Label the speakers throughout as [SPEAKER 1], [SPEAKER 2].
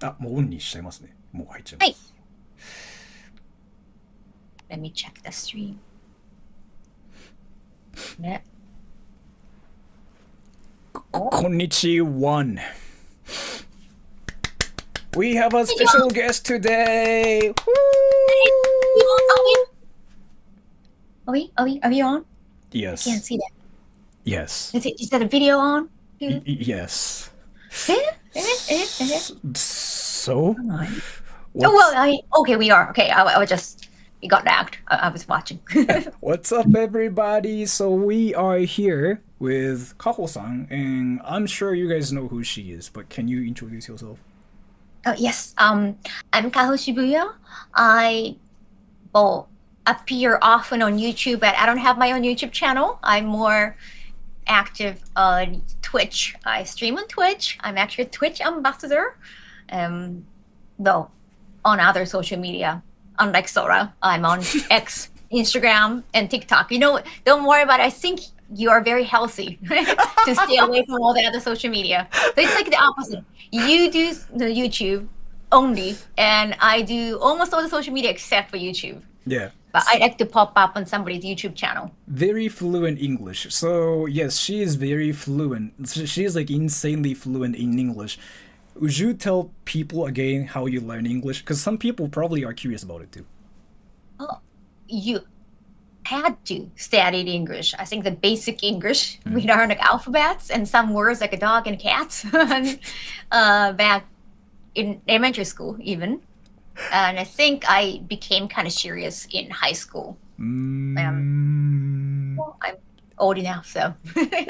[SPEAKER 1] あ、もうオンにしちゃいますね。もう入っちゃいます。
[SPEAKER 2] Let me check the stream. ね。
[SPEAKER 1] こんにちは。We have a special guest today.
[SPEAKER 2] Are we on?
[SPEAKER 1] Yes.
[SPEAKER 2] I can't see that.
[SPEAKER 1] Yes.
[SPEAKER 2] Is that a video on?
[SPEAKER 1] Yes. So?
[SPEAKER 2] Oh, well, okay, we are. Okay, I was just, we got lagged. I was watching.
[SPEAKER 1] What's up, everybody? So we are here with Kaho-san, and I'm sure you guys know who she is, but can you introduce yourself?
[SPEAKER 2] Yes, I'm Kaho Shibuya. I appear often on YouTube, but I don't have my own YouTube channel. I'm more active on Twitch. I stream on Twitch. I'm actually a Twitch ambassador. Though on other social media, unlike Sora, I'm on X, Instagram, and TikTok. You know, don't worry about it. I think you are very healthy to stay away from all the other social media. So it's like the opposite. You do the YouTube only, and I do almost all the social media except for YouTube.
[SPEAKER 1] Yeah.
[SPEAKER 2] But I like to pop up on somebody's YouTube channel.
[SPEAKER 1] Very fluent English. So yes, she is very fluent. She is like insanely fluent in English. Would you tell people again how you learn English? Because some people probably are curious about it too.
[SPEAKER 2] Oh, you had to study English. I think the basic English. We learned like alphabets and some words like a dog and cat back in elementary school even. And I think I became kind of serious in high school. Well, I'm old enough, so.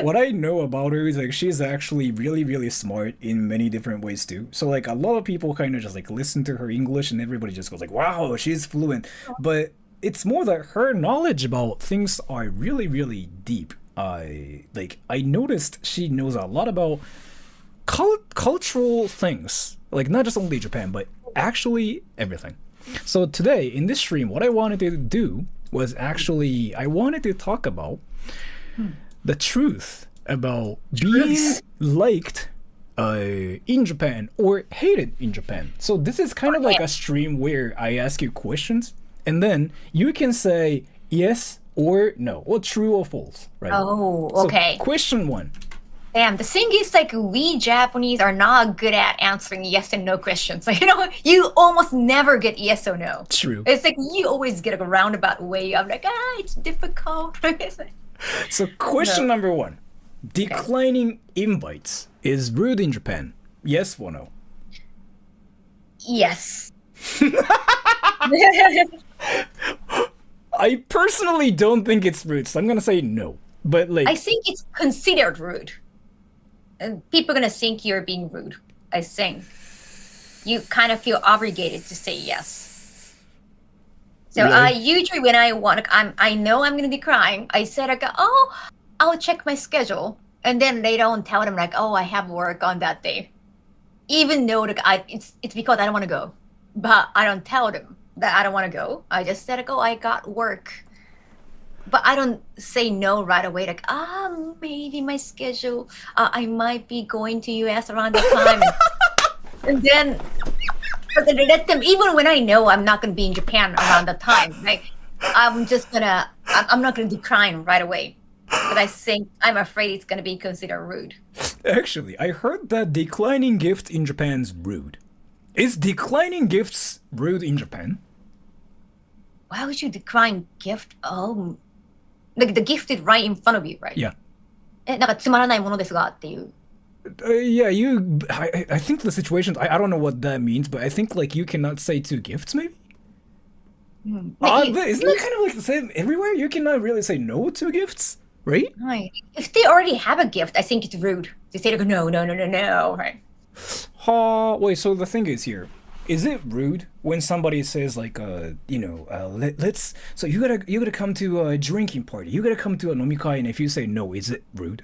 [SPEAKER 1] What I know about her is like she's actually really, really smart in many different ways too. So like a lot of people kind of just like listen to her English and everybody just goes like, wow, she's fluent. But it's more that her knowledge about things are really, really deep. I noticed she knows a lot about cultural things, like not just only Japan, but actually everything. So today in this stream, what I wanted to do was actually I wanted to talk about the truth about being liked in Japan or hated in Japan. So this is kind of like a stream where I ask you questions and then you can say yes or no, or true or false, right?
[SPEAKER 2] Oh, okay.
[SPEAKER 1] So question one.
[SPEAKER 2] Damn, the thing is like we Japanese are not good at answering yes and no questions. Like, you know, you almost never get yes or no.
[SPEAKER 1] True.
[SPEAKER 2] It's like you always get a roundabout way. I'm like, it's difficult.
[SPEAKER 1] So question number one. Declining invites is rude in Japan. Yes or no?
[SPEAKER 2] Yes.
[SPEAKER 1] I personally don't think it's rude, so I'm gonna say no. But like
[SPEAKER 2] I think it's considered rude. And people are gonna think you're being rude. I think. You kind of feel obligated to say yes. So
[SPEAKER 1] Really?
[SPEAKER 2] I usually when I know I'm gonna decline, I said like, oh, I'll check my schedule. And then later on tell them like, oh, I have work on that day. Even though like, it's because I don't want to go. But I don't tell them that I don't want to go. I just said like, oh, I got work. But I don't say no right away. Like, maybe my schedule. I might be going to US around that time. And then, but then let them. Even when I know I'm not gonna be in Japan around that time, like I'm not gonna decline right away. But I'm afraid it's gonna be considered rude.
[SPEAKER 1] Actually, I heard that declining gift in Japan's rude. Is declining gifts rude in Japan?
[SPEAKER 2] Why would you decline gift? Oh, like the gift is right in front of you, right?
[SPEAKER 1] Yeah.
[SPEAKER 2] なんかつまらないものですがっていう。
[SPEAKER 1] Yeah, I think the situation, I don't know what that means, but I think like you cannot say two gifts maybe? Isn't that kind of like the same everywhere? You cannot really say no to gifts, right?
[SPEAKER 2] Right. If they already have a gift, I think it's rude. They say like, no, right?
[SPEAKER 1] Wait, so the thing is here, is it rude when somebody says like, let's, so you gotta come to a drinking party, you gotta come to a nomikai, and if you say no, is it rude?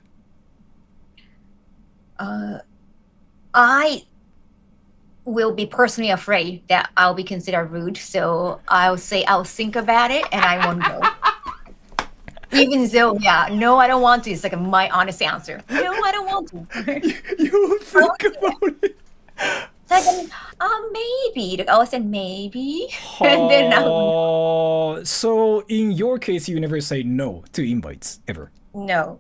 [SPEAKER 2] I will be personally afraid that I'll be considered rude, so I'll say I'll think about it and I won't go. Even though, no, I don't want to. It's like my honest answer. No, I don't want to.
[SPEAKER 1] You think about it.
[SPEAKER 2] Like, maybe. Like, I said maybe, and then
[SPEAKER 1] So in your case, you never say no to invites ever.
[SPEAKER 2] no.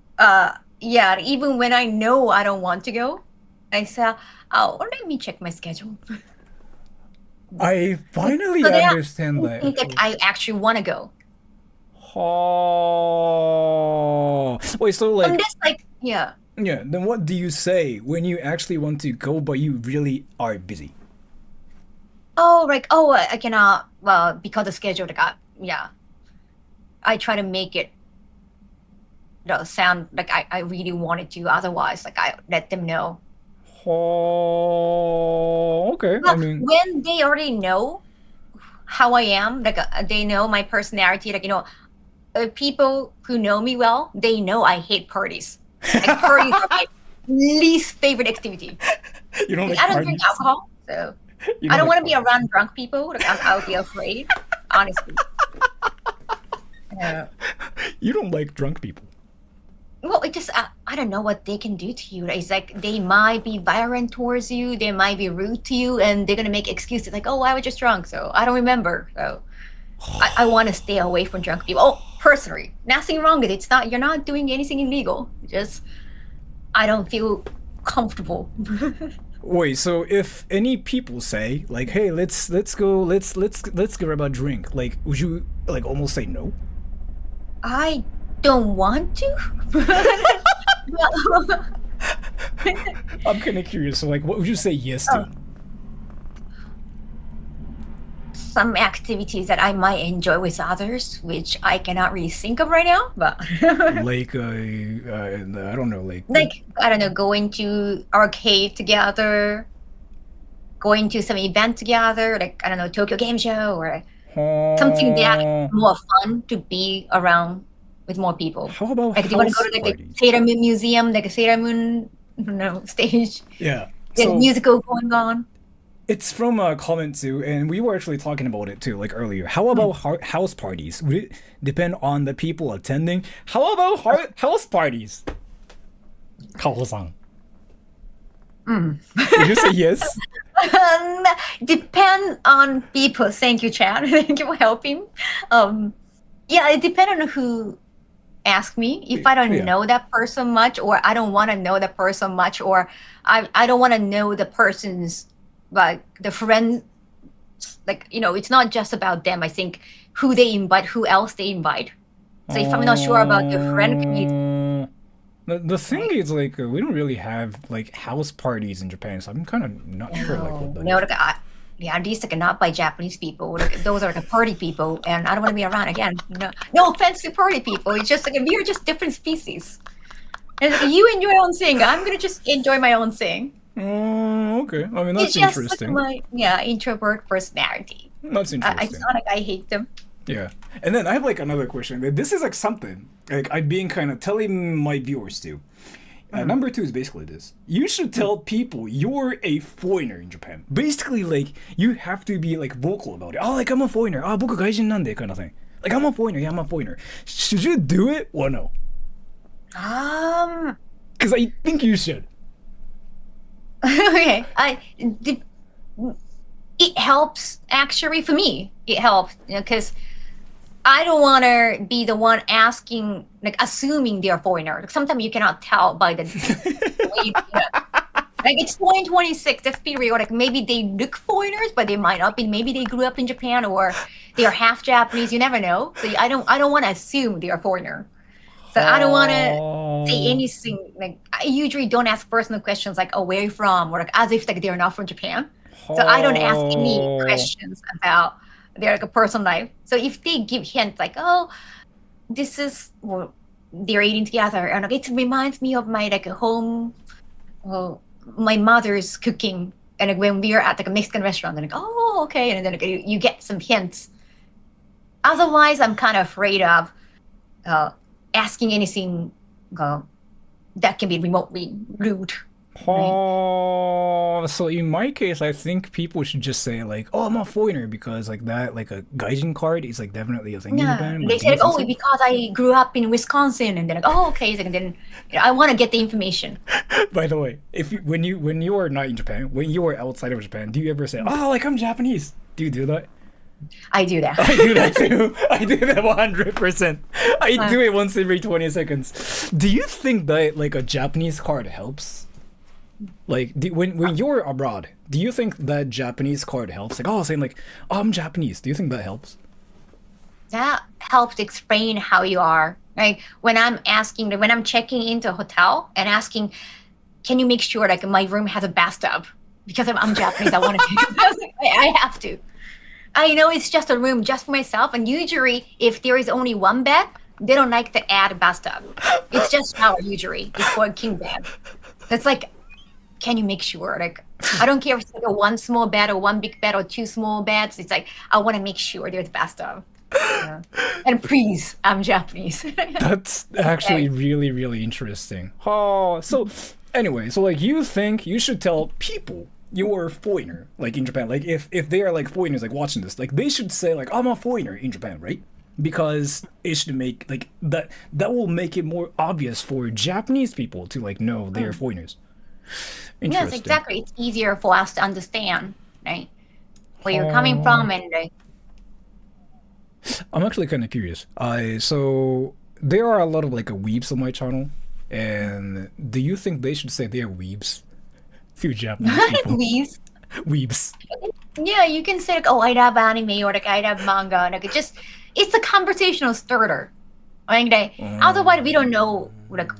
[SPEAKER 2] Yeah. Even when I know I don't want to go, I say, "Oh, let me check my schedule."
[SPEAKER 1] I finally
[SPEAKER 2] So they
[SPEAKER 1] understand
[SPEAKER 2] actually
[SPEAKER 1] that.
[SPEAKER 2] think like I actually want to go.
[SPEAKER 1] Wait, so
[SPEAKER 2] I'm
[SPEAKER 1] like,
[SPEAKER 2] just like, yeah.
[SPEAKER 1] yeah, then what do you say when you actually want to go, but you really are busy?
[SPEAKER 2] Oh, like, oh, I cannot. Well, because the schedule, like, yeah. I try to make it sound like I really wanted to. Otherwise, like, I let them know.
[SPEAKER 1] Okay. I
[SPEAKER 2] But
[SPEAKER 1] mean,
[SPEAKER 2] when they already know how I am, like, they know my personality, like, people who know me well, they know I hate parties. Like, parties are my least favorite activity.
[SPEAKER 1] you don't
[SPEAKER 2] Like,
[SPEAKER 1] like
[SPEAKER 2] I don't drink
[SPEAKER 1] parties?
[SPEAKER 2] alcohol, so
[SPEAKER 1] You
[SPEAKER 2] I
[SPEAKER 1] don't
[SPEAKER 2] don't
[SPEAKER 1] like
[SPEAKER 2] want to be
[SPEAKER 1] parties?
[SPEAKER 2] around drunk people. Like, I would be afraid, honestly. Yeah.
[SPEAKER 1] You don't like drunk people.
[SPEAKER 2] Well, it just I don't know what they can do to you. It's like they might be violent towards you, they might be rude to you, and they're gonna make excuses like, "Oh, I was just drunk, so I don't remember." So I want to stay away from drunk people. Oh, personally, nothing wrong with it. It's not you're not doing anything illegal. Just I don't feel comfortable.
[SPEAKER 1] Wait, so if any people say like, "Hey, let's go, let's grab a drink," like, would you like almost say no?
[SPEAKER 2] I don't want to.
[SPEAKER 1] I'm kind of curious. So, like, what would you say yes
[SPEAKER 2] Oh,
[SPEAKER 1] to?
[SPEAKER 2] some activities that I might enjoy with others, which I cannot really think of right now, but
[SPEAKER 1] Like, I don't know, like,
[SPEAKER 2] like I don't know, going to arcade together, going to some event together, like I don't know, Tokyo Game Show or something that
[SPEAKER 1] uh,
[SPEAKER 2] more fun to be around with more people.
[SPEAKER 1] how about
[SPEAKER 2] Like, do you want to go
[SPEAKER 1] house
[SPEAKER 2] to like the
[SPEAKER 1] parties?
[SPEAKER 2] Sailor Moon Museum, like a Sailor Moon, stage?
[SPEAKER 1] Yeah.
[SPEAKER 2] There's
[SPEAKER 1] So
[SPEAKER 2] musical going on.
[SPEAKER 1] it's from a comment too, and we were actually talking about it too, like earlier. How
[SPEAKER 2] Hmm.
[SPEAKER 1] about house parties? Would it depend on the people attending? How about house parties? Kaho-san,
[SPEAKER 2] Mm.
[SPEAKER 1] would you say yes?
[SPEAKER 2] Um, depend on people. Thank you, Chad. Thank you for helping. Um, yeah, it depends on who ask me. If I don't
[SPEAKER 1] Yeah.
[SPEAKER 2] know that person much, or I don't want to know the person much, or I don't want to know the person's like the friend. Like, it's not just about them. I think who they invite, who else they invite. So if I'm not sure about the friend community,
[SPEAKER 1] The thing
[SPEAKER 2] right?
[SPEAKER 1] is, like, we don't really have like house parties in Japan, so I'm kind of not sure like what
[SPEAKER 2] No,
[SPEAKER 1] that
[SPEAKER 2] no,
[SPEAKER 1] is.
[SPEAKER 2] like, yeah, at least like not by Japanese people. Like, those are like party people, and I don't want to be around again. No offense to party people. It's just like we're just different species. And like, you enjoy your own thing. I'm gonna just enjoy my own thing.
[SPEAKER 1] Okay. I mean,
[SPEAKER 2] It's
[SPEAKER 1] that's
[SPEAKER 2] just like
[SPEAKER 1] interesting.
[SPEAKER 2] my introvert personality.
[SPEAKER 1] That's
[SPEAKER 2] It's
[SPEAKER 1] interesting.
[SPEAKER 2] not like I hate them.
[SPEAKER 1] Yeah. And then I have like another question. This is like something like I've been kind of telling my viewers too.
[SPEAKER 2] Mm.
[SPEAKER 1] Number two is basically this. You should tell people you're a foreigner in Japan. Basically, like, you have to be like vocal about it. Oh, like, I'm a foreigner. Ah, 僕外人なんで kind of thing. Like, I'm a foreigner. Yeah, I'm a foreigner. Should you do it or no?
[SPEAKER 2] Um.
[SPEAKER 1] Because I think you should.
[SPEAKER 2] Okay. It helps actually for me. It helps because I don't want to be the one asking, like, assuming they're foreigner. Like, sometimes you cannot tell by the way, like, it's 2026. Let's be real. Like, maybe they look foreigners, but they might not be. Maybe they grew up in Japan or they are half Japanese. You never know. So I don't want to assume they are foreigner. So I don't want to say
[SPEAKER 1] Oh.
[SPEAKER 2] anything. Like, I usually don't ask personal questions like, "Oh, where are you from?" or like as if like they're not from Japan. So I don't ask any
[SPEAKER 1] Oh.
[SPEAKER 2] questions about their like a personal life. So if they give hints like, "Oh, this is well, they're eating together," and like, it reminds me of my like a home, well, my mother's cooking, and like when we are at like a Mexican restaurant, and like, "Oh, okay," and then like, you get some hints. Otherwise, I'm kind of afraid of uh, asking anything uh, that can be remotely rude. Right?
[SPEAKER 1] Oh, so in my case, I think people should just say like, "Oh, I'm a foreigner," because like that, like a gaijin card is like definitely a thing in
[SPEAKER 2] Yeah,
[SPEAKER 1] Japan.
[SPEAKER 2] they
[SPEAKER 1] Like, do
[SPEAKER 2] say
[SPEAKER 1] you
[SPEAKER 2] like,
[SPEAKER 1] think
[SPEAKER 2] oh,
[SPEAKER 1] so?
[SPEAKER 2] because I grew up in Wisconsin, and they're like, oh, okay, so then I want to get the information.
[SPEAKER 1] By the way, if you, when you are not in Japan, when you are outside of Japan, do you ever say, "Oh, like I'm Japanese"? Do you do that?
[SPEAKER 2] I do that.
[SPEAKER 1] I do that too. I do that 100%. I
[SPEAKER 2] Uh,
[SPEAKER 1] do it once every 20 seconds. Do you think that like a Japanese card helps? Like when you're abroad, do you think that Japanese card helps? Like, oh, saying like, oh, I'm Japanese. Do you think that helps?
[SPEAKER 2] that helps explain how you are. Like when I'm checking into a hotel and asking, can you make sure like my room has a bathtub? Because I'm Japanese, I want to take a bath. I have to. I know it's just a room just for myself, and usually if there is only one bed, they don't like to add a bathtub. It's just shower usually. It's for a king bed. It's like, can you make sure? Like, I don't care if it's like a one small bed or one big bed or two small beds. It's like I want to make sure there's a bathtub. Yeah. And please, I'm Japanese.
[SPEAKER 1] That's actually
[SPEAKER 2] Okay.
[SPEAKER 1] really, really interesting. Oh, so anyway, so like you think you should tell people you're a foreigner, like in Japan. Like if they are like foreigners like watching this, like they should say like I'm a foreigner in Japan, right? Because it should make like that will make it more obvious for Japanese people to like know they're
[SPEAKER 2] Mm.
[SPEAKER 1] foreigners.
[SPEAKER 2] Yes,
[SPEAKER 1] Interesting.
[SPEAKER 2] exactly. It's easier for us to understand, right? Where you're coming
[SPEAKER 1] Oh,
[SPEAKER 2] from and
[SPEAKER 1] I'm actually kind of curious. So there are a lot of like weebs on my channel, and do you think they should say they're weebs to Japanese people?
[SPEAKER 2] please.
[SPEAKER 1] Weebs.
[SPEAKER 2] Yeah, you can say like, oh, I love anime or like I love manga. Like it's a conversational starter. Like, otherwise we don't know like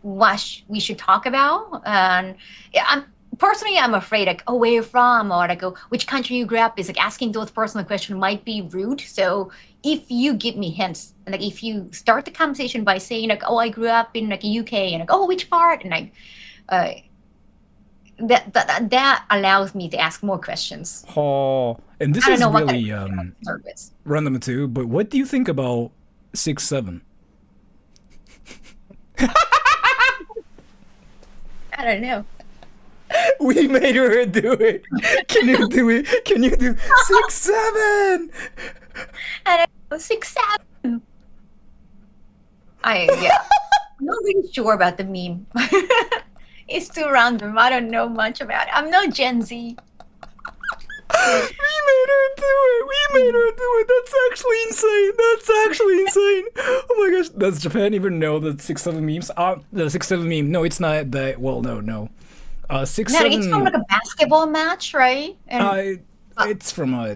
[SPEAKER 2] what we should talk about. And yeah, I'm afraid like, oh, where you from, or like, oh, which country you grew up is like asking those personal questions might be rude. So if you give me hints, and like if you start the conversation by saying like, oh, I grew up in like UK, and like, oh, which part, and like uh, that allows me to ask more questions.
[SPEAKER 1] Oh, and this
[SPEAKER 2] I don't
[SPEAKER 1] is
[SPEAKER 2] know what kind
[SPEAKER 1] really
[SPEAKER 2] of service.
[SPEAKER 1] random too, but what do you think about 6-7?
[SPEAKER 2] I don't know.
[SPEAKER 1] We made her do it. Can you do it? Can you do 6-7?
[SPEAKER 2] I don't know. 6-7. Yeah. I'm not really sure about the meme. It's too random. I don't know much about it. I'm not Gen Z.
[SPEAKER 1] We made her do it. We made her do it. That's actually insane. That's actually insane. Oh my gosh. Does Japan even know the 6-7 memes? The 6-7 meme. No, it's not that. Well, no. Six
[SPEAKER 2] No, it's from
[SPEAKER 1] seven.
[SPEAKER 2] like a basketball match, right? And
[SPEAKER 1] It's from a.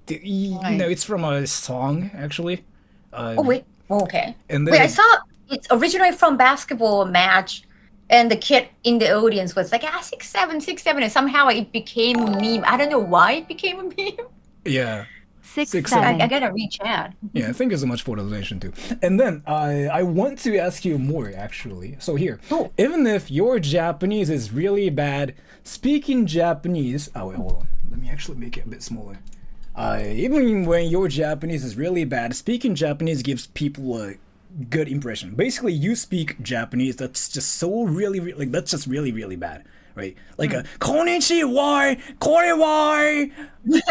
[SPEAKER 1] No, it's from a song actually.
[SPEAKER 2] oh wait, okay.
[SPEAKER 1] And
[SPEAKER 2] Wait, I
[SPEAKER 1] then
[SPEAKER 2] saw it's originally from basketball match, and the kid in the audience was like 6-7, 6-7, and somehow it became a meme. I don't know why it became a meme.
[SPEAKER 1] yeah,
[SPEAKER 3] Six,
[SPEAKER 1] 6-7.
[SPEAKER 2] I gotta reach out.
[SPEAKER 1] Yeah, thank you so much for the donation too. And then I want to ask you more actually. So here,
[SPEAKER 2] Oh.
[SPEAKER 1] even if your Japanese is really bad, speaking Japanese. Oh wait, hold on. Let me actually make it a bit smaller. Even when your Japanese is really bad, speaking Japanese gives people a good impression. Basically, you speak Japanese that's just so like that's just really really bad, right? Like a konnichiwa, korewa,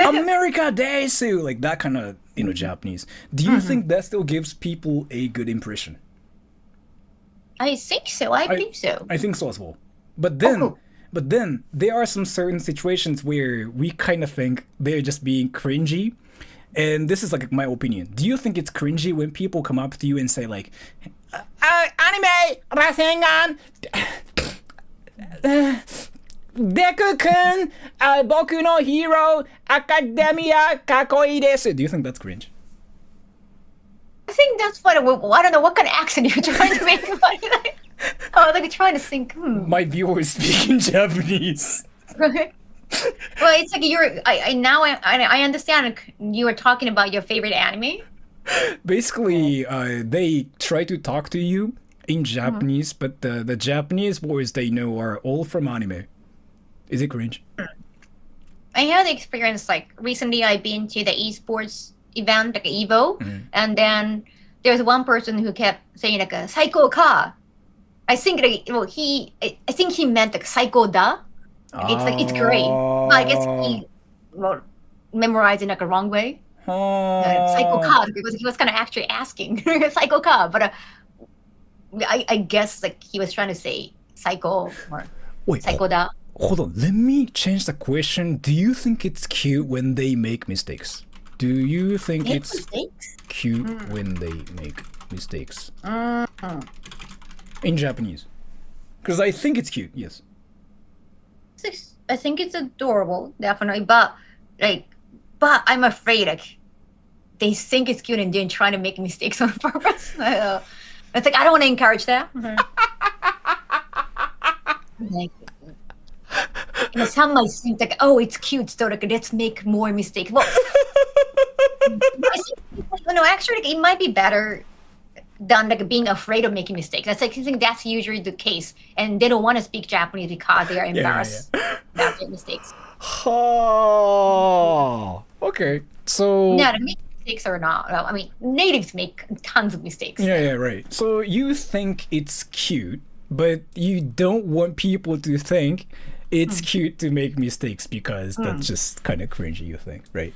[SPEAKER 1] America desu, like that kind of Japanese. Do you think that still gives people a good impression?
[SPEAKER 2] I think so. I believe so.
[SPEAKER 1] I think so as well. But then,
[SPEAKER 2] cool.
[SPEAKER 1] there are some certain situations where we kind of think they're just being cringy. And this is like my opinion. Do you think it's cringy when people come up to you and say like, anime, Rasengan, Deku-kun, boku no hero, academia, kakoi desu. Do you think that's cringe?
[SPEAKER 2] I think that's what I don't know what kind of accent you're trying to make. Oh, like trying to think.
[SPEAKER 1] My viewers speak in Japanese.
[SPEAKER 2] Well, it's like I understand you were talking about your favorite anime.
[SPEAKER 1] Basically, they try to talk to you in Japanese, but the Japanese words they know are all from anime. Is it cringe?
[SPEAKER 2] I had the experience like recently. I've been to the esports event, like Evo, and then there's one person who kept saying like a "Saiko ka," I think like, well, I think he meant like psycho da. Like it's great. But I guess he well, memorized in like a wrong way. Psycho ka because he was kind of actually asking psycho ka, but I guess like he was trying to say psycho or
[SPEAKER 1] Wait,
[SPEAKER 2] psycho da.
[SPEAKER 1] hold on. Let me change the question. Do you think it's cute when they make mistakes? Do you think
[SPEAKER 2] Make
[SPEAKER 1] it's
[SPEAKER 2] mistakes?
[SPEAKER 1] cute when they make mistakes
[SPEAKER 2] Mm.
[SPEAKER 1] in Japanese? Because I think it's cute. Yes.
[SPEAKER 2] I think it's adorable, definitely. But I'm afraid like they think it's cute and then trying to make mistakes on purpose. It's like I don't want to encourage that. Like, some might think like, oh, it's cute, so like let's make more mistakes. Well, I think, no, actually, like, it might be better than like being afraid of making mistakes. I think that's usually the case, and they don't want to speak Japanese because they are embarrassed about their mistakes.
[SPEAKER 1] Oh, okay. So
[SPEAKER 2] No, to make mistakes or not. Well, I mean, natives make tons of mistakes.
[SPEAKER 1] yeah, right. So you think it's cute, but you don't want people to think it's cute to make mistakes because that's just kind of cringy, you think, right?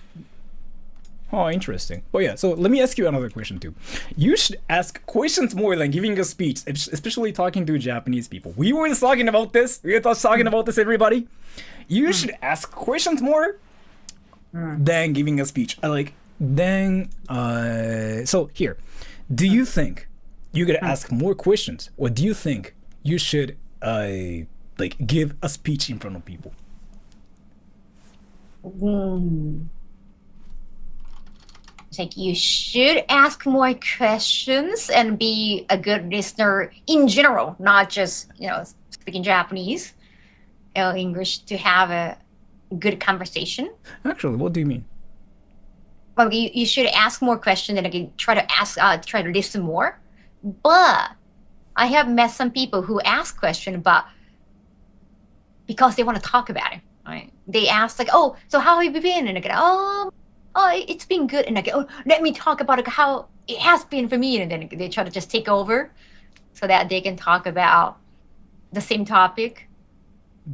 [SPEAKER 1] Oh, interesting. Oh yeah, so let me ask you another question too. You should ask questions more than giving a speech, especially talking to Japanese people. We were just talking about this. We were just talking about this, everybody. You should ask questions more than giving a speech. So here, do you think you gotta ask more questions, or do you think you should give a speech in front of people?
[SPEAKER 2] It's like you should ask more questions and be a good listener in general, not just speaking Japanese or English to have a good conversation.
[SPEAKER 1] Actually, what do you mean?
[SPEAKER 2] Well, you should ask more questions and again try to listen more. But I have met some people who ask questions, but because they want to talk about it, right? They ask like, "Oh, so how have you been?" And I go, "Oh, it's been good." And I go, "Oh, let me talk about like, how it has been for me." And then they try to just take over, so that they can talk about the same topic.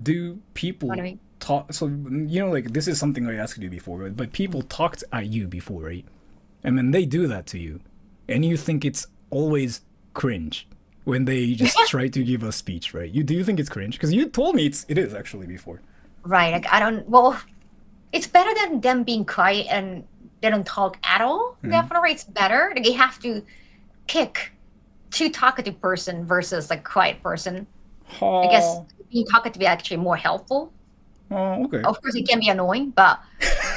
[SPEAKER 1] Do people
[SPEAKER 2] What I mean?
[SPEAKER 1] talk? So like this is something I asked you before, right? But people talked at you before, right? I mean, they do that to you, and you think it's always cringe when they just try to give a speech, right? Do you think it's cringe? Because you told me it is actually before.
[SPEAKER 2] Right. Like I don't. Well, it's better than them being quiet and they don't talk at all. Definitely, it's better. Like you have to pick too talkative person versus like quiet person.
[SPEAKER 1] Oh,
[SPEAKER 2] I guess being talkative is actually more helpful.
[SPEAKER 1] Oh, okay.
[SPEAKER 2] Of course, it can be annoying, but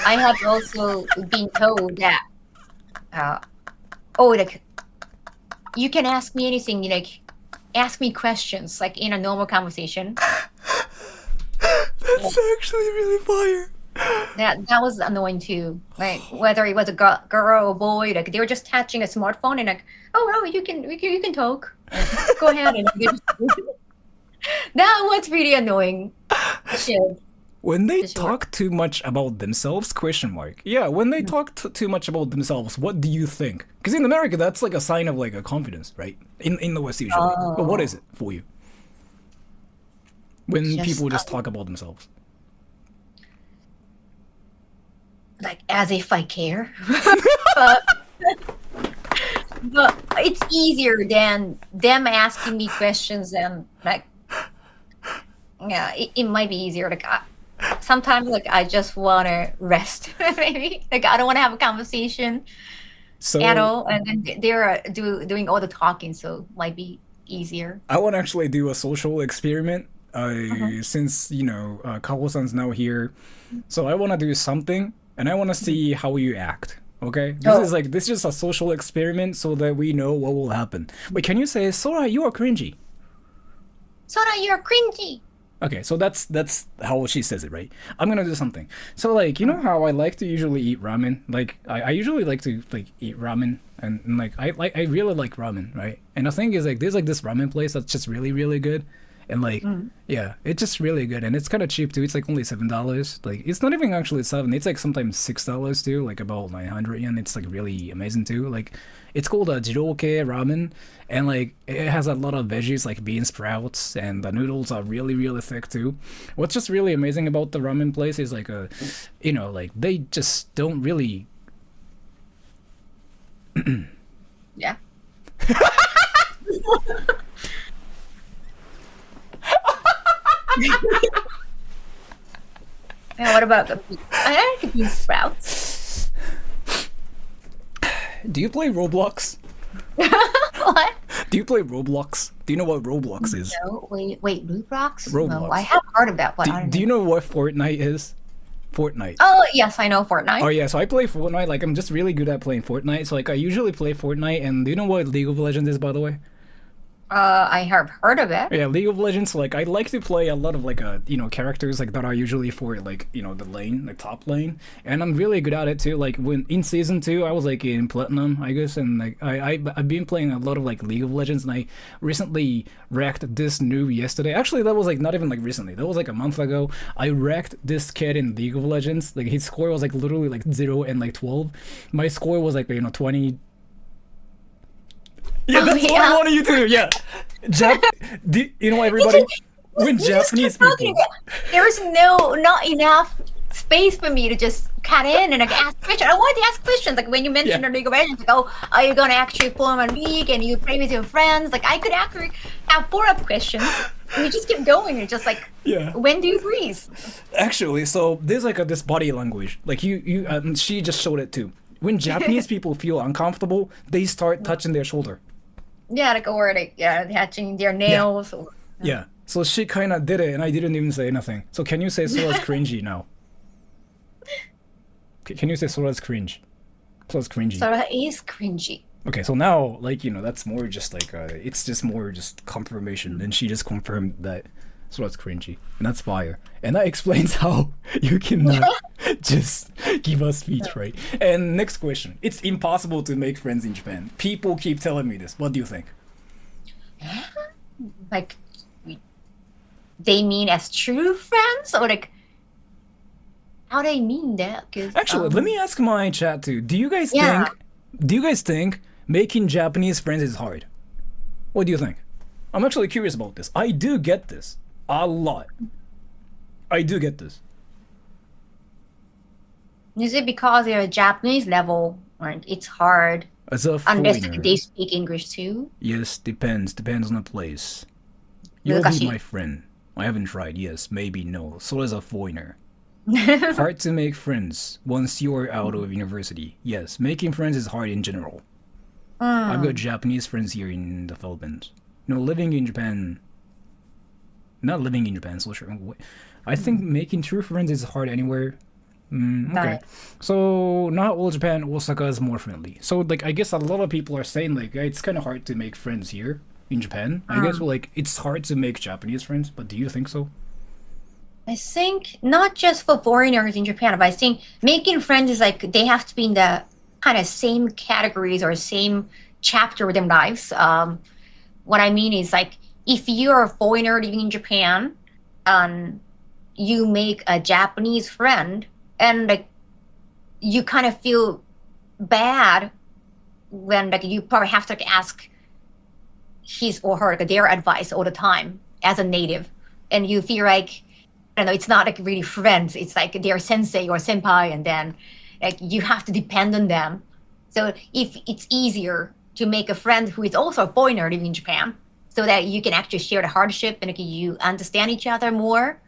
[SPEAKER 2] I have also been told that, like you can ask me anything. Like ask me questions, like in a normal conversation.
[SPEAKER 1] That's actually really fire.
[SPEAKER 2] That was annoying too. Like whether it was a girl or a boy, like they were just touching a smartphone and like, oh, you can talk. Go ahead and that was really annoying. Shit.
[SPEAKER 1] When they talk too much about themselves? ? Yeah, when they talk too much about themselves, what do you think? Because in America, that's like a sign of like a confidence, right? In the West usually. But what is it for you? When people just talk about themselves.
[SPEAKER 2] Like as if I care. but it's easier than them asking me questions and like it might be easier. Like sometimes like I just want to rest maybe like I don't want to have a conversation at all, and then they're doing all the talking, so it might be easier.
[SPEAKER 1] I want to actually do a social experiment since Kaho-san's now here, so I want to do something and I want to see how you act. Okay, this is just a social experiment so that we know what will happen. Wait, can you say, Sora, you are cringy?
[SPEAKER 2] Sora, you're cringy.
[SPEAKER 1] Okay, so that's how she says it, right? I'm gonna do something. So like, you know how I like to usually eat ramen? Like I usually like to like eat ramen and I really like ramen, right? And the thing is like there's like this ramen place that's just really, really good. And like, yeah, it's just really good, and it's kind of cheap too. It's like only $7. Like, it's not even actually 7. It's like sometimes $6 too, like about 900 yen. It's like really amazing too. Like, it's called a jiroke ramen, and like it has a lot of veggies like bean sprouts, and the noodles are really really thick too. What's just really amazing about the ramen place is like like they just don't really.
[SPEAKER 2] Yeah. Yeah, what about I like bean sprouts.
[SPEAKER 1] Do you play Roblox?
[SPEAKER 2] What?
[SPEAKER 1] Do you play Roblox? Do you know what Roblox is?
[SPEAKER 2] No, wait, Roblox?
[SPEAKER 1] Roblox.
[SPEAKER 2] No, I have heard of that, but I don't
[SPEAKER 1] Do
[SPEAKER 2] know.
[SPEAKER 1] you know what Fortnite is? Fortnite.
[SPEAKER 2] Oh, yes, I know Fortnite.
[SPEAKER 1] Oh yeah, so I play Fortnite. Like, I'm just really good at playing Fortnite. So like I usually play Fortnite, and do you know what League of Legends is, by the way?
[SPEAKER 2] I have heard of it.
[SPEAKER 1] Yeah, League of Legends. Like, I like to play a lot of like characters like that are usually for like the lane, like top lane, and I'm really good at it too. Like when in season 2, I was like in platinum, I guess, and like I've been playing a lot of like League of Legends, and I recently wrecked this noob yesterday. Actually, that was like not even like recently. That was like a month ago. I wrecked this kid in League of Legends. Like his score was like literally like 0 and like 12. My score was like 20. Yeah, that's what I wanted you to do. Yeah, everybody, when Japanese people,
[SPEAKER 2] there's not enough space for me to just cut in and like ask questions. I wanted to ask questions, like when you mentioned the League of Legends, like, oh, are you gonna actually form a league and you play with your friends? Like I could actually have follow-up questions. And you just keep going. You're just like, when do you breathe?
[SPEAKER 1] Actually, so there's like this body language. Like she just showed it too. When Japanese people feel uncomfortable, they start touching their shoulder.
[SPEAKER 2] Yeah, like or like touching their nails. Or,
[SPEAKER 1] yeah. So she kind of did it, and I didn't even say anything. So can you say Sora's cringy now? Can you say Sora's cringe? Sora's cringy.
[SPEAKER 2] Sora is cringy.
[SPEAKER 1] Okay, so now, like, that's more just like, it's just more just confirmation. And she just confirmed that Sora's cringy. And that's fire. And that explains how you cannot just give a speech, right? And next question. It's impossible to make friends in Japan. People keep telling me this. What do you think?
[SPEAKER 2] Like, they mean as true friends? Or like, how they mean that?
[SPEAKER 1] Actually, let me ask my chat too. Do you guys think making Japanese friends is hard? What do you think? I'm actually curious about this. I do get this a lot. I do get this.
[SPEAKER 2] Is it because they're a Japanese level? Like it's hard.
[SPEAKER 1] As a
[SPEAKER 2] unless
[SPEAKER 1] foreigner,
[SPEAKER 2] they speak English too?
[SPEAKER 1] Yes, depends. Depends on the place. You'll be my friend. I haven't tried. Yes, maybe no. So as a foreigner. Hard to make friends once you're out of university. Yes, making friends is hard in general. I've got Japanese friends here in the Philippines. Living in Japan. Not living in Japan, so sure. I think making true friends is hard anywhere. Okay. So not all Japan, Osaka is more friendly. So like I guess a lot of people are saying like it's kind of hard to make friends here in Japan. I guess like it's hard to make Japanese friends, but do you think so?
[SPEAKER 2] I think not just for foreigners in Japan, but I think making friends is like they have to be in the kind of same categories or same chapter of their lives. What I mean is like if you're a foreigner living in Japan, you make a Japanese friend, and like you kind of feel bad when like you probably have to like, ask his or her like, their advice all the time as a native, and you feel like I don't know, it's not like really friends. It's like their sensei or senpai, and then like you have to depend on them. So if it's easier to make a friend who is also a foreigner living in Japan, so that you can actually share the hardship and like, you understand each other more.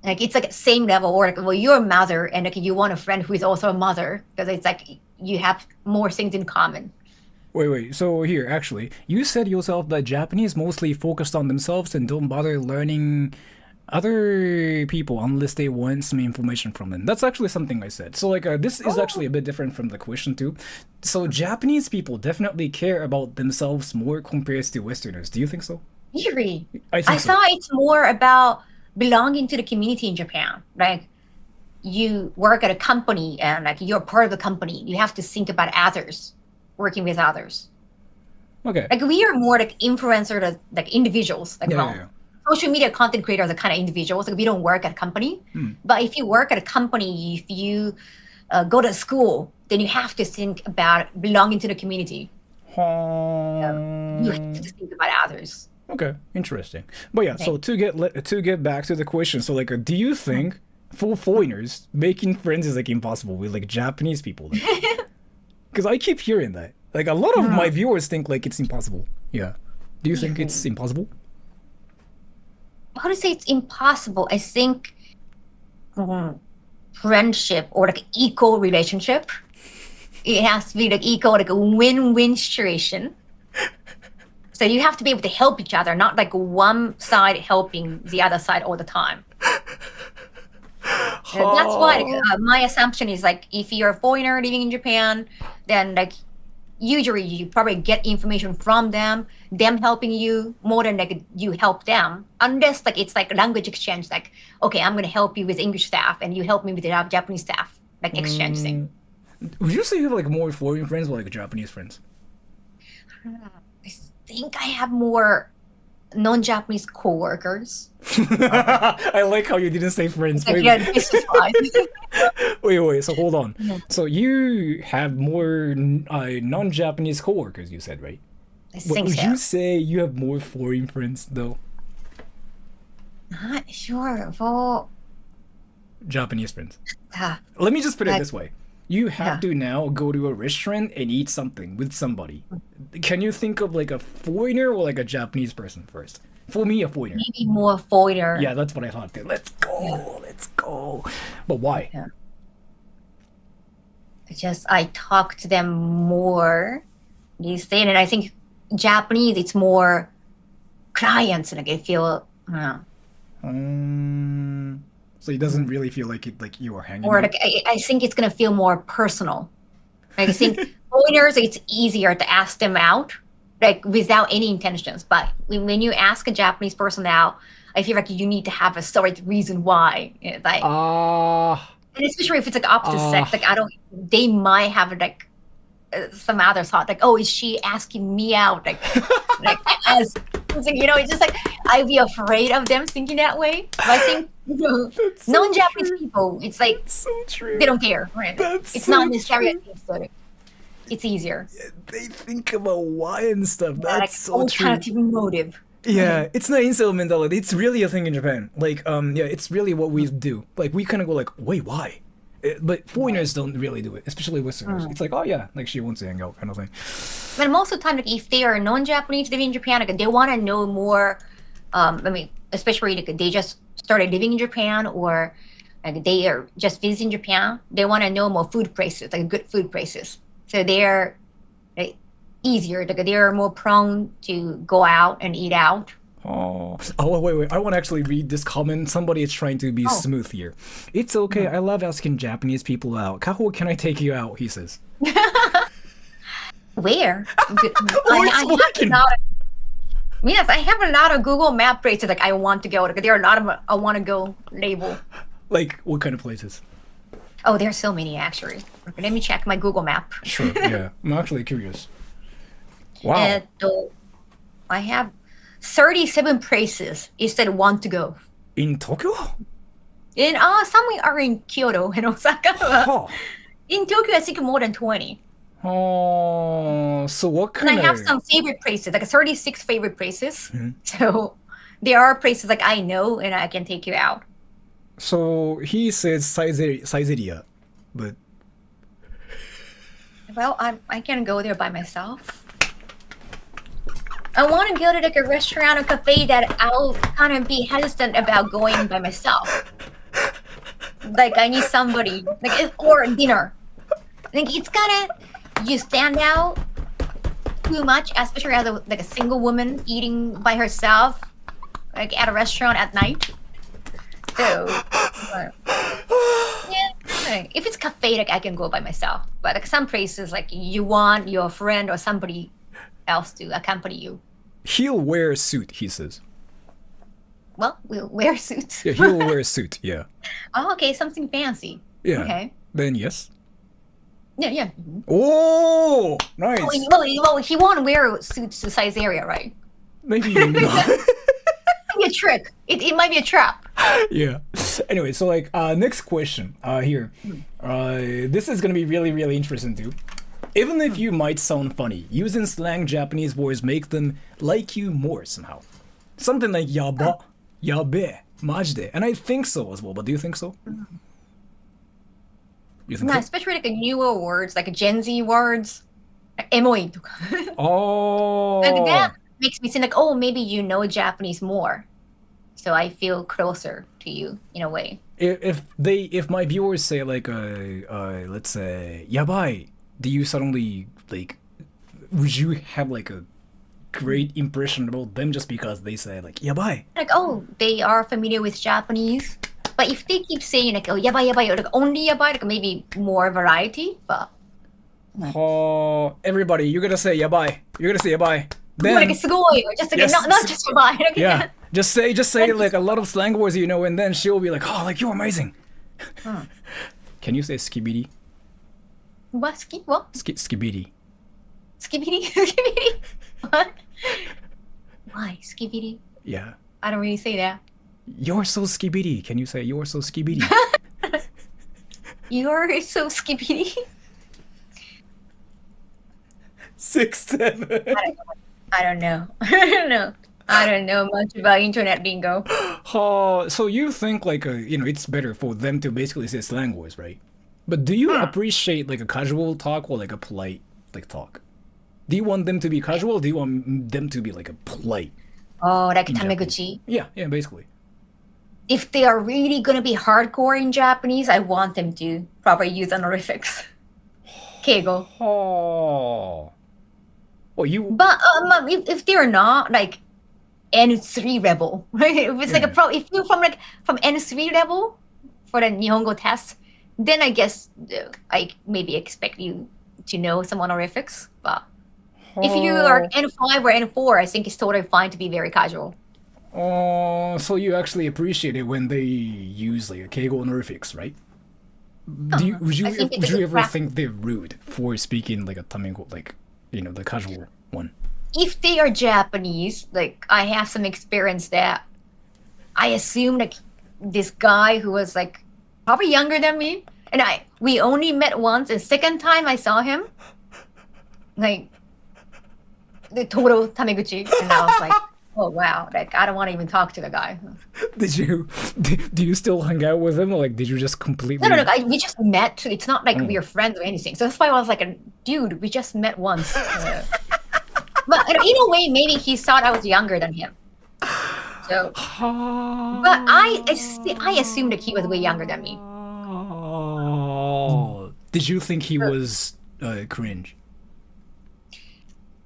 [SPEAKER 2] Like it's like same level, or like well you're a mother and like you want a friend who is also a mother because it's like you have more things in common.
[SPEAKER 1] Wait. So here, actually, you said yourself that Japanese mostly focused on themselves and don't bother learning other people unless they want some information from them. That's actually something I said. So like this is actually a bit different from the question too. So Japanese people definitely care about themselves more compared to Westerners. Do you think so?
[SPEAKER 2] Really?
[SPEAKER 1] I think so.
[SPEAKER 2] thought it's more about belonging to the community in Japan. Like you work at a company and like you're part of the company. You have to think about others, working with others.
[SPEAKER 1] Okay.
[SPEAKER 2] Like we are more like influencer, like individuals. Like
[SPEAKER 1] Yeah, yeah, yeah.
[SPEAKER 2] social media content creators are kind of individuals. Like we don't work at a company. But if you work at a company, if you go to school, then you have to think about belonging to the community. You have to think about others.
[SPEAKER 1] Okay, interesting. But yeah, so to get back to the question, so like, do you think for foreigners making friends is like impossible with like Japanese people? Because I keep hearing that. Like a lot of my viewers think like it's impossible. Yeah. Do you think it's impossible?
[SPEAKER 2] How to say it's impossible? I think friendship or like equal relationship. It has to be like equal, like a win-win situation. So you have to be able to help each other, not like one side helping the other side all the time. That's why my assumption is like if you're a foreigner living in Japan, then like usually you probably get information from them helping you more than like you help them, unless like it's like language exchange, like okay, I'm gonna help you with English staff and you help me with the Japanese staff, like exchange thing.
[SPEAKER 1] Would you say you have like more foreign friends or like Japanese friends?
[SPEAKER 2] I think I have more non-Japanese coworkers.
[SPEAKER 1] I like how you didn't say friends.
[SPEAKER 2] Like, yeah, business-wise.
[SPEAKER 1] Wait. So hold on. So you have more non-Japanese coworkers, you said, right?
[SPEAKER 2] I think
[SPEAKER 1] would
[SPEAKER 2] so.
[SPEAKER 1] you say you have more foreign friends though?
[SPEAKER 2] Not sure. For
[SPEAKER 1] Japanese friends. Let me just put it this way. You have to now go to a restaurant and eat something with somebody. Can you think of like a foreigner or like a Japanese person first? For me, a foreigner.
[SPEAKER 2] maybe more foreigner.
[SPEAKER 1] Yeah, that's what I thought too. Let's go. But why?
[SPEAKER 2] Yeah. Just I talk to them more these days, and I think Japanese it's more clients, like I feel.
[SPEAKER 1] So it doesn't really feel like it, like you are hanging
[SPEAKER 2] Or
[SPEAKER 1] out.
[SPEAKER 2] like I think it's gonna feel more personal. Like I think foreigners, it's easier to ask them out, like without any intentions. But when you ask a Japanese person out, I feel like you need to have a solid reason why. It's like, and especially if it's like opposite sex, like they might have like some other thought, like, oh, is she asking me out? Like as it's just like I'd be afraid of them thinking that way. But I think non-Japanese people, it's like
[SPEAKER 1] so true.
[SPEAKER 2] they don't care. Right? It's not necessarily it's easier.
[SPEAKER 1] They think about why and stuff. That's
[SPEAKER 2] Like
[SPEAKER 1] so true.
[SPEAKER 2] alternative motive.
[SPEAKER 1] Yeah, it's not incel mentality. It's really a thing in Japan. Like, yeah, it's really what we do. Like, we kind of go like, wait, why? But foreigners don't really do it, especially Westerners. It's like, oh yeah, like she wants to hang out kind of thing.
[SPEAKER 2] But most of the time, like if they are non-Japanese living in Japan, like they want to know more. Especially like they just started living in Japan or like they are just visiting Japan. They want to know more food places, like good food places. So they're like, easier. Like they are more prone to go out and eat out.
[SPEAKER 1] Oh, wait. I want to actually read this comment. Somebody is trying to be smooth here. It's okay. I love asking Japanese people out. Kaho, can I take you out? He says.
[SPEAKER 2] Where? I have a lot of Google Map places like I want to go. Like, there are a lot of I want to go label.
[SPEAKER 1] Like what kind of places?
[SPEAKER 2] Oh, there's so many actually. Okay, let me check my Google Map.
[SPEAKER 1] Sure. Yeah, I'm actually curious. Wow.
[SPEAKER 2] I have 37 places instead of want to go.
[SPEAKER 1] In Tokyo?
[SPEAKER 2] And some are in Kyoto and Osaka.
[SPEAKER 1] Huh.
[SPEAKER 2] In Tokyo, I think more than 20.
[SPEAKER 1] Oh, so what kind
[SPEAKER 2] and
[SPEAKER 1] of...
[SPEAKER 2] I have some favorite places, like 36 favorite places. So there are places like I know and I can take you out.
[SPEAKER 1] So he says Saizeria, but...
[SPEAKER 2] Well, I can go there by myself. I want to go to like a restaurant or cafe that I'll kind of be hesitant about going by myself. Like I need somebody, like or dinner. Like it's kind of you stand out too much, especially as a single woman eating by herself, like at a restaurant at night. So, yeah, if it's cafe, like I can go by myself. But like some places, like you want your friend or somebody else to accompany you.
[SPEAKER 1] He'll wear a suit, he says.
[SPEAKER 2] Well, we'll wear suits.
[SPEAKER 1] Yeah, he'll wear a suit, yeah.
[SPEAKER 2] Oh, okay, something fancy.
[SPEAKER 1] Yeah.
[SPEAKER 2] Okay.
[SPEAKER 1] Then yes.
[SPEAKER 2] Yeah.
[SPEAKER 1] Oh, nice.
[SPEAKER 2] Well, he won't wear suits to size area, right?
[SPEAKER 1] Maybe not.
[SPEAKER 2] It might be a trick. It might be a trap.
[SPEAKER 1] Yeah. Anyway, so like next question here. This is gonna be really really interesting too. Even if you might sound funny, using slang Japanese words make them like you more somehow. Something like yaba, yabe, majide, and I think so as well. But do you think so? You think
[SPEAKER 2] No,
[SPEAKER 1] so?
[SPEAKER 2] especially like newer words, like Gen Z words, like emoi とか. Like
[SPEAKER 1] Oh.
[SPEAKER 2] that makes me think like, oh, maybe you know Japanese more, so I feel closer to you in a way.
[SPEAKER 1] If my viewers say like let's say yabai, do you suddenly like would you have like a great impression about them just because they say like yabai?
[SPEAKER 2] Like, oh, they are familiar with Japanese. But if they keep saying like, oh, yabai, yabai, or like only yabai, like maybe more variety. But
[SPEAKER 1] Oh, everybody, you're gonna say yabai. You're gonna say yabai. Then
[SPEAKER 2] like sugoi, or just like
[SPEAKER 1] Yes.
[SPEAKER 2] not just yabai. Like,
[SPEAKER 1] yeah, just say like a lot of slang words, you know, and then she'll be like, oh, like you're amazing. Can you say skibidi?
[SPEAKER 2] What ski? What
[SPEAKER 1] Skibidi.
[SPEAKER 2] skibidi? Skibidi? What? Why skibidi?
[SPEAKER 1] Yeah.
[SPEAKER 2] I don't really say that.
[SPEAKER 1] You're so skibidi. Can you say you're so skibidi?
[SPEAKER 2] You're so skibidi.
[SPEAKER 1] 6, 7.
[SPEAKER 2] I don't know. I don't know much about internet lingo.
[SPEAKER 1] Oh, so you think like you know it's better for them to basically say slang words, right? But do you appreciate like a casual talk or like a polite like talk? Do you want them to be casual? Or do you want them to be like a polite?
[SPEAKER 2] Oh, like
[SPEAKER 1] In
[SPEAKER 2] tameguchi.
[SPEAKER 1] Yeah, basically.
[SPEAKER 2] If they are really gonna be hardcore in Japanese, I want them to probably use honorifics. Keigo.
[SPEAKER 1] Oh. Well, you.
[SPEAKER 2] But if they're not like N3 level, right? If it's like if you're from N3 level for the Nihongo test, then I guess I maybe expect you to know some honorifics. But if you are N5 or N4, I think it's totally fine to be very casual.
[SPEAKER 1] Oh, so you actually appreciate it when they use like a keigo honorifics, right? Would you
[SPEAKER 2] I think it's
[SPEAKER 1] ever
[SPEAKER 2] practice.
[SPEAKER 1] think they're rude for speaking like a tamingo, like you know the casual one?
[SPEAKER 2] If they are Japanese, like I have some experience that I assume like this guy who was like probably younger than me, and we only met once, and second time I saw him, like the total tameguchi, and I was like, oh wow, like I don't want to even talk to the guy.
[SPEAKER 1] Do you still hang out with him, or like did you just completely?
[SPEAKER 2] No, we just met. It's not like we are friends or anything. So that's why I was like, dude, we just met once. But in a way, maybe he thought I was younger than him. So, but I assumed that he was way younger than me.
[SPEAKER 1] Oh, did you think he was cringe?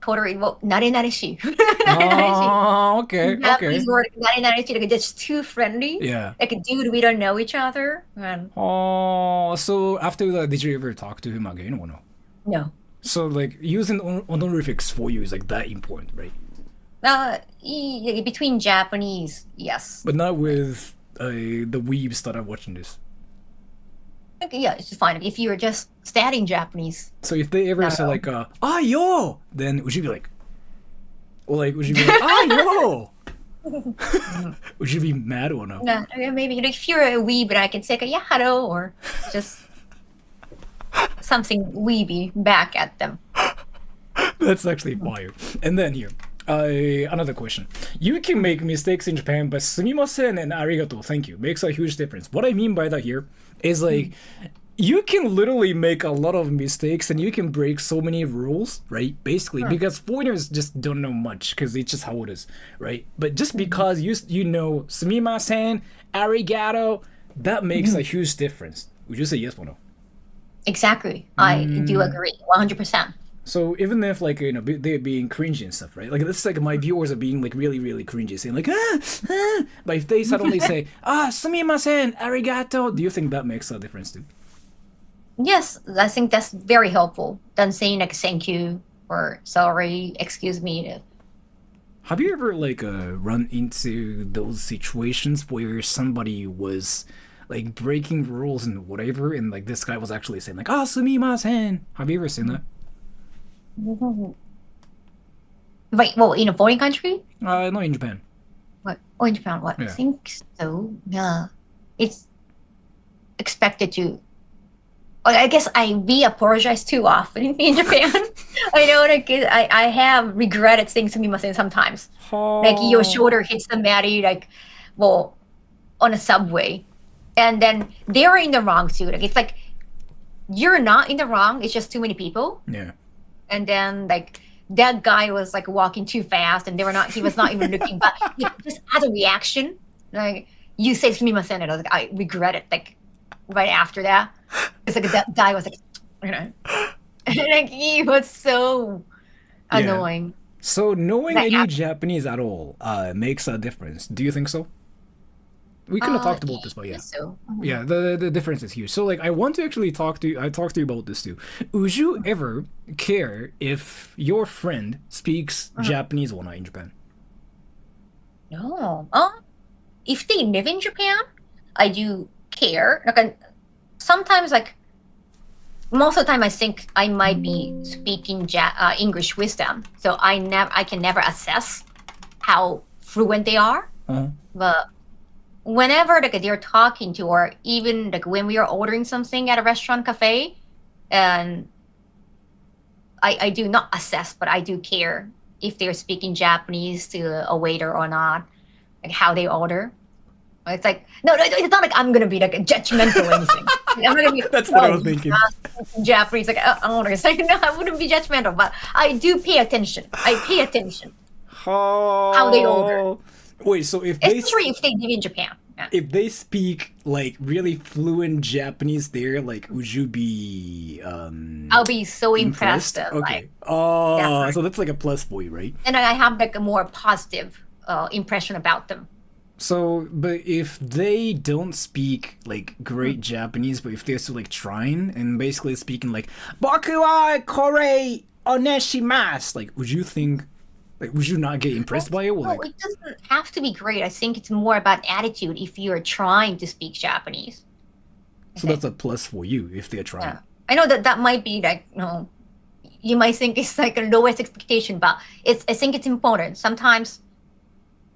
[SPEAKER 2] Totally, well, nare-nare-shi.
[SPEAKER 1] Oh, okay.
[SPEAKER 2] Japanese word nare-nare-shi, like just too friendly.
[SPEAKER 1] Yeah.
[SPEAKER 2] Like, dude, we don't know each other. And
[SPEAKER 1] Oh, so after that, did you ever talk to him again or no?
[SPEAKER 2] no.
[SPEAKER 1] So like using honorifics for you is like that important, right?
[SPEAKER 2] Between Japanese, yes.
[SPEAKER 1] But not with the weebs that are watching this.
[SPEAKER 2] Okay, yeah, it's fine. If you're just studying Japanese,
[SPEAKER 1] So if they ever
[SPEAKER 2] Not
[SPEAKER 1] say
[SPEAKER 2] at all.
[SPEAKER 1] like ah yo, then would you be like, or like would you be like ah yo? Would you be mad or no?
[SPEAKER 2] no, maybe if you're a weeb, and I can say like, yeah, hello, or just something weeby back at them.
[SPEAKER 1] That's actually fire. And then here, another question. You can make mistakes in Japan, but sumimasen and arigato, thank you, makes a huge difference. What I mean by that here is like, you can literally make a lot of mistakes and you can break so many rules, right? Basically, because foreigners just don't know much because it's just how it is, right? But just because you know sumimasen, arigato, that makes a huge difference. Would you say yes or no?
[SPEAKER 2] Exactly, I do agree, 100%.
[SPEAKER 1] So even if like you know they're being cringy and stuff, right? Like that's like my viewers are being like really really cringy, saying like but if they suddenly say sumimasen, arigato, do you think that makes a difference too?
[SPEAKER 2] Yes, I think that's very helpful than saying like thank you or sorry, excuse me.
[SPEAKER 1] Have you ever like run into those situations where somebody was like breaking rules and whatever, and like this guy was actually saying like, "Ah, sumimasen." Have you ever seen that?
[SPEAKER 2] Right. Well, in a foreign country.
[SPEAKER 1] No, in Japan.
[SPEAKER 2] What? Oh, in Japan. What? I
[SPEAKER 1] Yeah.
[SPEAKER 2] think so. Yeah. It's expected to. I guess we apologize too often in Japan. I know, like I have regretted saying sumimasen sometimes. Like your shoulder hits the matty, like, well, on a subway, and then they're in the wrong too. Like it's like you're not in the wrong. It's just too many people.
[SPEAKER 1] Yeah.
[SPEAKER 2] And then like that guy was like walking too fast, and they were not. He was not even looking, but just as a reaction, like you say sumimasen, and I was like, I regret it. Like right after that, it's like that guy was like, like he was so annoying.
[SPEAKER 1] So knowing
[SPEAKER 2] Like,
[SPEAKER 1] any Japanese at all makes a difference. Do you think so? We could have talked about this, but yeah.
[SPEAKER 2] So.
[SPEAKER 1] Yeah, the difference is huge. So like I want to actually talk to you about this too. Would you ever care if your friend speaks Japanese or not in Japan?
[SPEAKER 2] No. If they live in Japan, I do care. Like sometimes, like most of the time, I think I might be speaking English with them, so I can never assess how fluent they are. But whenever like they're talking to, or even like when we are ordering something at a restaurant cafe, and I do not assess, but I do care if they're speaking Japanese to a waiter or not, like how they order. It's like no, it's not like I'm gonna be like judgmental or anything. Like, I'm gonna be,
[SPEAKER 1] That's what I was thinking.
[SPEAKER 2] Japanese, like I don't know. It's like no, I wouldn't be judgmental, but I do pay attention. I pay attention how they order.
[SPEAKER 1] Wait, so
[SPEAKER 2] Especially if they live in Japan. Yeah.
[SPEAKER 1] if they speak like really fluent Japanese there, like would you be
[SPEAKER 2] I'll be so impressed.
[SPEAKER 1] Okay.
[SPEAKER 2] Like,
[SPEAKER 1] So that's like a plus for you, right?
[SPEAKER 2] and I have like a more positive impression about them.
[SPEAKER 1] So, but if they don't speak like great Japanese, but if they're still like trying and basically speaking like "Boku wa kore oneshimasu," like would you think, like would you not get impressed by it? Or,
[SPEAKER 2] No,
[SPEAKER 1] like,
[SPEAKER 2] it doesn't have to be great. I think it's more about attitude if you're trying to speak Japanese.
[SPEAKER 1] so that's a plus for you if they're trying.
[SPEAKER 2] Yeah. I know that might be like, you might think it's like a lowest expectation, but I think it's important. Sometimes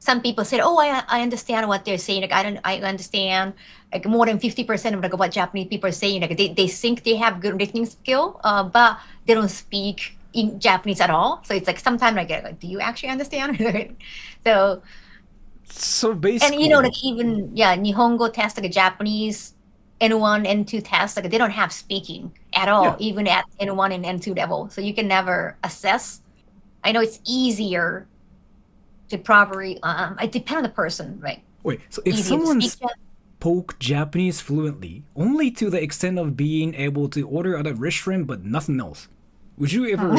[SPEAKER 2] some people say, "Oh, I understand what they're saying. Like I understand." Like more than 50% of like what Japanese people are saying, like they think they have good listening skill, but they don't speak in Japanese at all. So it's like sometimes I get like, "Do you actually understand?" So
[SPEAKER 1] So basically,
[SPEAKER 2] and like even Nihongo test like a Japanese N1 N2 test, like they don't have speaking at all,
[SPEAKER 1] Yeah.
[SPEAKER 2] even at N1 and N2 level. So you can never assess. I know it's easier to probably it depends on the person, right?
[SPEAKER 1] wait. So if
[SPEAKER 2] Easier to
[SPEAKER 1] someone
[SPEAKER 2] speak
[SPEAKER 1] spoke Japanese fluently, only to the extent of being able to order at a restaurant but nothing else, would you ever?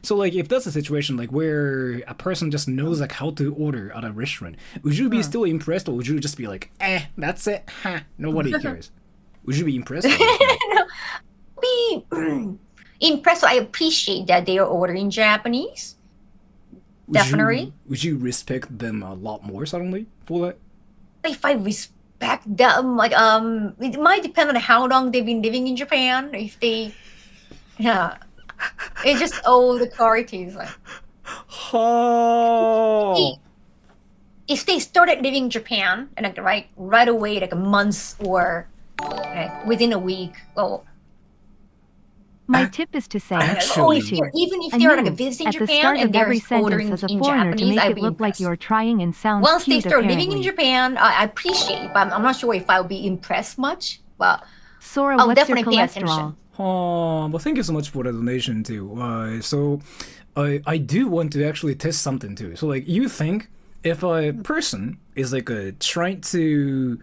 [SPEAKER 1] So like, if that's a situation like where a person just knows like how to order at a restaurant, would you be still impressed, or would you just be like, that's it, nobody cares? Would you be impressed?
[SPEAKER 2] be impressed. I appreciate that they are ordering Japanese. Definitely.
[SPEAKER 1] Would you respect them a lot more suddenly for that?
[SPEAKER 2] If I respect them, like it might depend on how long they've been living in Japan. If they, it's just all the qualities. Like,
[SPEAKER 1] Oh.
[SPEAKER 2] if they started living in Japan and like right away, like a month or like within a week, well,
[SPEAKER 3] My tip is to say,
[SPEAKER 1] Actually-
[SPEAKER 2] even if they're like
[SPEAKER 3] anew
[SPEAKER 2] visiting
[SPEAKER 3] at the
[SPEAKER 2] Japan
[SPEAKER 3] start
[SPEAKER 2] and
[SPEAKER 3] of
[SPEAKER 2] they're
[SPEAKER 3] every
[SPEAKER 2] ordering
[SPEAKER 3] sentence as a
[SPEAKER 2] in
[SPEAKER 3] foreigner to
[SPEAKER 2] Japanese,
[SPEAKER 3] make
[SPEAKER 2] I'd
[SPEAKER 3] it
[SPEAKER 2] be
[SPEAKER 3] look like
[SPEAKER 2] impressed.
[SPEAKER 3] you're trying and sounds
[SPEAKER 2] Once they
[SPEAKER 3] cute,
[SPEAKER 2] start living in
[SPEAKER 3] apparently.
[SPEAKER 2] Japan, I appreciate, but I'm not sure if I'll be impressed much. But
[SPEAKER 3] Sora,
[SPEAKER 2] I'll
[SPEAKER 3] what's your
[SPEAKER 2] definitely pay
[SPEAKER 3] cholesterol?
[SPEAKER 2] attention.
[SPEAKER 1] Oh, well, thank you so much for the donation too. So, I do want to actually test something too. So, like, you think if a person is like trying to,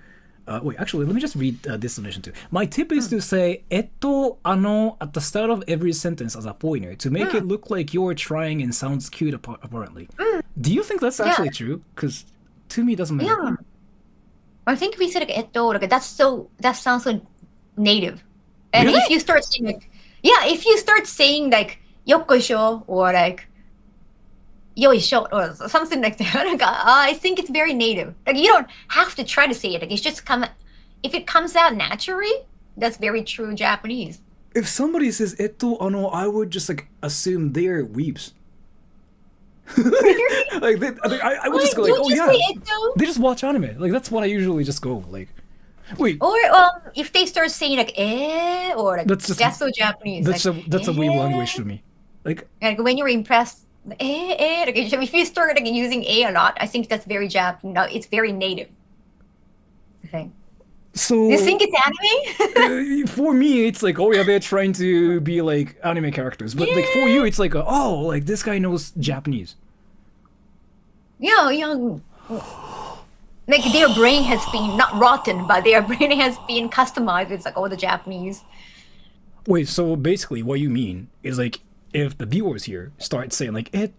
[SPEAKER 1] wait, actually, let me just read this donation too. My tip is to say ano at the start of every sentence as a foreigner to make it look like you're trying and sounds cute. Apparently, do you think that's actually true? Because to me, it doesn't matter.
[SPEAKER 2] Yeah. I think if we said like that sounds so native. And
[SPEAKER 1] Really?
[SPEAKER 2] if you start saying like, if you start saying like yokoisho or like yoisho or something like that, like, I think it's very native. Like you don't have to try to say it. Like it's just if it comes out naturally, that's very true Japanese.
[SPEAKER 1] If somebody says I would just like assume they're weebs. Like I would just go like, oh yeah, they just watch anime. Like that's what I usually just go like. Wait.
[SPEAKER 2] Or if they start saying like or like that's so Japanese.
[SPEAKER 1] That's like, that's a weeb language to me. Like
[SPEAKER 2] when you're impressed, like, if you start like using a lot, I think that's very Japanese. No, it's very native. I think.
[SPEAKER 1] So
[SPEAKER 2] you think it's
[SPEAKER 1] anime? For me, it's like, oh yeah, they're trying to be like anime characters. But like for you, it's like, oh, like this guy knows Japanese.
[SPEAKER 2] Yeah. Like their brain has been not rotten, but their brain has been customized with like all the Japanese.
[SPEAKER 1] Wait, so basically, what you mean is like if the viewers here start saying like you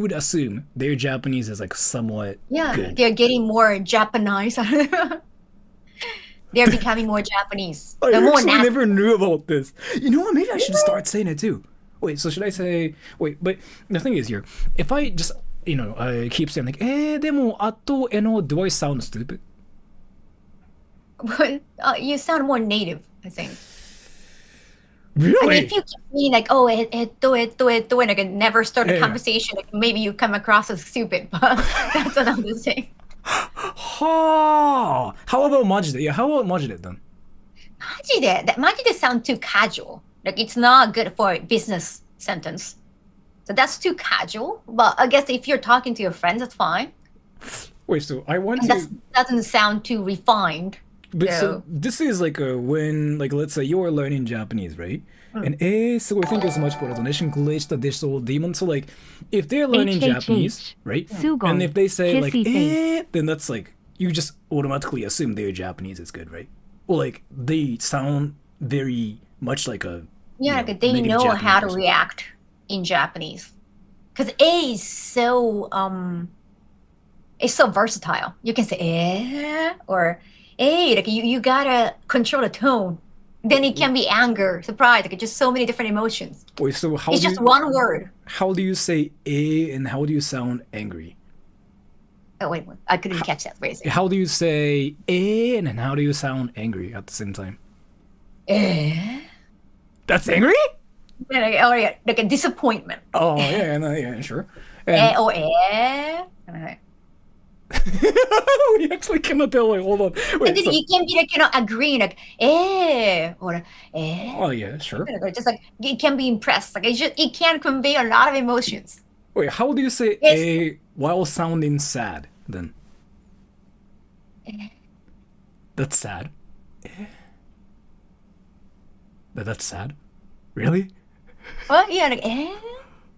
[SPEAKER 1] would assume their Japanese is like somewhat good.
[SPEAKER 2] They're getting more Japanese. They're becoming more Japanese.
[SPEAKER 1] I actually never knew about this. You know what? Maybe I should start saying it too. Wait, so should I say? Wait, but the thing is here, if I just I keep saying like do I sound stupid?
[SPEAKER 2] You sound more native, I think.
[SPEAKER 1] Really?
[SPEAKER 2] I mean, if you keep being like, and I can never start a conversation, like maybe you come across as stupid, but that's another thing.
[SPEAKER 1] How about majide? Yeah, how about majide then?
[SPEAKER 2] Majide sound too casual. Like it's not good for a business sentence. So that's too casual. But I guess if you're talking to your friends, that's fine.
[SPEAKER 1] Wait, so I want
[SPEAKER 2] to... That doesn't sound too refined.
[SPEAKER 1] But so this is like when, like, let's say you're learning Japanese, right? And so I think it's much better than the digital demon. So like, if they're learning Japanese, right? And if they say like then that's like you just automatically assume their Japanese is good, right? Or like they sound very much like a
[SPEAKER 2] like they know Japanese how to react in Japanese, because is so it's so versatile. You can say or like you gotta control the tone. Then it can be anger, surprise, like just so many different emotions.
[SPEAKER 1] Wait, so how
[SPEAKER 2] it's just one word.
[SPEAKER 1] How do you say and how do you sound angry?
[SPEAKER 2] Oh wait, I couldn't catch that phrase.
[SPEAKER 1] How do you say and how do you sound angry at the same time? That's angry?
[SPEAKER 2] Like a disappointment.
[SPEAKER 1] Oh yeah, sure. We actually cannot tell. Like, hold on. Wait,
[SPEAKER 2] and then you can be like agreeing like or
[SPEAKER 1] Oh yeah, sure.
[SPEAKER 2] Just like it can be impressed. Like it can convey a lot of emotions.
[SPEAKER 1] Wait, how do you say while sounding sad then? That's sad. That's sad. Really?
[SPEAKER 2] Well, yeah, like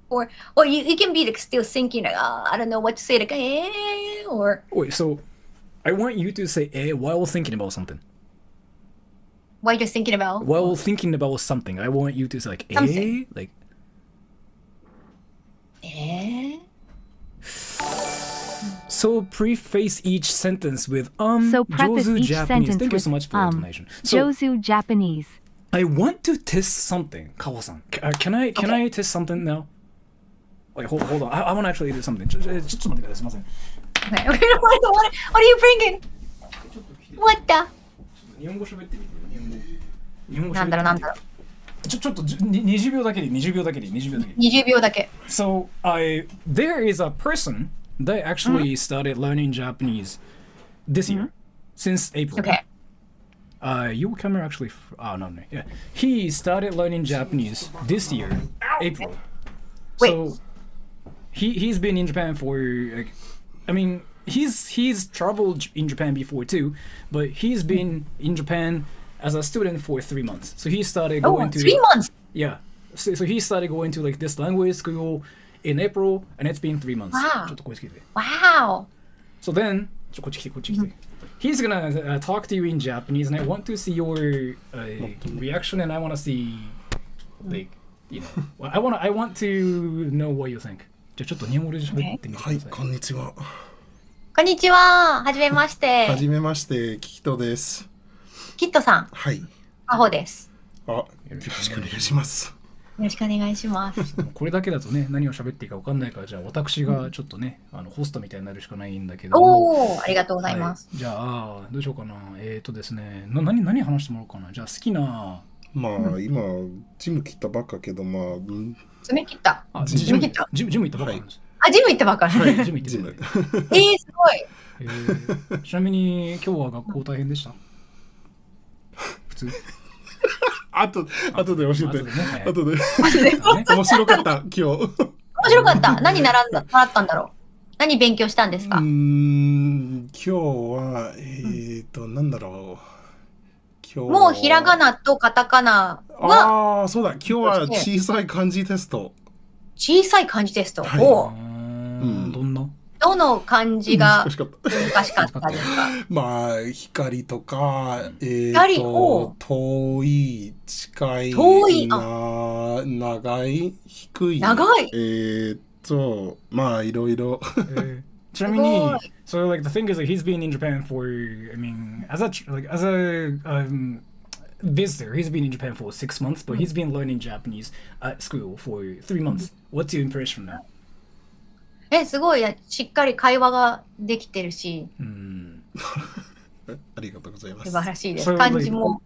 [SPEAKER 2] or you can be like still thinking like I don't know what to say like or
[SPEAKER 1] wait, so I want you to say while thinking about something.
[SPEAKER 2] While you're thinking about?
[SPEAKER 1] While thinking about something, I want you to say like something. Like So preface each sentence with
[SPEAKER 3] So preface
[SPEAKER 1] Jozu
[SPEAKER 3] each
[SPEAKER 1] Japanese.
[SPEAKER 3] sentence
[SPEAKER 1] Thank you
[SPEAKER 3] with
[SPEAKER 1] so much for the donation. So,
[SPEAKER 3] Jozu Japanese.
[SPEAKER 1] I want to test something, Kaho-san. Can I test something now? Wait, hold on. I want to actually do something. Just okay.
[SPEAKER 2] What are you bringing? What the?
[SPEAKER 1] 日本語喋ってみてよ。日本語喋ってみて。なんだろう。ちょっと20秒だけで20秒だけで20秒だけで。
[SPEAKER 2] 20秒だけ。
[SPEAKER 1] So there is a person that actually started learning Japanese this year, since April.
[SPEAKER 2] Okay.
[SPEAKER 1] Your camera actually. No. Yeah, he started learning Japanese this year, April.
[SPEAKER 2] Wait.
[SPEAKER 1] So he's been in Japan for like, I mean, he's traveled in Japan before too, but he's been in Japan as a student for 3 months. So he started going to
[SPEAKER 2] 3 months.
[SPEAKER 1] Yeah. So he started going to like this language school in April, and it's been 3 months.
[SPEAKER 2] Wow.
[SPEAKER 1] ちょっとこっち来て。
[SPEAKER 2] Wow.
[SPEAKER 1] So then, こっち来て。He's gonna talk to you in Japanese, and I want to see your reaction, and I want to see, like, you know, I want to know what you think. じゃあちょっと日本語で喋ってみてください。
[SPEAKER 4] はい、こんにちは。
[SPEAKER 2] こんにちは。はじめまして。
[SPEAKER 4] はじめまして、キキトです。
[SPEAKER 2] キットさん。
[SPEAKER 4] はい。
[SPEAKER 2] カホです。
[SPEAKER 4] よろしくお願いします。
[SPEAKER 2] ろしくお願いします。
[SPEAKER 1] これだけだとね、何を喋っていいか分かんないから、じゃあ私がちょっとね、ホストみたいになるしかないんだけども。
[SPEAKER 2] おー、ありがとうございます。
[SPEAKER 1] はい、じゃあ、どうしようかな。ですね、何話してもらおうかな。じゃあ好きな。
[SPEAKER 4] まあ、今、ジム切ったばっかけど、まあ、
[SPEAKER 2] 爪切った。
[SPEAKER 1] ジム行ったばっかなんです。
[SPEAKER 2] あ、ジム行ったばっか。
[SPEAKER 1] はい、ジム行って
[SPEAKER 4] ジ
[SPEAKER 1] る、
[SPEAKER 4] ム。
[SPEAKER 2] すごい。
[SPEAKER 1] ちなみに今日は学校大変でした？普通？
[SPEAKER 4] あとで教えて。
[SPEAKER 1] 後でね、はい
[SPEAKER 4] あとで。面白かった、今日。
[SPEAKER 2] 面白かった。何習ったんだろう。何勉強したんですか？
[SPEAKER 4] 今日は、なんだろう。
[SPEAKER 2] もうひらがなとカタカナは。
[SPEAKER 4] ああ、そうだ。今日は小さい漢字テスト。
[SPEAKER 2] 小さい漢字テスト。
[SPEAKER 4] はい
[SPEAKER 2] お
[SPEAKER 1] どんな？
[SPEAKER 2] どの漢字が
[SPEAKER 4] 難しかった。
[SPEAKER 2] 難しかったですか？
[SPEAKER 4] まあ、光とか、
[SPEAKER 2] 光
[SPEAKER 4] 遠い、近い、
[SPEAKER 2] 遠い
[SPEAKER 4] 長い、低い。
[SPEAKER 2] 長い。
[SPEAKER 4] まあ、いろいろ。
[SPEAKER 1] ちなみに、so like the thing is like he's been in Japan for, I mean, as a visitor, he's been in Japan for 6 months, but he's been learning Japanese at school for 3 months. What's your impression now?
[SPEAKER 2] すごい。しっかり会話ができてるし、
[SPEAKER 4] ありがとうございます。
[SPEAKER 2] 素晴らしいです。
[SPEAKER 1] So,
[SPEAKER 2] 漢字も。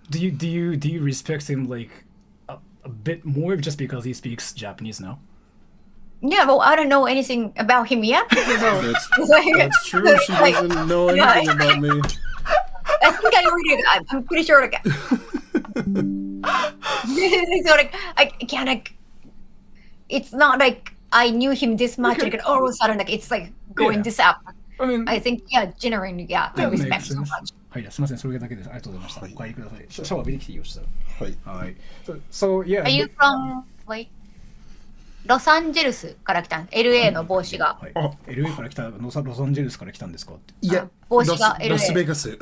[SPEAKER 1] Do you respect him like a bit more just because he speaks Japanese now?
[SPEAKER 2] Yeah, well, I don't know anything about him yet.
[SPEAKER 4] That's true. She doesn't know anything about me.
[SPEAKER 2] I think I already. I'm pretty sure. Like, so like, I can't like. It's not like I knew him this much. Like all of a sudden, like it's like going this up.
[SPEAKER 1] I mean,
[SPEAKER 2] I think genuinely, I
[SPEAKER 1] that makes
[SPEAKER 2] respect so
[SPEAKER 1] sense.
[SPEAKER 2] much.
[SPEAKER 1] はい、すみません、それだけです。ありがとうございました。お帰りください。シャワー浴びてきていいよ、したら。
[SPEAKER 4] はい。
[SPEAKER 1] はい。So, yeah.
[SPEAKER 2] Are you from like ロサンゼルスから来たん LA の帽子が。
[SPEAKER 1] はい、LA から来た、ロサンゼルスから来たんですかって。
[SPEAKER 4] いや、
[SPEAKER 2] 帽子が LA。
[SPEAKER 4] ラスベガス。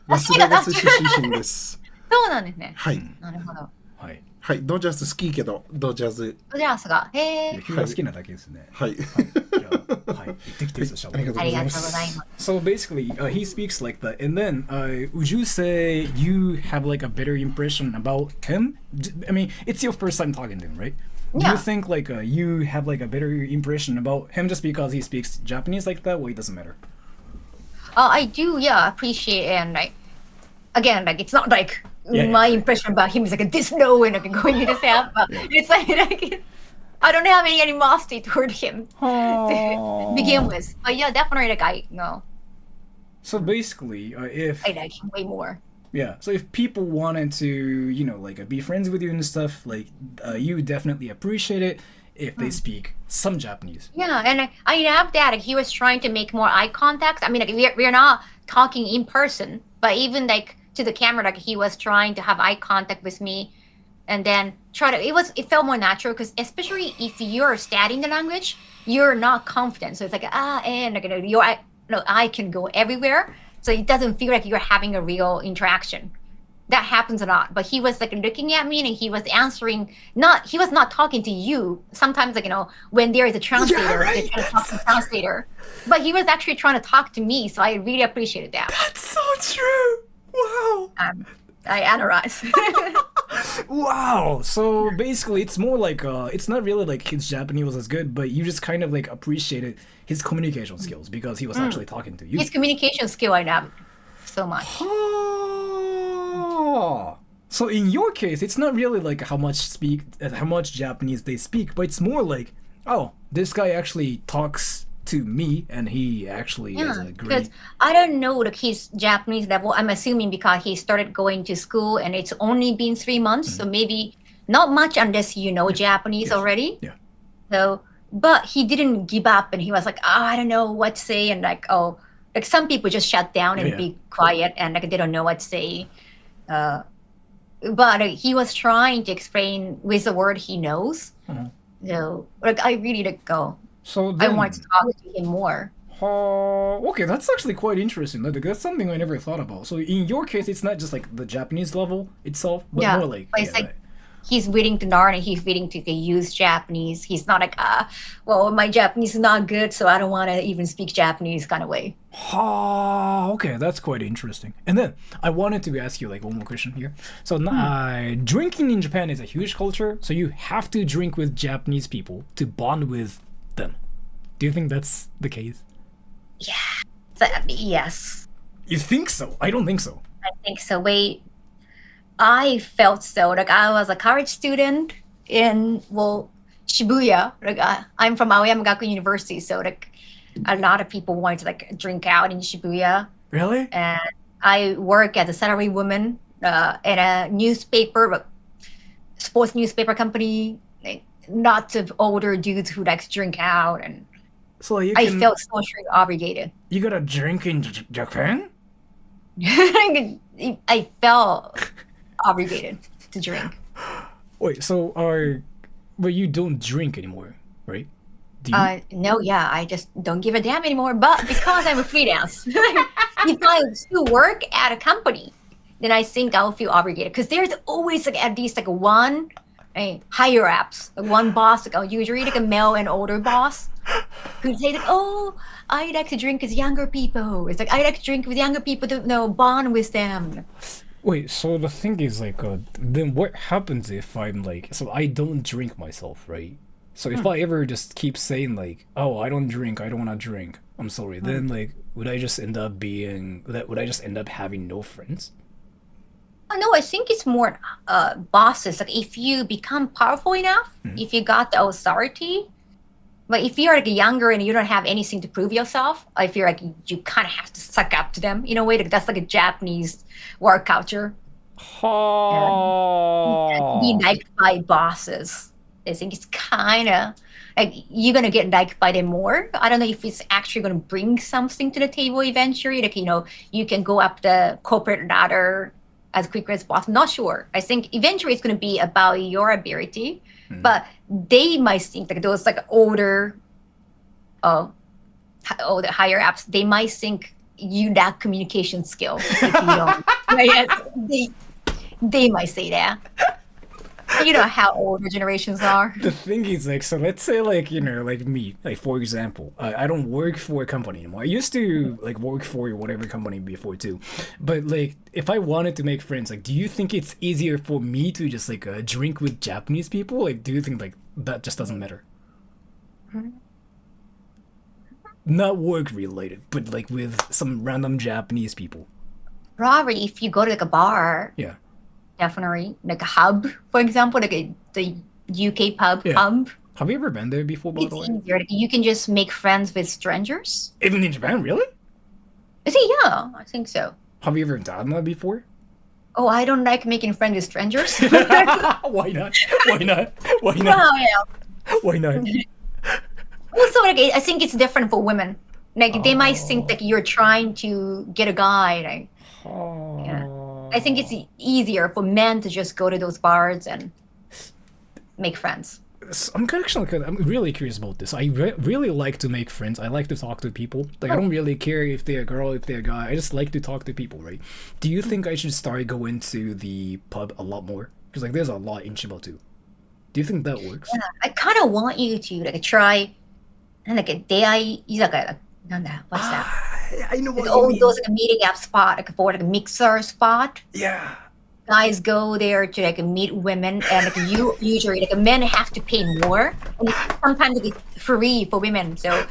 [SPEAKER 4] ラスベガス出身です。
[SPEAKER 2] そうなんですね。
[SPEAKER 4] はい。
[SPEAKER 2] なるほど。
[SPEAKER 1] はい。
[SPEAKER 4] はい、ドジャース好きけど、ドジャース。
[SPEAKER 2] ドジャースが。
[SPEAKER 1] 野球が好きなだけですね。
[SPEAKER 4] はい。
[SPEAKER 1] じゃあ、はい。行ってきてそしたら。
[SPEAKER 2] ありがとうございます。
[SPEAKER 1] So basically, he speaks like that, and then would you say you have like a better impression about him? I mean, it's your first time talking to him, right? Do
[SPEAKER 2] Yeah.
[SPEAKER 1] you think like you have like a better impression about him just because he speaks Japanese like that, or it doesn't matter?
[SPEAKER 2] I do, appreciate and like again, like it's not like
[SPEAKER 1] Yeah,
[SPEAKER 2] my impression about him is like this low and like going to this out, but it's like I don't have any animosity toward him to begin with. But yeah, definitely like I know
[SPEAKER 1] So basically, if
[SPEAKER 2] I like him way more.
[SPEAKER 1] yeah, so if people wanted to, you know, like be friends with you and stuff, like you definitely appreciate it if they speak some Japanese.
[SPEAKER 2] Yeah, and I love that he was trying to make more eye contact. I mean, like we're not talking in person, but even like to the camera, like he was trying to have eye contact with me, and then it felt more natural because especially if you're studying the language, you're not confident. So it's like and like your eye can go everywhere, so it doesn't feel like you're having a real interaction. That happens a lot. But he was like looking at me and he was answering. He was not talking to you. Sometimes like when there is a translator, they try to talk to the translator. But he was actually trying to talk to me, so I really appreciated that.
[SPEAKER 1] That's so true. Wow.
[SPEAKER 2] I analyze.
[SPEAKER 1] Wow. So basically, it's more like it's not really like his Japanese was as good, but you just kind of like appreciated his communication skills because he was actually talking to you.
[SPEAKER 2] His communication skill I love so much.
[SPEAKER 1] So in your case, it's not really like how much Japanese they speak, but it's more like, oh, this guy actually talks to me, and he actually is a
[SPEAKER 2] Because
[SPEAKER 1] great.
[SPEAKER 2] I don't know like his Japanese level. I'm assuming because he started going to school and it's only been 3 months, so maybe not much unless you know Japanese already.
[SPEAKER 1] Yeah.
[SPEAKER 2] So, but he didn't give up, and he was like, I don't know what to say, and like like some people just shut down and be quiet, and like they don't know what to say. But he was trying to explain with the word he knows. So like I really like
[SPEAKER 1] So
[SPEAKER 2] I
[SPEAKER 1] then,
[SPEAKER 2] want to talk to him more.
[SPEAKER 1] okay, that's actually quite interesting. Like, that's something I never thought about. So in your case, it's not just like the Japanese level itself, but more like
[SPEAKER 2] but it's like he's willing to learn and he's willing to use Japanese. He's not like, well, my Japanese is not good, so I don't want to even speak Japanese kind of way.
[SPEAKER 1] Okay, that's quite interesting. And then I wanted to ask you like one more question here. So drinking in Japan is a huge culture, so you have to drink with Japanese people to bond with them. Do you think that's the case?
[SPEAKER 2] Yeah. Yes.
[SPEAKER 1] You think so? I don't think so.
[SPEAKER 2] I think so. I felt so. Like I was a college student in Shibuya. Like I'm from Aoyama Gakuin University, so like a lot of people wanted to like drink out in Shibuya.
[SPEAKER 1] Really?
[SPEAKER 2] And I work as a salary woman in a newspaper, sports newspaper company. Like, lots of older dudes who like to drink out, and
[SPEAKER 1] so
[SPEAKER 2] I felt socially obligated.
[SPEAKER 1] You gotta drink in Japan?
[SPEAKER 2] I felt obligated to drink.
[SPEAKER 1] Wait, so but you don't drink anymore, right? Do you?
[SPEAKER 2] No, yeah, I just don't give a damn anymore. But because I'm a freelance, if I still work at a company, then I think I'll feel obligated because there's always like at least like one higher ups, like one boss, like usually like a male and older boss, who say like, "Oh, I like to drink with younger people." It's like I like to drink with younger people to bond with them.
[SPEAKER 1] Wait, so the thing is like, then what happens if I'm like, so I don't drink myself, right? So if I ever just keep saying like, oh, I don't drink, I don't want to drink, I'm sorry, then like, would I just end up having no friends?
[SPEAKER 2] No, I think it's more bosses. Like if you become powerful enough, if you got the authority, but if you're like younger and you don't have anything to prove yourself, I feel like you kind of have to suck up to them in a way. Like that's like a Japanese work culture. Be liked by bosses. I think it's kind of like you're gonna get liked by them more. I don't know if it's actually gonna bring something to the table eventually. Like you can go up the corporate ladder as quickly as possible. Not sure. I think eventually it's gonna be about your ability, but they might think like those like older higher ups. They might think you lack communication skills if you don't. Right? They might say that. You know how older generations are.
[SPEAKER 1] The thing is, like, so let's say, like, like me, like, for example, I don't work for a company anymore. I used to, like, work for whatever company before, too. But, like, if I wanted to make friends, like, do you think it's easier for me to just, like, drink with Japanese people? Like, do you think, like, that just doesn't matter? Not work-related, but, like, with some random Japanese people.
[SPEAKER 2] Probably if you go to, like, a bar.
[SPEAKER 1] Yeah.
[SPEAKER 2] Definitely, like a hub, for example, like the UK pub hub.
[SPEAKER 1] Have you ever been there before, by the way?
[SPEAKER 2] Easier. Like, you can just make friends with strangers.
[SPEAKER 1] Even in Japan, really?
[SPEAKER 2] Is it? Yeah, I think so.
[SPEAKER 1] Have you ever done that before?
[SPEAKER 2] Oh, I don't like making friends with strangers.
[SPEAKER 1] Why not? Why not? Why not?
[SPEAKER 2] Well, yeah.
[SPEAKER 1] Why not?
[SPEAKER 2] Also, like I think it's different for women. Like they might think that you're trying to get a guy. Like, yeah. I think it's easier for men to just go to those bars and make friends.
[SPEAKER 1] I'm really curious about this. I really like to make friends. I like to talk to people. Like I don't really care if they're a girl, if they're a guy. I just like to talk to people, right? Do you think I should start going to the pub a lot more? Because like there's a lot in Chiba too. Do you think that works?
[SPEAKER 2] Yeah, I kind of want you to like try, and like a day izakaya. What's that?
[SPEAKER 1] I know what
[SPEAKER 2] you mean. Those like a meeting app spot, like for like a mixer spot.
[SPEAKER 1] Yeah.
[SPEAKER 2] Guys go there to like meet women, and like you usually like men have to pay more, and sometimes it's free for women. So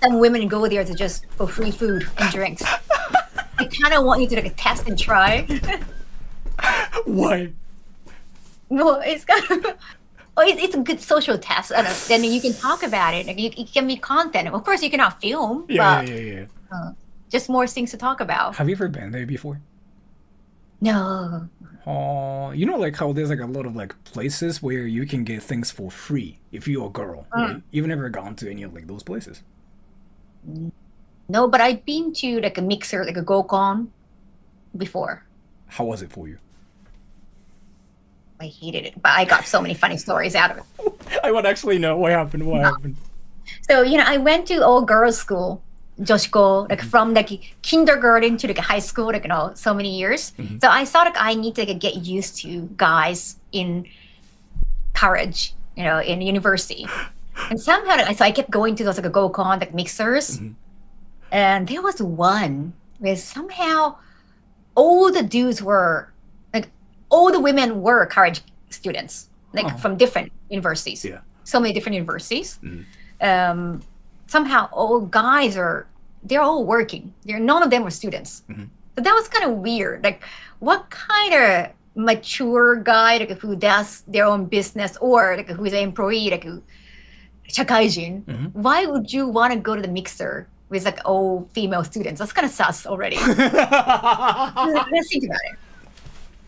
[SPEAKER 2] some women go there to just for free food and drinks. I kind of want you to like test and try.
[SPEAKER 1] Why?
[SPEAKER 2] No, it's kind of. Oh, it's a good social test. Then you can talk about it. Like it can be content. Of course, you cannot film.
[SPEAKER 1] Yeah.
[SPEAKER 2] Just more things to talk about.
[SPEAKER 1] Have you ever been there before?
[SPEAKER 2] No.
[SPEAKER 1] You know, like how there's like a lot of like places where you can get things for free if you're a girl. Right? You've never gone to any of like those places?
[SPEAKER 2] No, but I've been to like a mixer, like a Gokon before.
[SPEAKER 1] How was it for you?
[SPEAKER 2] I hated it, but I got so many funny stories out of it.
[SPEAKER 1] I would actually know what happened. What happened?
[SPEAKER 2] So I went to all girls school, joshiko, like from like kindergarten to like high school, like so many years. So I thought like I need to like, get used to guys in college, in university. And somehow, so I kept going to those like go-con like mixers, and there was one where somehow all the dudes were like all the women were college students, like from different universities.
[SPEAKER 1] Yeah.
[SPEAKER 2] So many different universities. Somehow all guys they're all working. None of them were students. So that was kind of weird. Like, what kind of mature guy like who does their own business or like who's an employee like shakaijin, why would you want to go to the mixer with like all female students? That's kind of sus already. Let's think about it.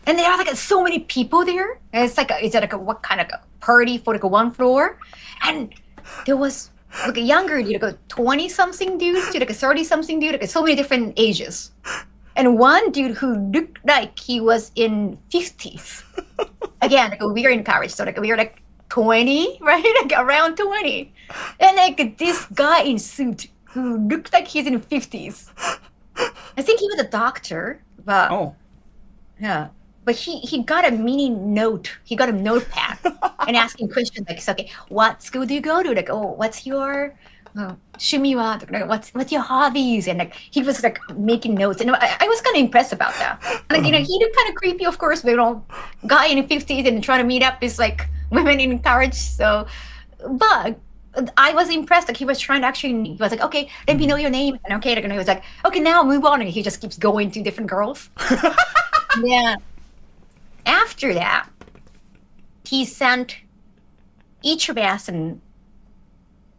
[SPEAKER 2] And there are like so many people there. And it's like what kind of party for like one floor? And there was like a younger dude, like a 20-something dude to like a 30-something dude, like so many different ages. And one dude who looked like he was in 50s. Again, like we were in college, so like we were like 20, right? Like around 20. And like this guy in suit who looked like he's in 50s. I think he was a doctor, but yeah. But he got a mini note. He got a notepad and asking questions like, okay, what school do you go to? Like, what's your 趣味は? What's your hobbies? And like he was like making notes, and I was kind of impressed about that. Like he looked kind of creepy, of course. But guy in the 50s and trying to meet up with like women in college. So, but I was impressed. Like he was trying to actually. He was like, okay, let me know your name. And okay, and he was like, okay, now move on. And he just keeps going to different girls. Yeah. After that, he sent each of us, and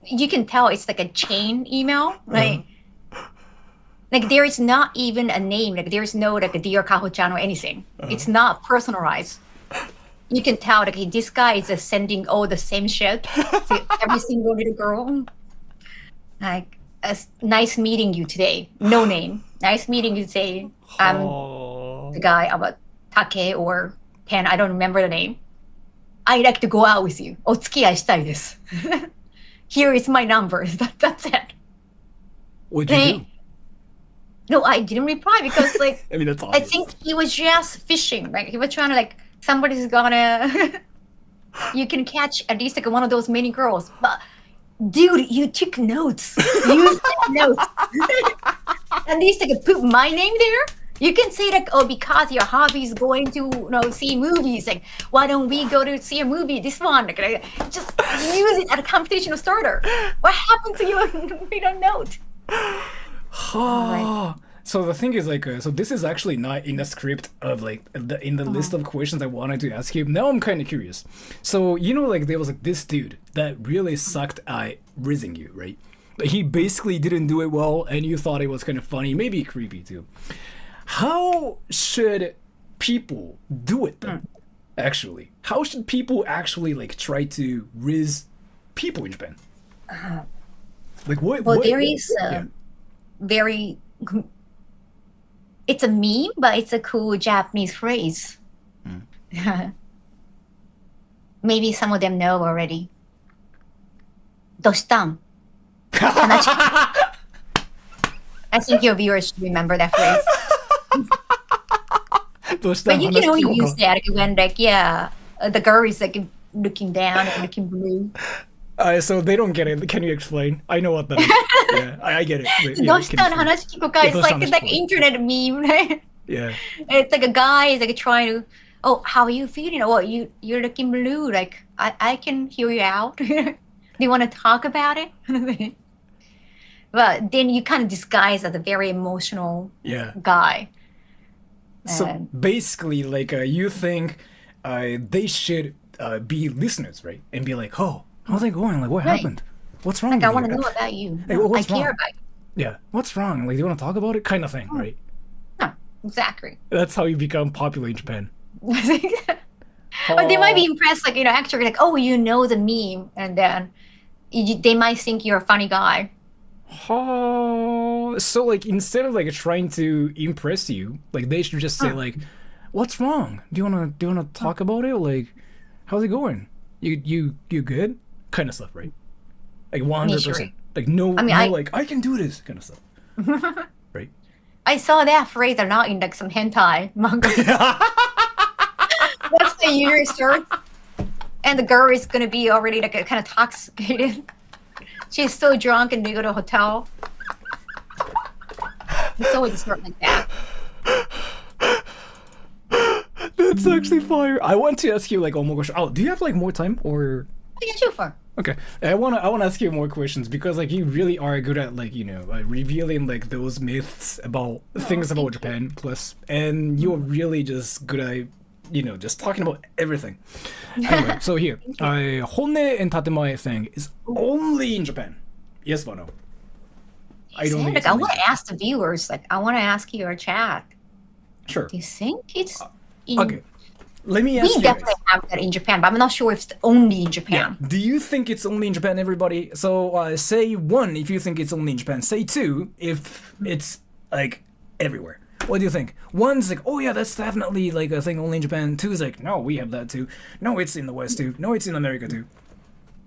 [SPEAKER 2] you can tell it's like a chain email, right? Like there is not even a name. Like there is no like a Dear Kaho-chan or anything. It's not personalized. You can tell like this guy is just sending all the same shit to every single little girl. Like, nice meeting you today. No name. Nice meeting you today. I'm the guy about Take or Pen. I don't remember the name. I'd like to go out with you. お付き合いしたいです。Here is my number. That's it.
[SPEAKER 1] What'd you do?
[SPEAKER 2] No, I didn't reply because like
[SPEAKER 1] I mean, that's obvious.
[SPEAKER 2] I think he was just fishing. Like he was trying to like somebody's gonna you can catch at least like one of those many girls. But dude, you took notes. Use notes. At least like put my name there. You can say like, because your hobby is going to see movies. Like, why don't we go to see a movie? This one, like, just use it as a computational starter. What happened to you? We don't know.
[SPEAKER 1] So the thing is like, so this is actually not in the script of like in the list of questions I wanted to ask you. Now I'm kind of curious. So like there was like this dude that really sucked at rizzing you, right? But he basically didn't do it well, and you thought it was kind of funny, maybe creepy too. How should people do it then? Actually, how should people actually like try to riz people in Japan? Like what?
[SPEAKER 2] Well,
[SPEAKER 1] what,
[SPEAKER 2] there is very. It's a meme, but it's a cool Japanese phrase. Maybe some of them know already. どうしたん? I think your viewers should remember that phrase. But you can only use that when like the girl is like looking down and looking blue.
[SPEAKER 1] So they don't get it. Can you explain? I know what that is. Yeah, I get it. But,
[SPEAKER 2] どうしたの話聞こうか? It's like internet meme, right?
[SPEAKER 1] Yeah.
[SPEAKER 2] It's like a guy is like trying to, how are you feeling? You're looking blue. Like I can hear you out. Do you want to talk about it? But then you kind of disguise as a very emotional guy.
[SPEAKER 1] So basically, like you think they should be listeners, right? And be like, how's it going? Like, what happened? What's wrong?
[SPEAKER 2] Like,
[SPEAKER 1] with
[SPEAKER 2] I want
[SPEAKER 1] you?
[SPEAKER 2] to know about you.
[SPEAKER 1] Hey,
[SPEAKER 2] I care about you.
[SPEAKER 1] Yeah, what's wrong? Like, do you want to talk about it? Kind of thing, right?
[SPEAKER 2] No, exactly.
[SPEAKER 1] That's how you become popular in Japan.
[SPEAKER 2] But they might be impressed, like, actually, like, you know the meme, and then they might think you're a funny guy.
[SPEAKER 1] So, like, instead of like trying to impress you, like they should just say like, "What's wrong? Do you wanna talk about it? Like, how's it going? You good?" Kind of stuff, right? Like 100%. Like no, like I can do this kind of stuff, right?
[SPEAKER 2] I saw that phrase a lot in like some hentai manga. That's the year start. and the girl is gonna be already like kind of intoxicated. She's so drunk and they go to a hotel. It's always a story like that.
[SPEAKER 1] That's actually fire. I want to ask you like one more question. Oh, do you have like more time or?
[SPEAKER 2] Yeah, sure. For.
[SPEAKER 1] Okay, I wanna ask you more questions because like you really are good at like revealing like those myths about things about Japan plus, and you're really just good at just talking about everything. Anyway, so here, Honne and Tatemae thing is only in Japan. Yes or no? I don't think
[SPEAKER 2] like, I want to ask the viewers. Like, I want to ask your chat.
[SPEAKER 1] Sure.
[SPEAKER 2] Do you think it's in?
[SPEAKER 1] Okay. Let me ask
[SPEAKER 2] We
[SPEAKER 1] you
[SPEAKER 2] definitely
[SPEAKER 1] guys.
[SPEAKER 2] have that in Japan, but I'm not sure if it's only in Japan.
[SPEAKER 1] Do you think it's only in Japan, everybody? So say 1 if you think it's only in Japan. Say 2 if it's like everywhere. What do you think? 1's like, oh yeah, that's definitely like a thing only in Japan. 2 is like, no, we have that too. No, it's in the West too. No, it's in America too.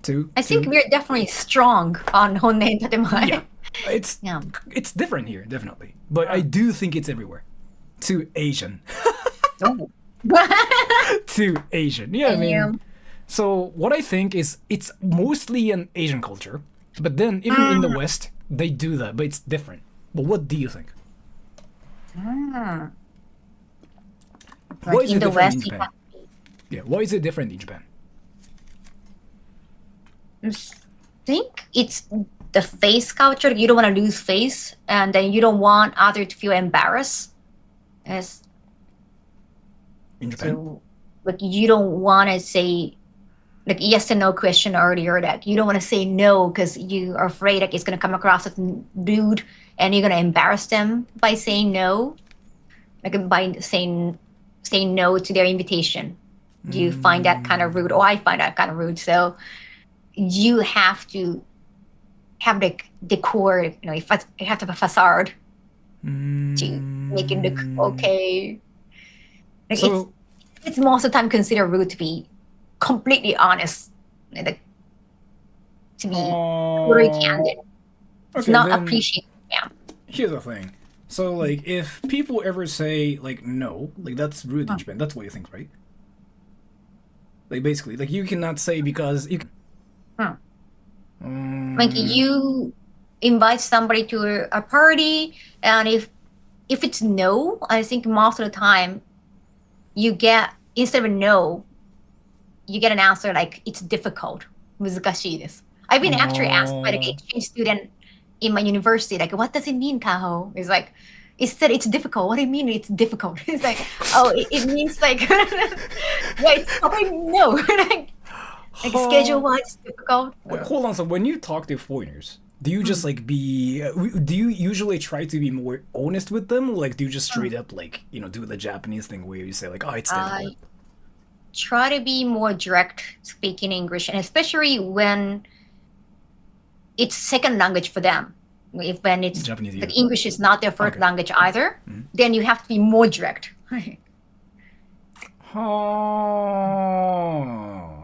[SPEAKER 1] 2.
[SPEAKER 2] I think we're definitely strong on Honne and Tatemae.
[SPEAKER 1] Yeah, it's
[SPEAKER 2] Yeah.
[SPEAKER 1] it's different here, definitely. But I do think it's everywhere. To Asian.
[SPEAKER 2] Oh.
[SPEAKER 1] To Asian. Yeah, I mean.
[SPEAKER 2] Yeah.
[SPEAKER 1] So what I think is it's mostly an Asian culture, but then even in the West they do that, but it's different. But what do you think? Why
[SPEAKER 2] Like
[SPEAKER 1] is
[SPEAKER 2] in
[SPEAKER 1] it
[SPEAKER 2] the
[SPEAKER 1] different
[SPEAKER 2] West,
[SPEAKER 1] in
[SPEAKER 2] you
[SPEAKER 1] Japan?
[SPEAKER 2] have
[SPEAKER 1] Yeah, why is it different in Japan?
[SPEAKER 2] I think it's the face culture. You don't want to lose face, and then you don't want others to feel embarrassed. As
[SPEAKER 1] In Japan?
[SPEAKER 2] so, like you don't want to say like yes and no question earlier. That you don't want to say no because you are afraid like it's gonna come across as rude, and you're gonna embarrass them by saying no, like by saying no to their invitation. Do you find that kind of rude? Or I find that kind of rude. So you have to have the decor, you have to have a facade to make it look okay. Like
[SPEAKER 1] So
[SPEAKER 2] it's most of the time considered rude to be completely honest, like, to be totally candid. It's
[SPEAKER 1] okay,
[SPEAKER 2] not
[SPEAKER 1] then
[SPEAKER 2] appreciated. Yeah.
[SPEAKER 1] here's the thing. So like if people ever say like no, like that's rude in Japan, that's what you think, right? Like basically, like you cannot say because you can
[SPEAKER 2] Like you invite somebody to a party, and if it's no, I think most of the time you get instead of a no, you get an answer like it's difficult. 難しいです. I've been actually asked by the exchange student in my university, like, what does it mean, Kaho? It's like, it said it's difficult. What do you mean it's difficult? It's like, oh, it means like, yeah, it's probably no. like schedule-wise, it's difficult.
[SPEAKER 1] Wait, hold on. So when you talk to foreigners, do you just like do you usually try to be more honest with them? Like, do you just straight up like do the Japanese thing where you say like, oh, it's difficult?
[SPEAKER 2] Try to be more direct speaking English, and especially when it's second language for them. When it's
[SPEAKER 1] Japanese,
[SPEAKER 2] like
[SPEAKER 1] yeah.
[SPEAKER 2] English is not their first
[SPEAKER 1] Okay.
[SPEAKER 2] language either, then you have to be more direct.
[SPEAKER 1] Oh,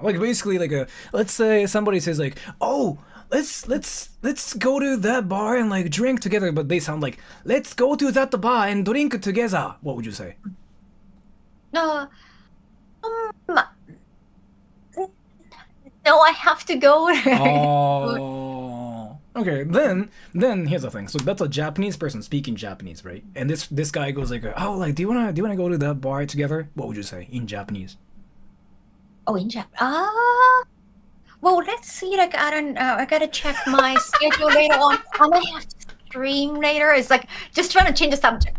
[SPEAKER 1] like basically like let's say somebody says like, oh, let's go to that bar and like drink together, but they sound like, let's go to that bar and drink together. What would you say?
[SPEAKER 2] No, no, I have to go.
[SPEAKER 1] Oh, okay. Then here's the thing. So that's a Japanese person speaking Japanese, right? And this guy goes like, oh, like do you wanna go to that bar together? What would you say in Japanese?
[SPEAKER 2] Oh, in Japan. Well, let's see. Like, I don't. I gotta check my schedule later on. I might have to stream later. It's like just trying to change the subject.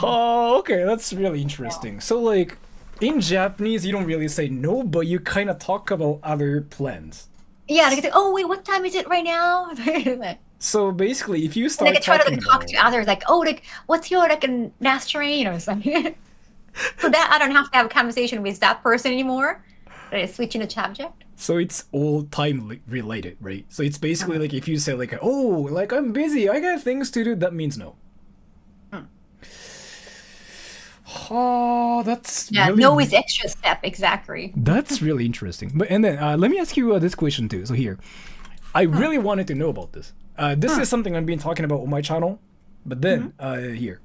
[SPEAKER 1] Oh, okay, that's really interesting. So like in Japanese, you don't really say no, but you kind of talk about other plans.
[SPEAKER 2] Yeah, like, oh wait, what time is it right now?
[SPEAKER 1] So basically, if you
[SPEAKER 2] And
[SPEAKER 1] start
[SPEAKER 2] I could try to
[SPEAKER 1] talking
[SPEAKER 2] like, talk
[SPEAKER 1] about,
[SPEAKER 2] to others, like, oh, like, what's your like last train or something. So that I don't have to have a conversation with that person anymore. Switching the subject.
[SPEAKER 1] so it's all time related, right? So it's basically like if you say like, oh, like I'm busy, I got things to do, that means no. Oh, that's
[SPEAKER 2] Yeah,
[SPEAKER 1] really,
[SPEAKER 2] no is extra step, exactly.
[SPEAKER 1] that's really interesting. But and then let me ask you this question too. So here, I really wanted to know about this. This is something I've been talking about on my channel. But then here,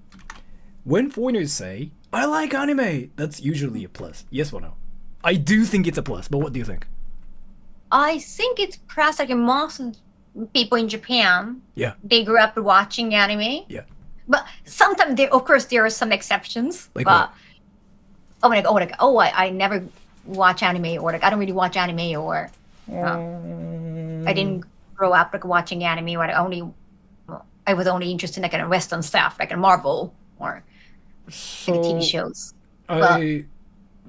[SPEAKER 1] when foreigners say I like anime, that's usually a plus. Yes or no? I do think it's a plus, but what do you think?
[SPEAKER 2] I think it's perhaps like most people in Japan,
[SPEAKER 1] Yeah.
[SPEAKER 2] they grew up watching anime.
[SPEAKER 1] Yeah.
[SPEAKER 2] But sometimes, of course, there are some exceptions.
[SPEAKER 1] Like
[SPEAKER 2] but
[SPEAKER 1] what?
[SPEAKER 2] I never watch anime, or like I don't really watch anime, or I didn't grow up like watching anime, or I was only interested in like in Western stuff, like in Marvel or like TV shows.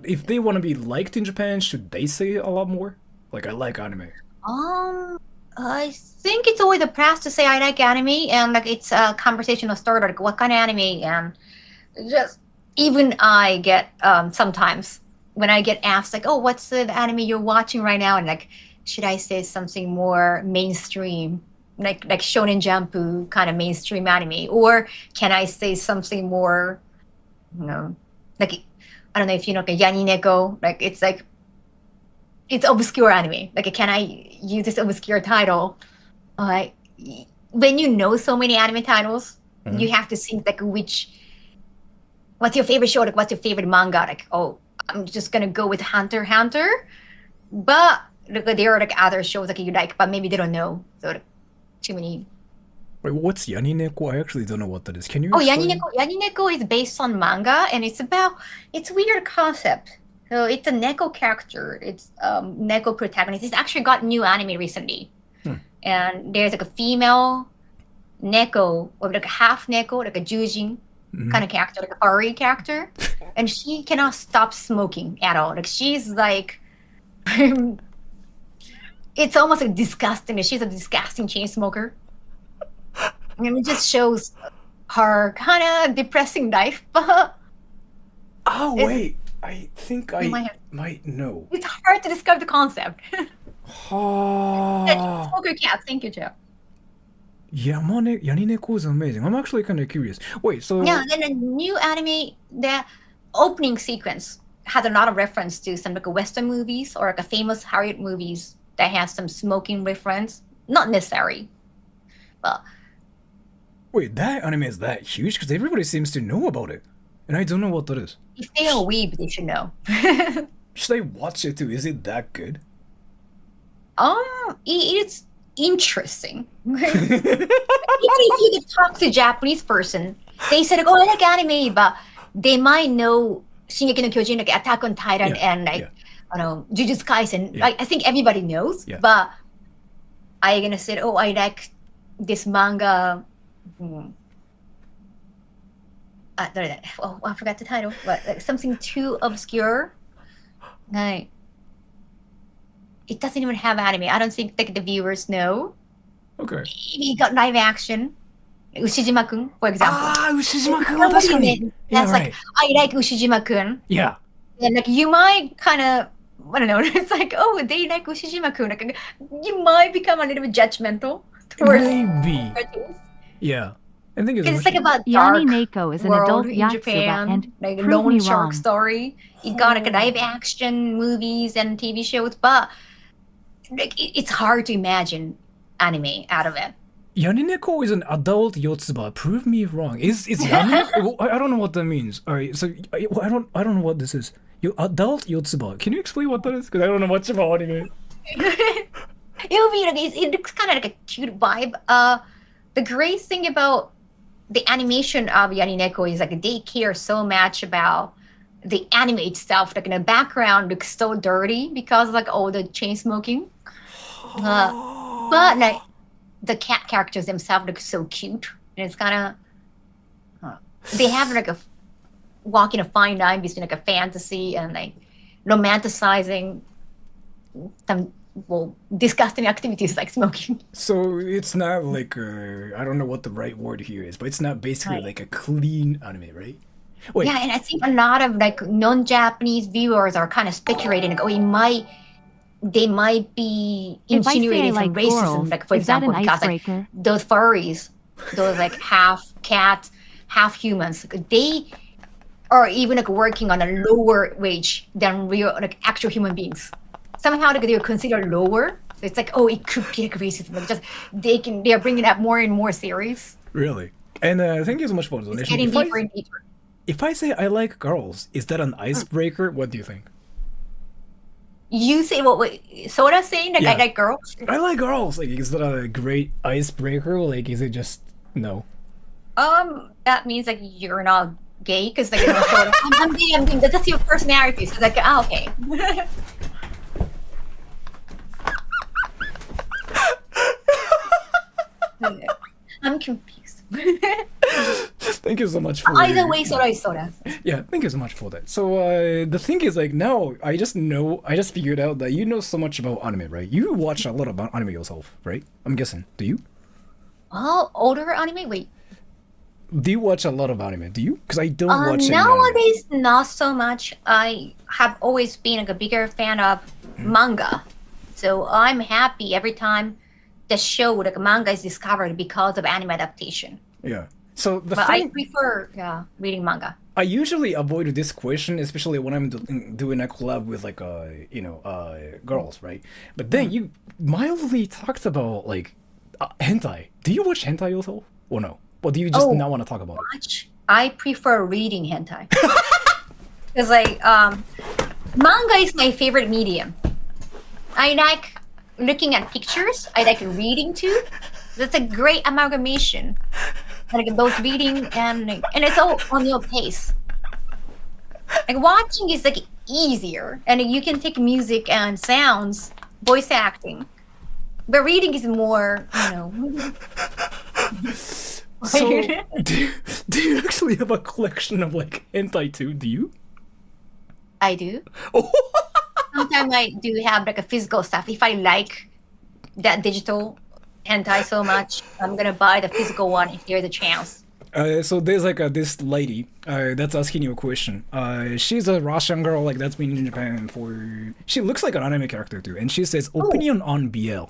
[SPEAKER 1] If they want to be liked in Japan, should they say a lot more? Like, I like anime.
[SPEAKER 2] I think it's always a press to say I like anime, and like it's a conversational starter, like what kind of anime, and just even I get sometimes when I get asked like, oh, what's the anime you're watching right now, and like, should I say something more mainstream, like Shonen Jump kind of mainstream anime, or can I say something more, like I don't know if you know like Yanineko, like it's obscure anime. Like, can I use this obscure title? When you know so many anime titles, you have to think like what's your favorite show? Like, what's your favorite manga? Like, oh, I'm just gonna go with Hunter x Hunter. But like, there are like other shows like you like, but maybe they don't know. So like, too many.
[SPEAKER 1] Wait, what's Yanineko? I actually don't know what that is. Can you?
[SPEAKER 2] Oh,
[SPEAKER 1] explain?
[SPEAKER 2] Yanineko is based on manga, and it's a weird concept. So it's a Neko character. It's Neko protagonist. It's actually got new anime recently. And there's like a female Neko, or like a half Neko, like a Jujin kind of character, like a furry character. And she cannot stop smoking at all. Like she's like, it's almost like disgusting. She's a disgusting chain smoker. And it just shows her kind of depressing life. But
[SPEAKER 1] oh, wait. I think I might know.
[SPEAKER 2] It's hard to describe the concept.
[SPEAKER 1] Oh.
[SPEAKER 2] Smoker cat. Thank you, Joe.
[SPEAKER 1] Yanineko is amazing. I'm actually kind of curious. Wait, so...
[SPEAKER 2] Yeah, then the new anime, the opening sequence has a lot of reference to some like Western movies or like a famous Hollywood movies that has some smoking reference. Not necessary, but...
[SPEAKER 1] Wait, that anime is that huge? Because everybody seems to know about it. And I don't know what that is.
[SPEAKER 2] If they are weeb, they should know.
[SPEAKER 1] Should I watch it too? Is it that good?
[SPEAKER 2] It's interesting. Even if you talk to a Japanese person, they said, oh, I like anime, but they might know Shingeki no Kyojin, like Attack on Titan, and like, I don't know, Jujutsu Kaisen.
[SPEAKER 1] Yeah.
[SPEAKER 2] I think everybody knows, but I'm gonna say, oh, I like this manga. Oh, I forgot the title, but like something too obscure. Like, it doesn't even have anime. I don't think like the viewers know.
[SPEAKER 1] Okay.
[SPEAKER 2] Maybe it got live action. Ushijima-kun, for example.
[SPEAKER 1] Ushijima-kun.
[SPEAKER 2] That's like, I like Ushijima-kun.
[SPEAKER 1] Yeah.
[SPEAKER 2] And like you might kind of, I don't know. It's like, oh, they like Ushijima-kun. Like, you might become a little bit judgmental towards.
[SPEAKER 1] Maybe. Yeah. I think
[SPEAKER 2] it's like about dark
[SPEAKER 3] Yanineko is an
[SPEAKER 2] world
[SPEAKER 3] adult
[SPEAKER 2] in
[SPEAKER 3] yachtsuba
[SPEAKER 2] Japan,
[SPEAKER 3] and
[SPEAKER 2] like a
[SPEAKER 3] prove
[SPEAKER 2] lone
[SPEAKER 3] me
[SPEAKER 2] shark
[SPEAKER 3] wrong.
[SPEAKER 2] story. It got like live action movies and TV shows, but like it's hard to imagine anime out of it.
[SPEAKER 1] Yanineko is an adult yotsuba. Prove me wrong. Is Yanineko? I don't know what that means. All right, so I don't know what this is. Adult yotsuba. Can you explain what that is? Because I don't know much about anime.
[SPEAKER 2] It would be like it looks kind of like a cute vibe. The great thing about the animation of Yanineko is like they care so much about the anime itself. Like in the background looks so dirty because of like all the chain smoking. But like the cat characters themselves look so cute, and it's kind of they have like a walking a fine line between like a fantasy and like romanticizing some disgusting activities like smoking.
[SPEAKER 1] So it's not like I don't know what the right word here is, but it's not basically like a clean anime, right? Wait.
[SPEAKER 2] Yeah, and I think a lot of like non-Japanese viewers are kind of speculating, like, oh, they might be insinuating some racism,
[SPEAKER 3] girls,
[SPEAKER 2] like for example, because like those furries, those like half cat, half humans, they are even like working on a lower wage than real like actual human beings. Somehow like they're considered lower. So it's like, oh, it could be like racism. Like just they are bringing up more and more series.
[SPEAKER 1] Really? And thank you so much for the donation.
[SPEAKER 2] Getting deeper and deeper.
[SPEAKER 1] If I say I like girls, is that an icebreaker? What do you think?
[SPEAKER 2] You say what Sora saying? Like,
[SPEAKER 1] Yeah.
[SPEAKER 2] I like girls?
[SPEAKER 1] I like girls. Like, is that a great icebreaker? Like, is it just no?
[SPEAKER 2] That means like you're not gay because like Sora, I'm gay. I'm gay. That's just your personality. So like, okay. I'm confused.
[SPEAKER 1] Thank you so much for
[SPEAKER 2] Either way, Sora is Sora.
[SPEAKER 1] Yeah, thank you so much for that. So the thing is, like, now I just figured out that you know so much about anime, right? You watch a lot about anime yourself, right? I'm guessing. Do you?
[SPEAKER 2] Oh, older anime? Wait.
[SPEAKER 1] Do you watch a lot of anime? Do you? Because I don't watch any anime.
[SPEAKER 2] Nowadays, not so much. I have always been like a bigger fan of manga. So I'm happy every time the show, like manga, is discovered because of anime adaptation.
[SPEAKER 1] Yeah. So the
[SPEAKER 2] But
[SPEAKER 1] thing,
[SPEAKER 2] I prefer reading manga.
[SPEAKER 1] I usually avoid this question, especially when I'm doing a collab with like girls, right? But then you mildly talked about like hentai. Do you watch hentai yourself or no? Or do you just not want to talk about it?
[SPEAKER 2] I prefer reading hentai. Because like manga is my favorite medium. I like looking at pictures. I like reading too. That's a great amalgamation. Like both reading and it's all on your pace. Like watching is like easier, and you can take music and sounds, voice acting. But reading is more,
[SPEAKER 1] So do you actually have a collection of like hentai too? Do you?
[SPEAKER 2] I do.
[SPEAKER 1] Oh.
[SPEAKER 2] Sometimes I do have like a physical stuff. If I like that digital hentai so much, I'm gonna buy the physical one if there's a chance.
[SPEAKER 1] So there's like this lady that's asking you a question. She's a Russian girl, like that's been in Japan for. She looks like an anime character too, and she says opinion on BL.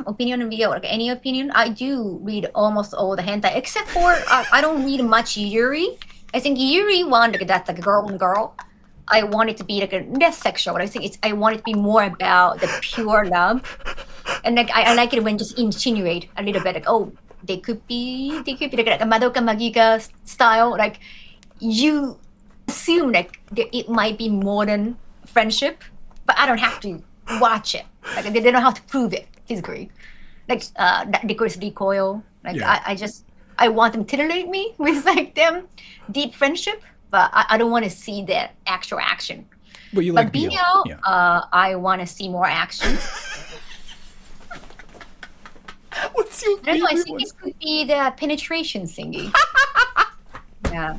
[SPEAKER 2] Opinion on video, like any opinion. I do read almost all the hentai, except for I don't read much Yuri. I think Yuri one, like that's like a girl on girl. I want it to be like a less sexual. I think I want it to be more about the pure love, and like I like it when just insinuate a little bit, like they could be like a Madoka Magica style. Like you assume like it might be more than friendship, but I don't have to watch it. Like they don't have to prove it physically. Like that Licorice Recoil. Like
[SPEAKER 1] Yeah.
[SPEAKER 2] I want them to titillate me with like them deep friendship, but I don't want to see that actual action.
[SPEAKER 1] But you
[SPEAKER 2] But
[SPEAKER 1] like BL?
[SPEAKER 2] BL,
[SPEAKER 1] Yeah.
[SPEAKER 2] I want to see more action.
[SPEAKER 1] What's your
[SPEAKER 2] I don't know. I
[SPEAKER 1] favorite
[SPEAKER 2] think
[SPEAKER 1] one?
[SPEAKER 2] this could be the penetration thingy. Yeah.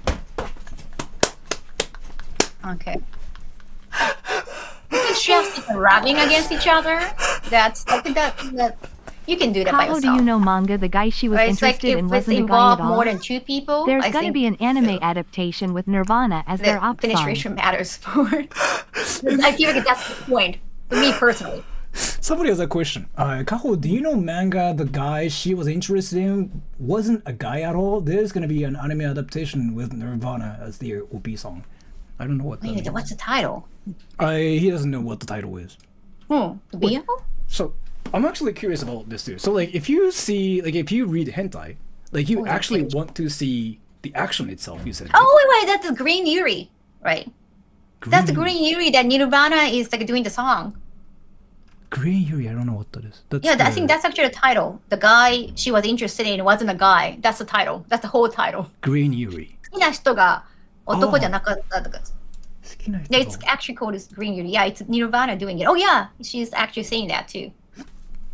[SPEAKER 2] Okay. You can just rubbing against each other. That's I think that you can do that by
[SPEAKER 3] How
[SPEAKER 2] yourself.
[SPEAKER 3] do you know manga? The guy she was
[SPEAKER 2] But it's like
[SPEAKER 3] interested
[SPEAKER 2] if
[SPEAKER 3] in
[SPEAKER 2] it's
[SPEAKER 3] wasn't a guy
[SPEAKER 2] involved
[SPEAKER 3] at all.
[SPEAKER 2] more than two people,
[SPEAKER 3] There's
[SPEAKER 2] I
[SPEAKER 3] gonna
[SPEAKER 2] think
[SPEAKER 3] be an anime adaptation with Nirvana as their
[SPEAKER 2] the
[SPEAKER 3] op song.
[SPEAKER 2] penetration matters for. I feel like that's the point for me personally.
[SPEAKER 1] Somebody has a question. Kaho, do you know manga? The guy she was interested in wasn't a guy at all. There's gonna be an anime adaptation with Nirvana as the OP song. I don't know what that
[SPEAKER 2] Wait,
[SPEAKER 1] means.
[SPEAKER 2] what's the title?
[SPEAKER 1] He doesn't know what the title is.
[SPEAKER 2] BL?
[SPEAKER 1] So I'm actually curious about this too. So like, if you see, like, if you read hentai, like you actually want to see the action itself. You said.
[SPEAKER 2] Oh wait, that's the Green Yuri, right? That's the
[SPEAKER 1] Green-
[SPEAKER 2] Green Yuri that Nirvana is like doing the song.
[SPEAKER 1] Green Yuri. I don't know what that is. That's
[SPEAKER 2] Yeah, I
[SPEAKER 1] the-
[SPEAKER 2] think that's actually the title. The guy she was interested in wasn't a guy. That's the title. That's the whole title.
[SPEAKER 1] Green Yuri.
[SPEAKER 2] 好きな人が男じゃなかったとか。
[SPEAKER 1] 好きな人
[SPEAKER 2] Yeah, it's actually called as Green Yuri. Yeah, it's Nirvana doing it. Oh yeah, she's actually saying that too.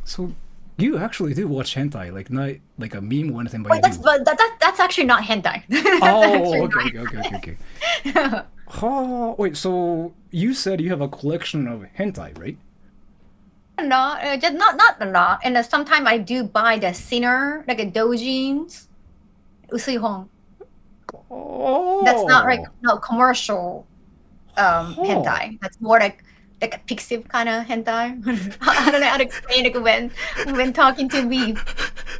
[SPEAKER 1] So you actually do watch hentai, like not like a meme or anything, but
[SPEAKER 2] Wait,
[SPEAKER 1] you do.
[SPEAKER 2] that's actually not hentai. That's
[SPEAKER 1] Oh,
[SPEAKER 2] actually
[SPEAKER 1] okay. Oh, wait. So you said you have a collection of hentai, right?
[SPEAKER 2] just not a lot. And sometimes I do buy the thinner, like a doujins, usuihon.
[SPEAKER 1] Oh,
[SPEAKER 2] That's not like no commercial hentai. That's more like a pixiv kind of hentai. I don't know how to explain it when talking to me.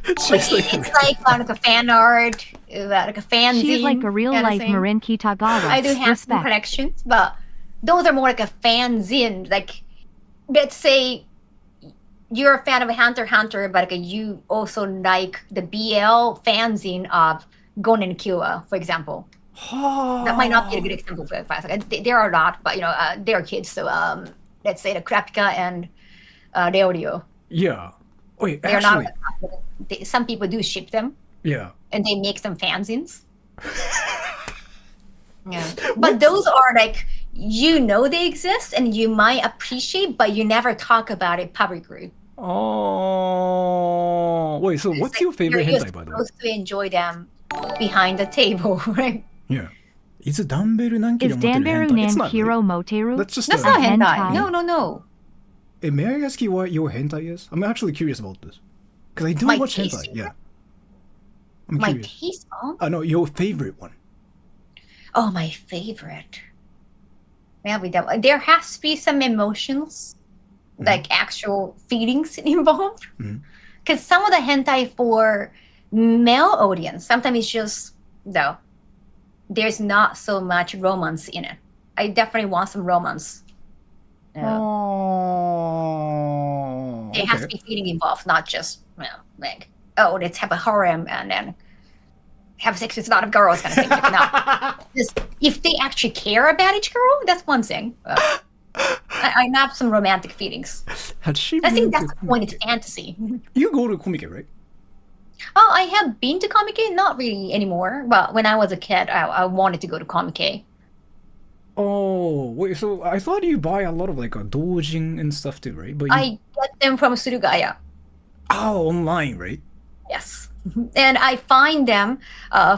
[SPEAKER 1] It's
[SPEAKER 2] Like,
[SPEAKER 1] just like,
[SPEAKER 2] it's like a fan art, like a fanzine.
[SPEAKER 3] She's like a real
[SPEAKER 2] kinda
[SPEAKER 3] life
[SPEAKER 2] thing.
[SPEAKER 3] Marin Kitagawa.
[SPEAKER 2] I do have some
[SPEAKER 3] Respect.
[SPEAKER 2] collections, but those are more like a fanzine. Like, let's say you're a fan of Hunter x Hunter, but like you also like the BL fanzine of Gon and Killua, for example. That might not be a good example for class. There are a lot, but they are kids. So let's say the Krapika and Leorio.
[SPEAKER 1] Yeah. Wait,
[SPEAKER 2] They're
[SPEAKER 1] actually,
[SPEAKER 2] not. Some people do ship them,
[SPEAKER 1] yeah.
[SPEAKER 2] and they make some fanzines. Yeah, but those are like they exist, and you might appreciate, but you never talk about it publicly.
[SPEAKER 1] Oh, wait. So, what's your favorite
[SPEAKER 2] You're
[SPEAKER 1] hentai, by the way?
[SPEAKER 2] supposed to enjoy them behind the table, right?
[SPEAKER 1] Yeah. いつダンベル何キ
[SPEAKER 3] Is
[SPEAKER 1] ロ持ってる
[SPEAKER 3] Danberu
[SPEAKER 1] hentai? It's not, right?
[SPEAKER 3] Nankiro Moteru?
[SPEAKER 1] That's just
[SPEAKER 2] That's
[SPEAKER 1] a...
[SPEAKER 2] not
[SPEAKER 3] hentai.
[SPEAKER 2] hentai. No.
[SPEAKER 1] May I ask you what your hentai is? I'm actually curious about this. Because I don't
[SPEAKER 2] My
[SPEAKER 1] watch
[SPEAKER 2] taste?
[SPEAKER 1] hentai. Yeah. I'm
[SPEAKER 2] My
[SPEAKER 1] curious.
[SPEAKER 2] taste?
[SPEAKER 1] No, your favorite one.
[SPEAKER 2] Oh, my favorite. Maybe that. There has to be some emotions, like actual feelings involved. Because some of the hentai for male audience, sometimes it's just there's not so much romance in it. I definitely want some romance.
[SPEAKER 1] Oh.
[SPEAKER 2] There has to be feeling involved, not just like let's have a harem and then have sex with a lot of girls kind of thing. Like, no. Just, if they actually care about each girl, that's one thing. I have some romantic feelings. I think that's the point. It's fantasy.
[SPEAKER 1] You go to Komike, right?
[SPEAKER 2] Oh, I have been to Komike, not really anymore. But when I was a kid, I wanted to go to Komike.
[SPEAKER 1] Oh, wait, so I thought you buy a lot of like a doujin and stuff too, right? But
[SPEAKER 2] I get them from Surugaya.
[SPEAKER 1] Oh, online, right?
[SPEAKER 2] Yes. And I find them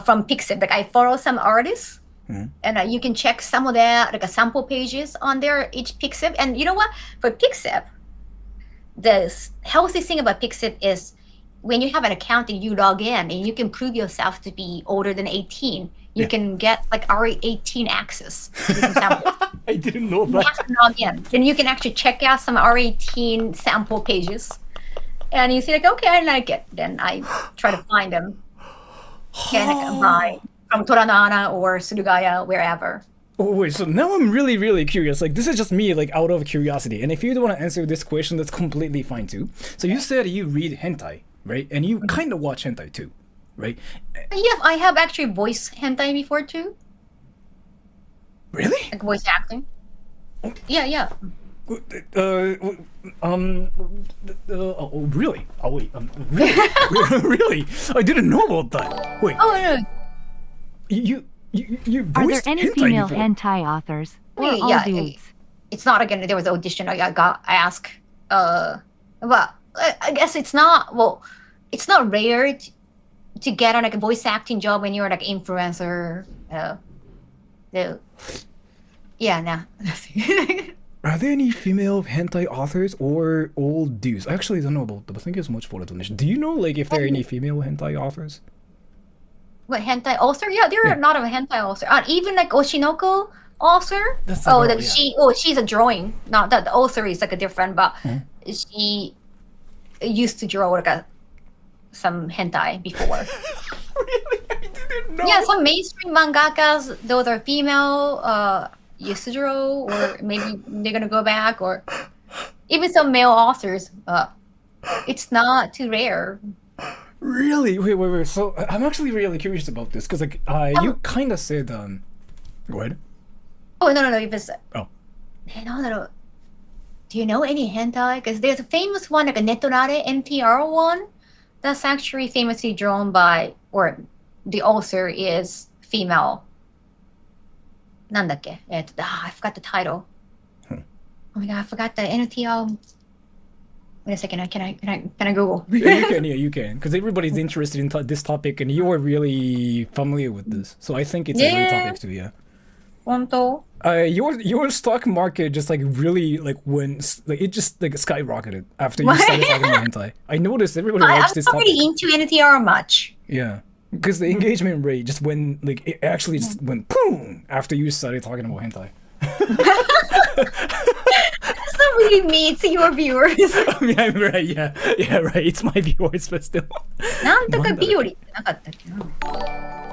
[SPEAKER 2] from Pixip. Like I follow some artists, and you can check some of their like sample pages on their each Pixip. And you know what? For Pixip, the healthy thing about Pixip is when you have an account and you log in and you can prove yourself to be older than 18, you can get like RE18 access to some samples.
[SPEAKER 1] I didn't know
[SPEAKER 2] You have to log in. And you can actually check out some RE18 sample pages. And you see like, okay, I like it. Then I try to find them. And buy from Toranana or Surugaya, wherever.
[SPEAKER 1] Oh, wait, so now I'm really, really curious. Like, this is just me, like, out of curiosity. And if you don't want to answer this question, that's completely fine, too. So you said you read hentai, right? And you kind of watch hentai, too, right?
[SPEAKER 2] Yeah, I have actually voiced hentai before, too.
[SPEAKER 1] Really?
[SPEAKER 2] Like voice acting. Yeah.
[SPEAKER 1] Oh, really? Oh, wait, really? Really? I didn't know about that. Wait.
[SPEAKER 2] Oh, no.
[SPEAKER 1] You
[SPEAKER 3] Are there
[SPEAKER 1] voiced
[SPEAKER 3] any
[SPEAKER 1] hentai
[SPEAKER 3] female
[SPEAKER 1] before?
[SPEAKER 3] hentai authors? Or all
[SPEAKER 2] Yeah,
[SPEAKER 3] dudes?
[SPEAKER 2] it's not again. There was an audition. I asked. But I guess it's not. Well, it's not rare to get like a voice acting job when you're like influencer. Yeah, nah.
[SPEAKER 1] Are there any female hentai authors or old dudes? I actually don't know about them. I think it's much for the donation. Do you know like if there are any female hentai authors?
[SPEAKER 2] What hentai author? Yeah, there are a lot of hentai author. Even like Oshinoko author.
[SPEAKER 1] That's the girl, yeah.
[SPEAKER 2] She's a drawing. Not that the author is like a different, but she used to draw like some hentai before.
[SPEAKER 1] Really? I didn't know.
[SPEAKER 2] Yeah, some mainstream mangakas, those are female, used to draw, or maybe they're gonna go back, or even some male authors. It's not too rare.
[SPEAKER 1] Really? Wait. So I'm actually really curious about this because like you kind of said go ahead.
[SPEAKER 2] Oh no! If it's
[SPEAKER 1] Oh.
[SPEAKER 2] no. Do you know any hentai? Because there's a famous one, like a Netorare NTR one, that's actually famously drawn by, or the author is female. なんだっけ? I forgot the title. Oh my god, I forgot the NTR. Wait a second, can I Google?
[SPEAKER 1] Yeah, you can, because everybody's interested in this topic, and you are really familiar with this, so I think it's a great topic too. Yeah.
[SPEAKER 2] 本当?
[SPEAKER 1] Your stock market just like really like went like it just like skyrocketed after you started talking about hentai. I noticed everybody likes this
[SPEAKER 2] I'm not
[SPEAKER 1] topic.
[SPEAKER 2] really into NTR much.
[SPEAKER 1] Yeah, because the engagement rate just went like it actually just went boom after you started talking about hentai.
[SPEAKER 2] That's not really me, it's your viewers.
[SPEAKER 1] Yeah, right. Yeah, right. It's my viewers, but still.
[SPEAKER 2] なんとか日和ってなかったっけな?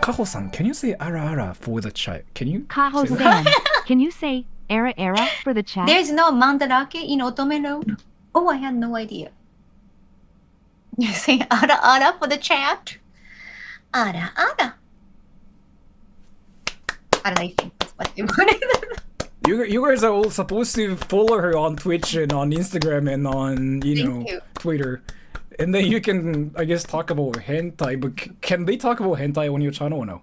[SPEAKER 1] Kaho-san, can you say ara ara for the chat? Can you?
[SPEAKER 3] Kaho-san, can you say era era for the chat?
[SPEAKER 2] There's no mandarake in Otome Road. Oh, I had no idea. You say ara ara for the chat? Ara ara. I don't know if that's what they wanted.
[SPEAKER 1] You guys are all supposed to follow her on Twitch and on Instagram and on
[SPEAKER 2] Thank you.
[SPEAKER 1] Twitter, and then you can I guess talk about hentai. But can they talk about hentai on your channel or no?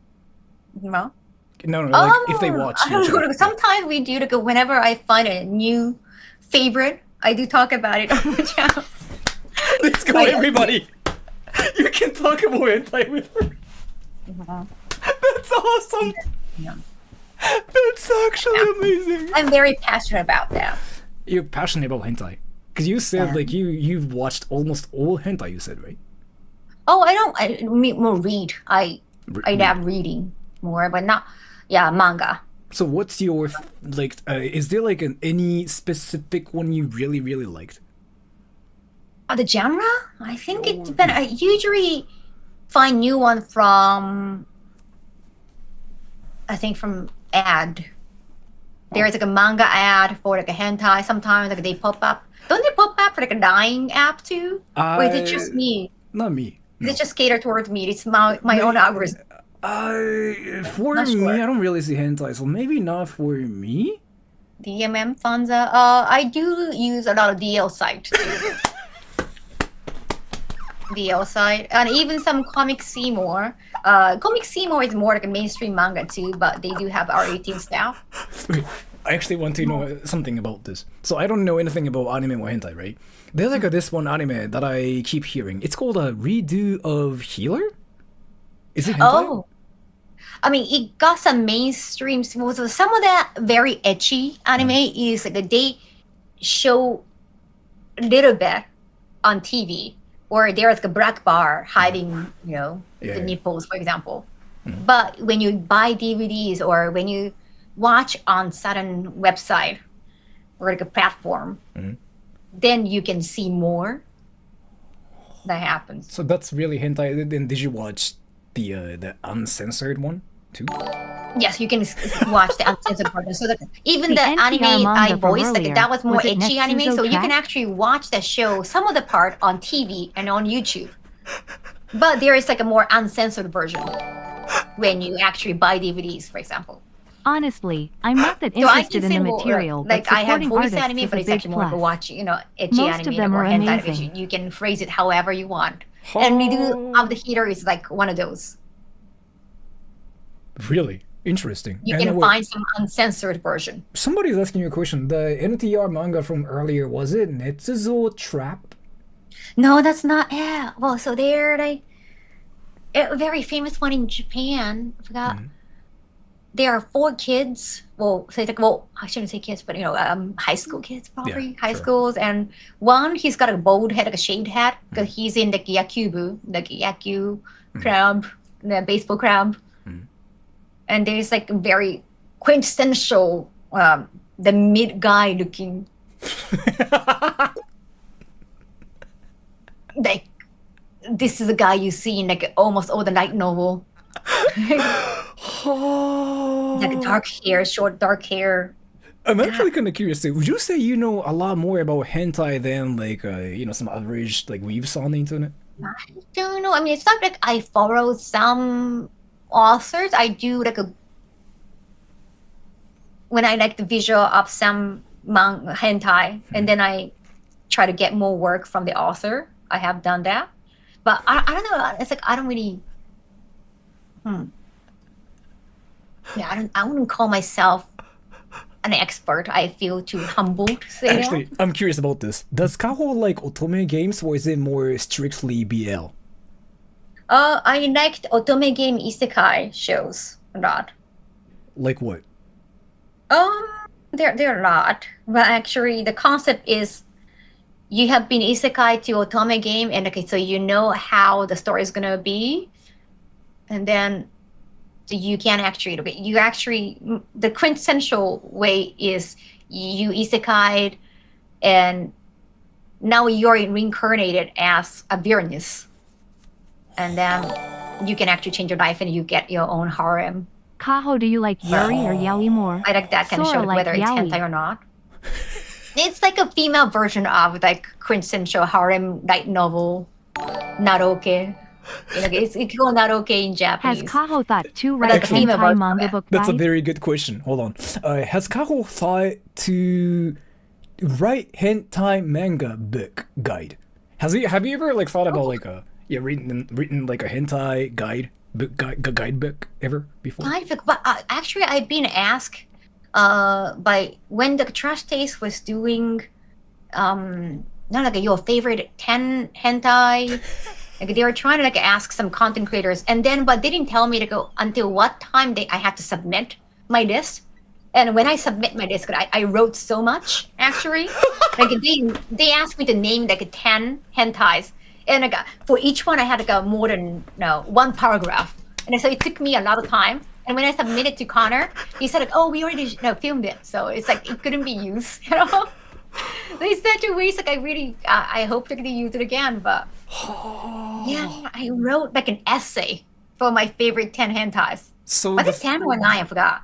[SPEAKER 2] No.
[SPEAKER 1] No, like if they watch.
[SPEAKER 2] I
[SPEAKER 1] Your
[SPEAKER 2] don't know.
[SPEAKER 1] channel.
[SPEAKER 2] Sometimes we do like whenever I find a new favorite, I do talk about it on my channel.
[SPEAKER 1] Let's go, everybody. You can talk about hentai with her. That's awesome.
[SPEAKER 2] Yeah.
[SPEAKER 1] That's actually amazing.
[SPEAKER 2] I'm very passionate about that.
[SPEAKER 1] You're passionate about hentai because you said
[SPEAKER 2] Yeah.
[SPEAKER 1] like you've watched almost all hentai. You said, right?
[SPEAKER 2] Oh, I more read. I love reading more, but not manga.
[SPEAKER 1] So what's your like? Is there like any specific one you really liked?
[SPEAKER 2] The genre? I think it depends. I usually find new one from ad. There's like a manga ad for like a hentai. Sometimes like they pop up. Don't they pop up for like a dying app too? Or is it just me?
[SPEAKER 1] Not me.
[SPEAKER 2] Is it just catered towards me? It's my own algorithm.
[SPEAKER 1] For
[SPEAKER 2] Not
[SPEAKER 1] me,
[SPEAKER 2] sure.
[SPEAKER 1] I don't really see hentai, so maybe not for me.
[SPEAKER 2] DMM Fanza. I do use a lot of DL site too. DL site and even some Comic Seymour. Comic Seymour is more like a mainstream manga too, but they do have R18 stuff.
[SPEAKER 1] Wait, I actually want to know something about this. So I don't know anything about anime or hentai, right? There's like this one anime that I keep hearing. It's called a redo of Healer. Is it hentai?
[SPEAKER 2] Oh, I mean, it got some mainstream. So some of that very ecchi anime is like they show a little bit on TV, or there's like a black bar hiding,
[SPEAKER 1] Yeah.
[SPEAKER 2] the nipples, for example. But when you buy DVDs or when you watch on certain website or like a platform, then you can see more. That happens.
[SPEAKER 1] So that's really hentai. Then did you watch the uncensored one too?
[SPEAKER 2] Yes, you can watch the uncensored version. So that even
[SPEAKER 3] The
[SPEAKER 2] the
[SPEAKER 3] NTR
[SPEAKER 2] anime
[SPEAKER 3] manga
[SPEAKER 2] I
[SPEAKER 3] from
[SPEAKER 2] voiced, like
[SPEAKER 3] earlier,
[SPEAKER 2] that was more
[SPEAKER 3] was it
[SPEAKER 2] ecchi anime.
[SPEAKER 3] Netsuzo
[SPEAKER 2] So you can
[SPEAKER 3] Cat?
[SPEAKER 2] actually watch the show, some of the part on TV and on YouTube. But there is like a more uncensored version when you actually buy DVDs, for example.
[SPEAKER 3] Honestly, I'm not that
[SPEAKER 2] So I
[SPEAKER 3] interested
[SPEAKER 2] can
[SPEAKER 3] in the
[SPEAKER 2] say more,
[SPEAKER 3] material,
[SPEAKER 2] like
[SPEAKER 3] but
[SPEAKER 2] I have
[SPEAKER 3] supporting
[SPEAKER 2] voice
[SPEAKER 3] artists
[SPEAKER 2] anime,
[SPEAKER 3] is
[SPEAKER 2] but
[SPEAKER 3] a
[SPEAKER 2] it's
[SPEAKER 3] big
[SPEAKER 2] actually more like a
[SPEAKER 3] plus.
[SPEAKER 2] watch, ecchi
[SPEAKER 3] Most of
[SPEAKER 2] anime
[SPEAKER 3] them
[SPEAKER 2] or
[SPEAKER 3] are
[SPEAKER 2] hentai
[SPEAKER 3] amazing.
[SPEAKER 2] division. You can phrase it however you want. And Redo of the Heater is like one of those.
[SPEAKER 1] Really interesting.
[SPEAKER 2] You
[SPEAKER 1] And
[SPEAKER 2] can
[SPEAKER 1] wait,
[SPEAKER 2] find some uncensored version.
[SPEAKER 1] somebody's asking you a question. The NTR manga from earlier, was it Netsuzo Trap?
[SPEAKER 2] No, that's not. Yeah. Well, so they're like a very famous one in Japan. I forgot. There are 4 kids. Well, so it's like, well, I shouldn't say kids, but high school kids probably,
[SPEAKER 1] Yeah,
[SPEAKER 2] high
[SPEAKER 1] sure.
[SPEAKER 2] schools, and one he's got a bald head, like a shaved hat, because he's in the yakubu, like yaku crab, the baseball crab, and there's like a very quintessential, the mid guy looking. Like this is a guy you see in like almost all the light novel. Like dark hair, short dark hair.
[SPEAKER 1] I'm actually kind of curious too. Would you say you know a lot more about hentai than like some average like weebs on the internet?
[SPEAKER 2] I don't know. I mean, it's not like I follow some authors. I do like when I like the visual of some hentai, and then I try to get more work from the author. I have done that, but I don't know. It's like I don't really. Yeah, I wouldn't call myself an expert. I feel too humble to say
[SPEAKER 1] Actually,
[SPEAKER 2] that.
[SPEAKER 1] I'm curious about this. Does Kaho like otome games or is it more strictly BL?
[SPEAKER 2] I liked otome game isekai shows a lot.
[SPEAKER 1] Like what?
[SPEAKER 2] There are a lot, but actually the concept is you have been isekai to otome game, and okay, so you know how the story is gonna be, and then you can actually the quintessential way is you isekai'd, and now you're reincarnated as a Virenus, and then you can actually change your life and you get your own harem.
[SPEAKER 3] Kaho, do you like Yuri or Yaoi more?
[SPEAKER 2] I like that kind of
[SPEAKER 3] Sora
[SPEAKER 2] show,
[SPEAKER 3] like
[SPEAKER 2] whether it's
[SPEAKER 3] yaoi.
[SPEAKER 2] hentai or not. It's like a female version of like quintessential harem light novel, Naroke. It's not okay in
[SPEAKER 3] Has
[SPEAKER 2] Japanese.
[SPEAKER 3] Kaho thought to
[SPEAKER 2] But
[SPEAKER 3] write a
[SPEAKER 2] that's the theme of
[SPEAKER 3] hentai
[SPEAKER 2] our
[SPEAKER 3] manga
[SPEAKER 2] program.
[SPEAKER 3] book
[SPEAKER 1] That's a
[SPEAKER 3] guide?
[SPEAKER 1] very good question. Hold on. Has Kaho thought to write hentai manga book guide? Have you ever like thought about like a written like a hentai guidebook ever before?
[SPEAKER 2] But actually, I've been asked by when the Trust Taste was doing not like your favorite 10 hentai. Like they were trying to like ask some content creators, and then but they didn't tell me to go until what time I had to submit my list. And when I submit my list, I wrote so much actually. Like they asked me to name like 10 hentais, and like for each one I had like more than one paragraph, and so it took me a lot of time. And when I submitted to Connor, he said like, "Oh, we already filmed it, so it's like it couldn't be used." They said to waste like I hope they're gonna use it again, but yeah, I wrote like an essay for my favorite 10 hentais.
[SPEAKER 1] So
[SPEAKER 2] Was it 10 or 9? I forgot.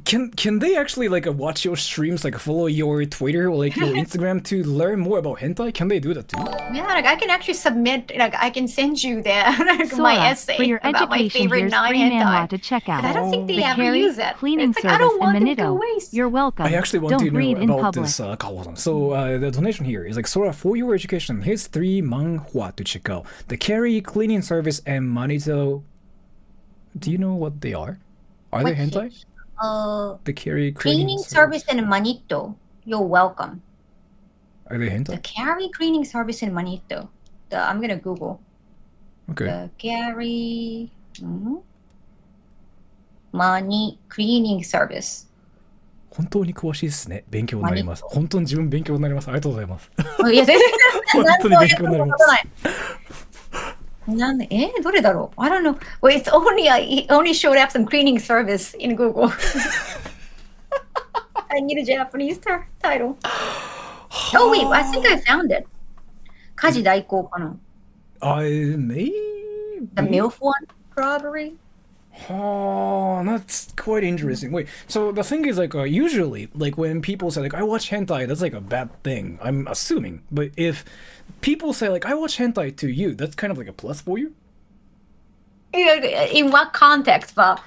[SPEAKER 1] can they actually like watch your streams, like follow your Twitter or like your Instagram to learn more about hentai? Can they do that too?
[SPEAKER 2] Yeah, like I can actually submit, like I can send you my
[SPEAKER 3] Sora,
[SPEAKER 2] essay
[SPEAKER 3] for your
[SPEAKER 2] about my
[SPEAKER 3] education,
[SPEAKER 2] favorite
[SPEAKER 3] here's
[SPEAKER 2] 9
[SPEAKER 3] free manhwa
[SPEAKER 2] hentai.
[SPEAKER 3] to check
[SPEAKER 2] But I
[SPEAKER 3] out.
[SPEAKER 2] don't think they
[SPEAKER 3] The
[SPEAKER 2] ever
[SPEAKER 3] Carry
[SPEAKER 2] use it.
[SPEAKER 3] Cleaning
[SPEAKER 2] It's like, I
[SPEAKER 3] Service
[SPEAKER 2] don't
[SPEAKER 3] in
[SPEAKER 2] want them to go
[SPEAKER 3] Manito.
[SPEAKER 2] waste.
[SPEAKER 3] You're welcome.
[SPEAKER 1] I actually want
[SPEAKER 3] Don't
[SPEAKER 1] to
[SPEAKER 3] read
[SPEAKER 1] know
[SPEAKER 3] in
[SPEAKER 1] about
[SPEAKER 3] public.
[SPEAKER 1] this, Kaho-san. So the donation here is like, Sora, for your education, here's 3 manhwa to check out. The Carry Cleaning Service and Manito. Do you know what they are? Are they
[SPEAKER 2] What's
[SPEAKER 1] hentai? The Carry
[SPEAKER 2] Cleaning service in Manito. You're welcome.
[SPEAKER 1] Are they
[SPEAKER 2] The
[SPEAKER 1] hentai?
[SPEAKER 2] Carry cleaning service in Manito. I'm gonna Google.
[SPEAKER 1] Okay.
[SPEAKER 2] The Carry money cleaning service.
[SPEAKER 1] 本当に詳しいですね。勉強になります。本当に自分勉強になります。ありがとうございます。
[SPEAKER 2] いや、全然
[SPEAKER 1] 本当に勉強になります。
[SPEAKER 2] なんでどれだろう I don't know. Well, it only showed up some cleaning service in Google. I need a Japanese title. Oh wait, I think I found it. 家事代行かな
[SPEAKER 1] Maybe.
[SPEAKER 2] The MILF one, probably.
[SPEAKER 1] Oh, that's quite interesting. Wait, so the thing is, like, usually, like, when people say, like, I watch hentai, that's, like, a bad thing. I'm assuming. But if people say, like, I watch hentai to you, that's kind of, like, a plus for you?
[SPEAKER 2] In what context? But,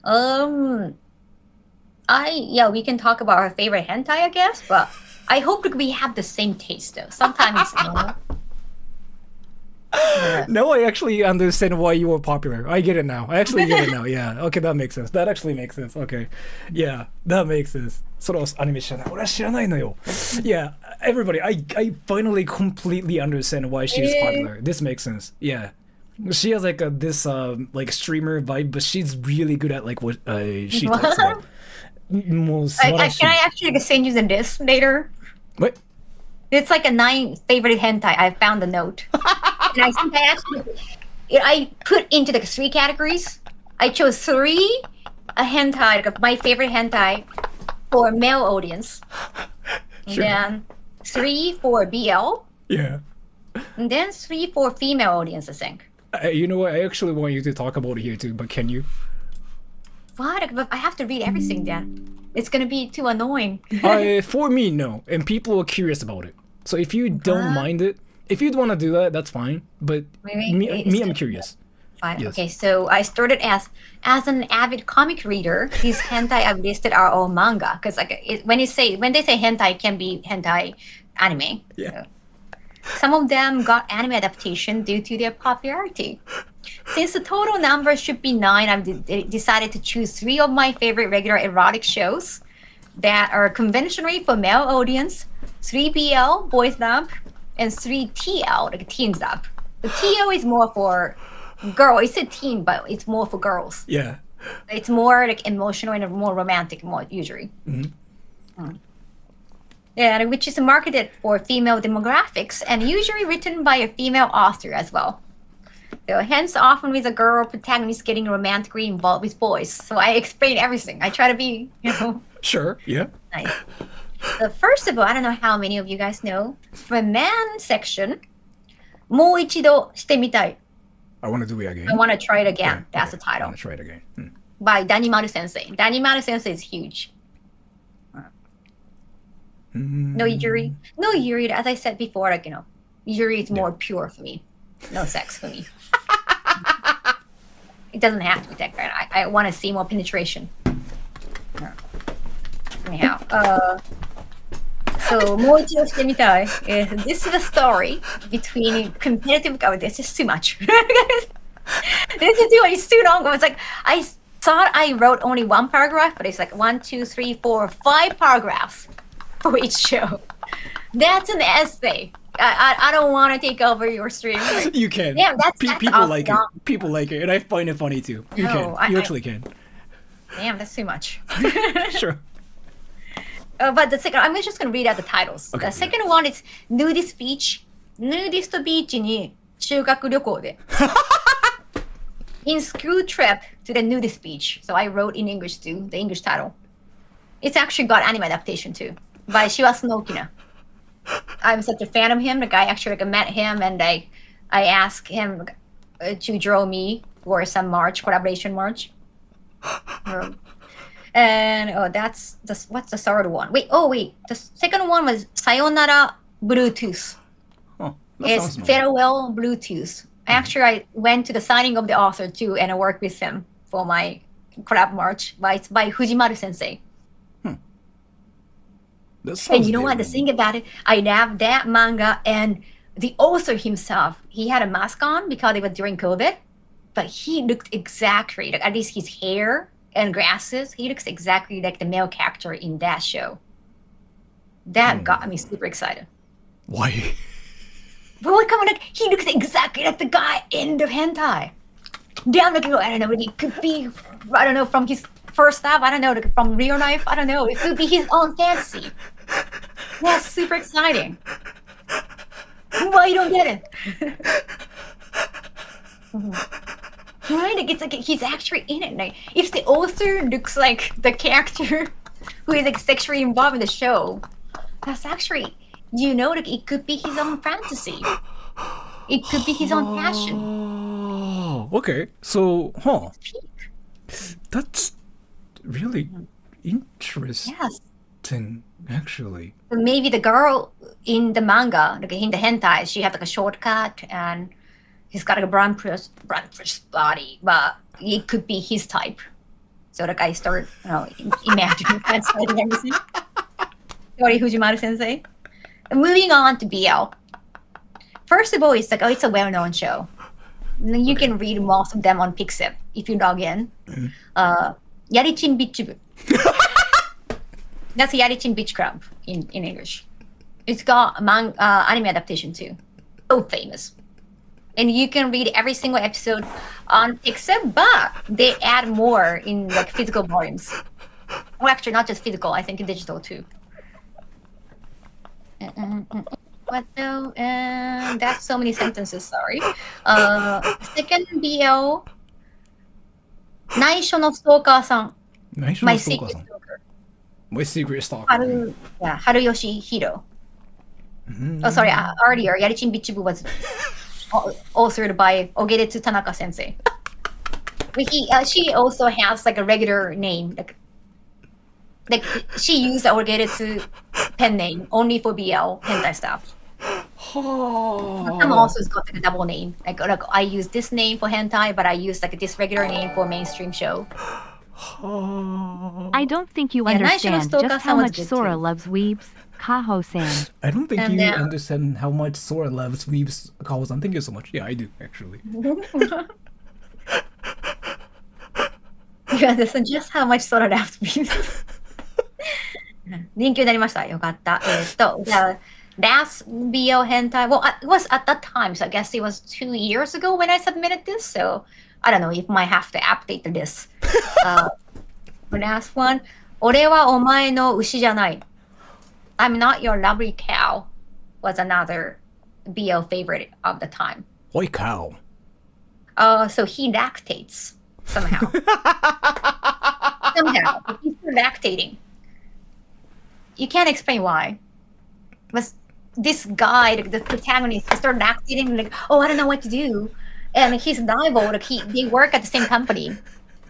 [SPEAKER 2] we can talk about our favorite hentai, I guess. But I hope that we have the same taste, though. Sometimes,
[SPEAKER 1] Now I actually understand why you were popular. I get it now. I actually get it now. Yeah. Okay, that makes sense. That actually makes sense. Okay. Yeah, that makes sense. それはアニメ知らない。俺は知らないのよ。Yeah, everybody, I finally completely understand why she's popular. This makes sense. Yeah. She has like this like streamer vibe, but she's really good at like what she talks about. もう素晴らしい。
[SPEAKER 2] Can I actually send you the list later?
[SPEAKER 1] What?
[SPEAKER 2] It's like a 9 favorite hentai. I found the note. And I think I put into the 3 categories. I chose 3 hentai, like my favorite hentai for male audience. And
[SPEAKER 1] Sure.
[SPEAKER 2] then 3 for BL.
[SPEAKER 1] Yeah.
[SPEAKER 2] And then 3 for female audience, I think.
[SPEAKER 1] You know what? I actually want you to talk about it here too, but can you?
[SPEAKER 2] What? But I have to read everything then. It's gonna be too annoying.
[SPEAKER 1] For me, no. And people are curious about it. So if you don't mind it, if you'd want to do that, that's fine. But me, I'm curious.
[SPEAKER 2] Fine.
[SPEAKER 1] Yes.
[SPEAKER 2] Okay, so I started as an avid comic reader. These hentai I've listed are all manga because when they say hentai, it can be hentai anime.
[SPEAKER 1] Yeah.
[SPEAKER 2] So, some of them got anime adaptation due to their popularity. Since the total number should be 9, I've decided to choose 3 of my favorite regular erotic shows that are conventionally for male audience, 3 BL, boys love, and 3 TL, like teens love. The TL is more for girl. It's a teen, but it's more for girls.
[SPEAKER 1] Yeah.
[SPEAKER 2] It's more like emotional and more romantic, more usually. Yeah, which is marketed for female demographics and usually written by a female author as well. So hence often with a girl protagonist getting romantically involved with boys. So I explain everything. I try to be,
[SPEAKER 1] Sure. Yeah.
[SPEAKER 2] nice. So first of all, I don't know how many of you guys know, for man section, もう一度してみたい.
[SPEAKER 1] I want to do it again.
[SPEAKER 2] I want to try it again.
[SPEAKER 1] Okay,
[SPEAKER 2] That's
[SPEAKER 1] okay.
[SPEAKER 2] the title.
[SPEAKER 1] I want to try it again.
[SPEAKER 2] By Danimaru Sensei. Danimaru Sensei is huge. No Yuri. No Yuri, as I said before, Yuri is more pure for me. No sex for me. It doesn't have to be that kind. I want to see more penetration. Anyhow, so もう一度してみたい. This is a story between competitive. Oh, this is too much. This is too much. It's too long. It's like I thought I wrote only one paragraph, but it's like 1, 2, 3, 4, 5 paragraphs for each show. That's an essay. I don't want to take over your stream.
[SPEAKER 1] You can.
[SPEAKER 2] Damn, that's
[SPEAKER 1] people like
[SPEAKER 2] long.
[SPEAKER 1] it. People like it, and I find it funny too. You
[SPEAKER 2] No,
[SPEAKER 1] can. You actually can.
[SPEAKER 2] Damn, that's too much.
[SPEAKER 1] Sure.
[SPEAKER 2] But the second, I'm just going to read out the titles.
[SPEAKER 1] Okay,
[SPEAKER 2] The second one is Nudist Beach. Nudist Beach に修学旅行で In school trip to the nudist beach. So I wrote in English too, the English title. It's actually got anime adaptation too by Shiwasuno Okina. I'm such a fan of him. The guy actually met him and I asked him to draw me for some collaboration march. And that's what's the third one? Wait, the second one was Sayonara Bluetooth.
[SPEAKER 1] Oh, that
[SPEAKER 2] It's
[SPEAKER 1] sounds nice.
[SPEAKER 2] farewell Bluetooth. Actually, I went to the signing of the author too, and I worked with him for my collab march. It's by Fujimaru Sensei.
[SPEAKER 1] That sounds
[SPEAKER 2] And you know what? The
[SPEAKER 1] very-
[SPEAKER 2] thing about it, I have that manga, and the author himself, he had a mask on because it was during COVID, but he looked exactly like, at least his hair and glasses, he looks exactly like the male character in that show. That got me super excited.
[SPEAKER 1] Why?
[SPEAKER 2] But come on, like, he looks exactly like the guy in the hentai. Damn, like, I don't know, it could be, I don't know, from his first love, I don't know, like, from real life, I don't know. It could be his own fantasy. That's super exciting. Why you don't get it? Right? Like, it's like he's actually in it. Like, if the author looks like the character who is like sexually involved in the show, that's actually, like, it could be his own fantasy. It could be his own passion.
[SPEAKER 1] Oh, okay. So, that's really interesting,
[SPEAKER 2] Yes.
[SPEAKER 1] actually.
[SPEAKER 2] But maybe the girl in the manga, like in the hentai, she had like a shortcut and he's got like a brown body, but it could be his type. So like I start, imagining that side of everything. Sorry, Fujimaru Sensei. Moving on to BL. First of all, it's like, it's a well-known show. You can read most of them on Pixip if you log in. Yarichin Bichibu. That's Yarichin Beach Club in English. It's got anime adaptation too. So famous. And you can read every single episode on Pixip, but they add more in like physical volumes. Well, actually, not just physical, I think digital too. What though? That's so many sentences, sorry. Second BL, 内緒のストーカーさん My Secret Stalker.
[SPEAKER 1] My Secret Stalker.
[SPEAKER 2] Haruyoshi Hiro. Oh, sorry, earlier, Yarichin Bichibu was authored by Ogeretsu Tanaka Sensei. But she also has like a regular name. Like she used the Ogeretsu pen name only for BL hentai stuff. Some also has got like a double name. Like I use this name for hentai, but I use like this regular name for mainstream show.
[SPEAKER 3] I don't think you
[SPEAKER 2] Yeah, National
[SPEAKER 3] understand
[SPEAKER 2] Stalker
[SPEAKER 3] just how
[SPEAKER 2] sounds
[SPEAKER 3] much
[SPEAKER 2] good
[SPEAKER 3] Sora
[SPEAKER 2] too.
[SPEAKER 3] loves weebs. Kaho-san.
[SPEAKER 1] I don't think
[SPEAKER 2] And
[SPEAKER 1] you
[SPEAKER 2] then-
[SPEAKER 1] understand how much Sora loves weebs. Kaho-san, thank you so much. Yeah, I do, actually.
[SPEAKER 2] You understand just how much Sora loves me. 人気になりました。よかった。the last BL hentai, well, it was at that time, so I guess it was 2 years ago when I submitted this, so I don't know if I might have to update this. The last one, 俺はお前の牛じゃない. I'm not your lovely cow was another BL favorite of the time.
[SPEAKER 1] Why cow?
[SPEAKER 2] So he lactates somehow. Somehow. He's lactating. You can't explain why. But this guy, the protagonist, he started lactating, like, oh, I don't know what to do. And his rival, like they work at the same company.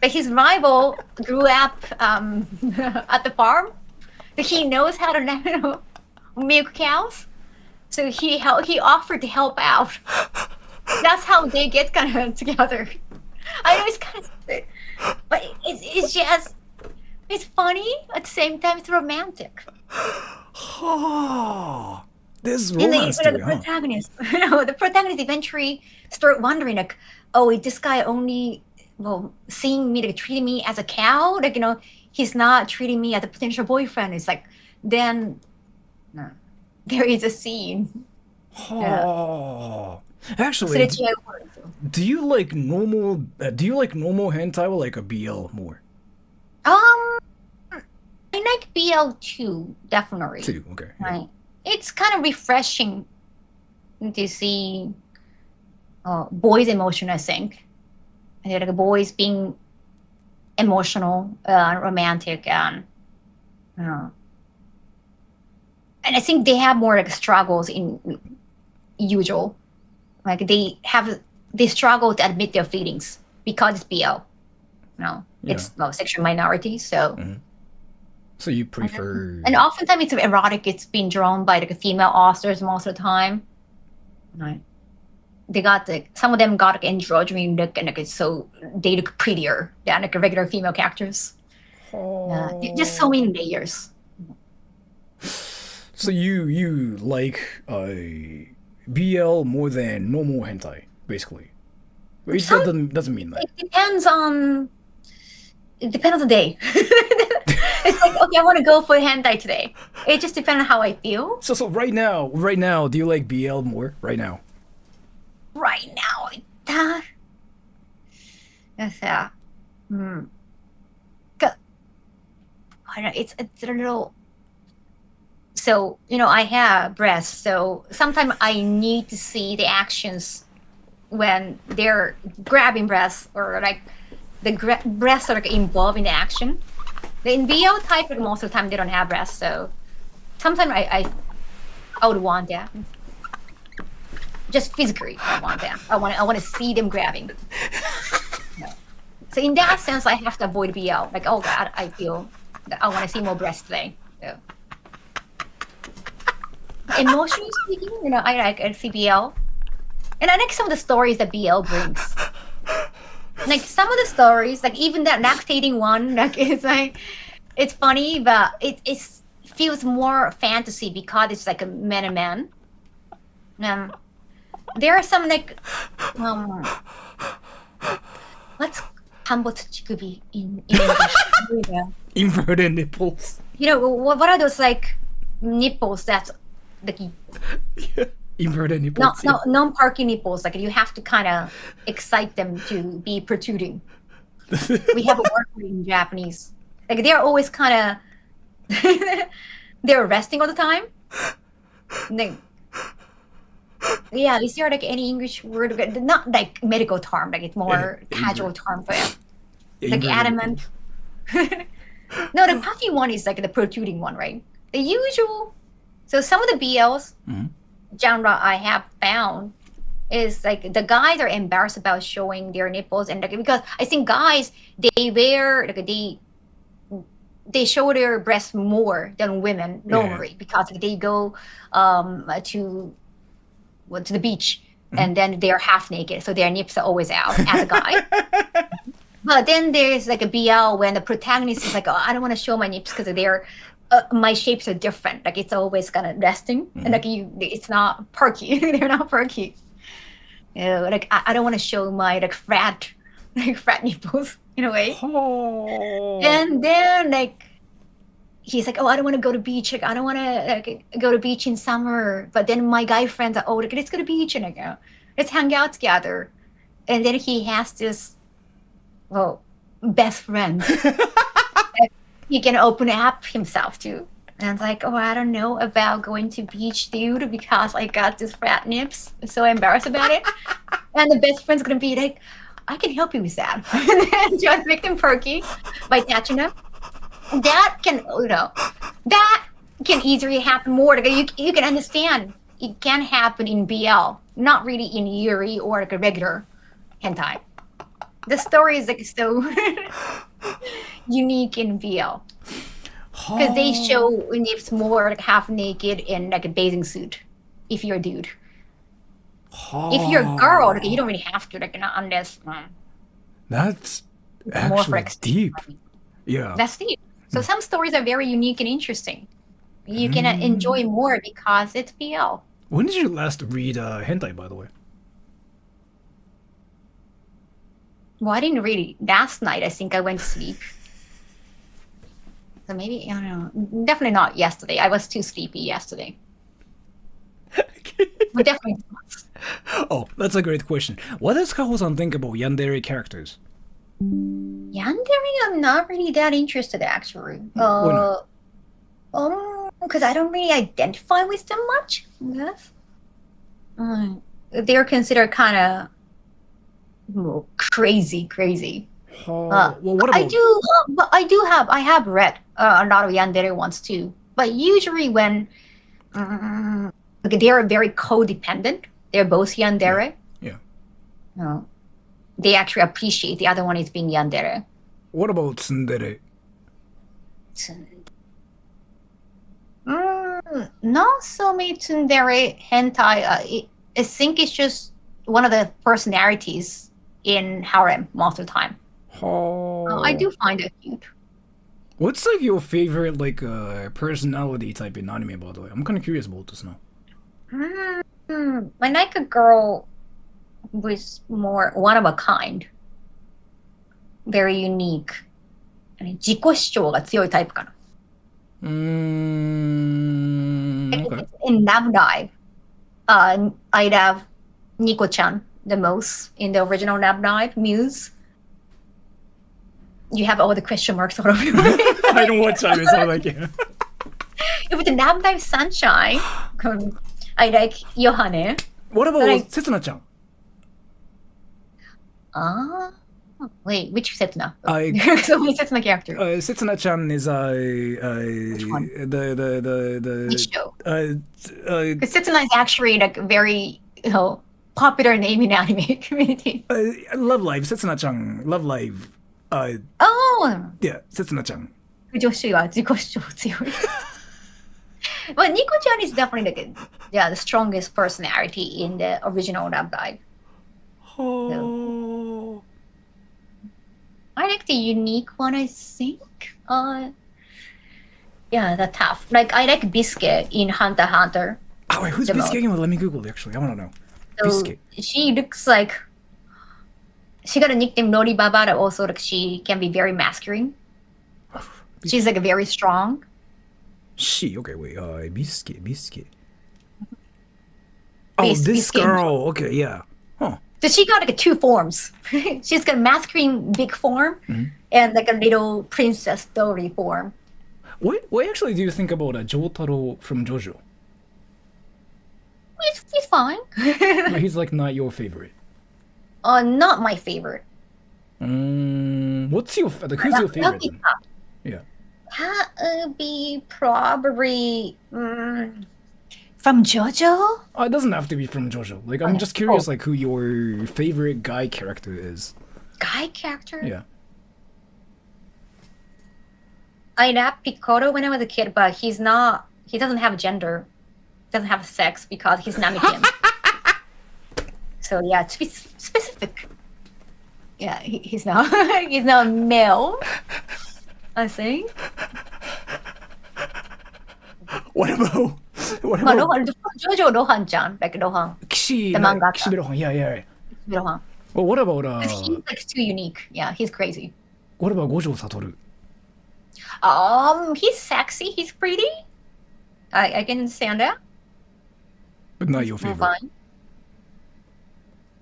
[SPEAKER 2] But his rival grew up at the farm. But he knows how to milk cows. So he offered to help out. That's how they get kind of together. I know it's kind of stupid, but it's just it's funny at the same time. It's romantic.
[SPEAKER 1] Ha! There's
[SPEAKER 2] And
[SPEAKER 1] romance
[SPEAKER 2] the
[SPEAKER 1] to it, huh?
[SPEAKER 2] protagonist, the protagonist eventually start wondering like, oh, is this guy only seeing me, like treating me as a cow? Like he's not treating me as a potential boyfriend. It's like then there is a scene.
[SPEAKER 1] Ha! Actually,
[SPEAKER 2] すれ違いがあるんですよ。
[SPEAKER 1] do you like normal hentai or like a BL more?
[SPEAKER 2] I like BL2 definitely.
[SPEAKER 1] Too, okay. Yeah.
[SPEAKER 2] Right. It's kind of refreshing to see boys' emotion, I think. Like boys being emotional, romantic, and I think they have more like struggles in usual. Like they struggle to admit their feelings because it's BL. It's sexual minority, so.
[SPEAKER 1] Mm-hmm. So you prefer...
[SPEAKER 2] And oftentimes it's erotic. It's been drawn by like female authors most of the time. Right. They got some of them got like androgyny look and like so they look prettier than like regular female characters. Just so many layers.
[SPEAKER 1] So you like BL more than normal hentai, basically. That doesn't mean that.
[SPEAKER 2] It depends on the day. It's like, okay, I want to go for hentai today. It just depends on how I feel.
[SPEAKER 1] So right now, do you like BL more right now?
[SPEAKER 2] Right now, I don't know, it's a little. So I have breasts, so sometimes I need to see the actions when they're grabbing breasts or like the breasts are like involved in the action. In BL type, like, most of the time they don't have breasts, so sometimes I would want that. Just physically, I want that. I want to see them grabbing. So in that sense, I have to avoid BL. Like, oh God, I feel that I want to see more breasts today. So. Emotionally speaking, I like BL, and I like some of the stories that BL brings. Like some of the stories, like even that lactating one, like it's funny, but it feels more fantasy because it's like a man and man. There are some like what's 한보트 지급이 in English?
[SPEAKER 1] Inverted nipples.
[SPEAKER 2] What are those like nipples that's like
[SPEAKER 1] inverted nipples.
[SPEAKER 2] Non-parky nipples. Like you have to kind of excite them to be protruding. We have a word for it in Japanese. Like they're always kind of they're resting all the time. Is there like any English word? Not like medical term. Like it's more casual term for it. Like adamant. No, the puffy one is like the protruding one, right? The usual. So some of the BLs genre I have found is like the guys are embarrassed about showing their nipples, and like because I think guys they wear like they show their breasts more than women normally because they go to the beach and then they're half naked, so their nips are always out as a guy. But then there's like a BL when the protagonist is like, oh, I don't want to show my nips because they're my shapes are different. Like it's always kind of resting, and like it's not perky. They're not perky. Like I don't want to show my like fat nipples in a way.
[SPEAKER 1] Oh.
[SPEAKER 2] And then like he's like, oh, I don't want to go to beach. Like I don't want to go to beach in summer. But then my guy friends are, oh, like, let's go to beach and like, let's hang out together. And then he has this best friend. He can open up himself to. And it's like, oh, I don't know about going to beach, dude, because I got this fat nips. I'm so embarrassed about it. And the best friend's gonna be like, I can help you with that. And then just make them perky by touching them. That can, that can easily happen more. Like you can understand it can happen in BL, not really in Yuri or like a regular hentai. The story is like so unique in BL because they show nips more like half naked in like a bathing suit. If you're a dude, if you're a girl, like, you don't really have to unless.
[SPEAKER 1] That's
[SPEAKER 2] more for
[SPEAKER 1] actually deep. Yeah.
[SPEAKER 2] That's deep. So some stories are very unique and interesting. You can enjoy more because it's BL.
[SPEAKER 1] When did you last read hentai, by the way?
[SPEAKER 2] Well, I didn't read it last night. I think I went to sleep. So maybe, I don't know. Definitely not yesterday. I was too sleepy yesterday. But definitely not.
[SPEAKER 1] Oh, that's a great question. What does Kaho-san think about yandere characters?
[SPEAKER 2] Yandere, I'm not really that interested, actually.
[SPEAKER 1] Why
[SPEAKER 2] Because I don't really identify with them much. Yes. They're considered kind of crazy.
[SPEAKER 1] Well, what about...
[SPEAKER 2] I have read a lot of yandere ones too. But usually when they are very codependent, they're both yandere.
[SPEAKER 1] Yeah.
[SPEAKER 2] They actually appreciate the other one is being yandere.
[SPEAKER 1] What about tsundere?
[SPEAKER 2] Not so many tsundere hentai. I think it's just one of the personalities in harem most of the time. I do find it cute.
[SPEAKER 1] What's like your favorite like personality type in anime, by the way? I'm kind of curious about this now.
[SPEAKER 2] I like a girl with more one of a kind. Very unique. 自己主張が強いタイプかな。
[SPEAKER 1] Okay.
[SPEAKER 2] In Love Live, I'd have Nico-chan the most in the original Love Live, Muse. You have all the question marks all over your
[SPEAKER 1] I don't watch anime, so like yeah.
[SPEAKER 2] With the Love Live Sunshine, I like Yohane.
[SPEAKER 1] What about Setsuna-chan?
[SPEAKER 2] Wait, which Setsuna?
[SPEAKER 1] I-
[SPEAKER 2] So many Setsuna characters.
[SPEAKER 1] Setsuna-chan is
[SPEAKER 2] Which one?
[SPEAKER 1] the
[SPEAKER 2] Which show?
[SPEAKER 1] Because
[SPEAKER 2] Setsuna is actually like very popular name in anime community.
[SPEAKER 1] Love Live, Setsuna-chan, Love Live. Yeah, Setsuna-chan.
[SPEAKER 2] 女子は自己主張強い。But Nico-chan is definitely like the strongest personality in the original Love Live.
[SPEAKER 1] Oh.
[SPEAKER 2] I like the unique one, I think. Yeah, the tough. Like I like Biscuit in Hunter x Hunter.
[SPEAKER 1] Oh, wait, who's
[SPEAKER 2] The
[SPEAKER 1] Biscuit
[SPEAKER 2] most.
[SPEAKER 1] again? Let me Google it, actually. I want to know.
[SPEAKER 2] So
[SPEAKER 1] Biscuit.
[SPEAKER 2] she looks like she got a nickname Nori Baba, but also like she can be very masculine. She's like very strong.
[SPEAKER 1] Okay, wait. Biscuit. Oh, this
[SPEAKER 2] Biscuit.
[SPEAKER 1] girl. Okay, yeah. Huh.
[SPEAKER 2] So she got like two forms. She's got a masculine big form and like a little princess story form.
[SPEAKER 1] What actually do you think about Jotaro from JoJo?
[SPEAKER 2] He's fine.
[SPEAKER 1] He's like not your favorite.
[SPEAKER 2] Not my favorite.
[SPEAKER 1] Who's your favorite then? Yeah.
[SPEAKER 2] That would be probably from JoJo.
[SPEAKER 1] It doesn't have to be from JoJo. Like I'm just curious, like who your favorite guy character is.
[SPEAKER 2] Guy character?
[SPEAKER 1] Yeah.
[SPEAKER 2] I loved Piccolo when I was a kid, but he doesn't have gender. Doesn't have sex because he's Namikin. So yeah, to be specific. Yeah, he's not he's not male. I think.
[SPEAKER 1] What about
[SPEAKER 2] Rohan, JoJo Rohan-chan, like Rohan.
[SPEAKER 1] Kishi?
[SPEAKER 2] The mangaka.
[SPEAKER 1] Kishi Rohan. Yeah.
[SPEAKER 2] Rohan.
[SPEAKER 1] Well, what about
[SPEAKER 2] 'Cause he's like too unique. Yeah, he's crazy.
[SPEAKER 1] what about Gojo Satoru?
[SPEAKER 2] He's sexy. He's pretty. I can understand that.
[SPEAKER 1] But not your favorite.
[SPEAKER 2] Fine.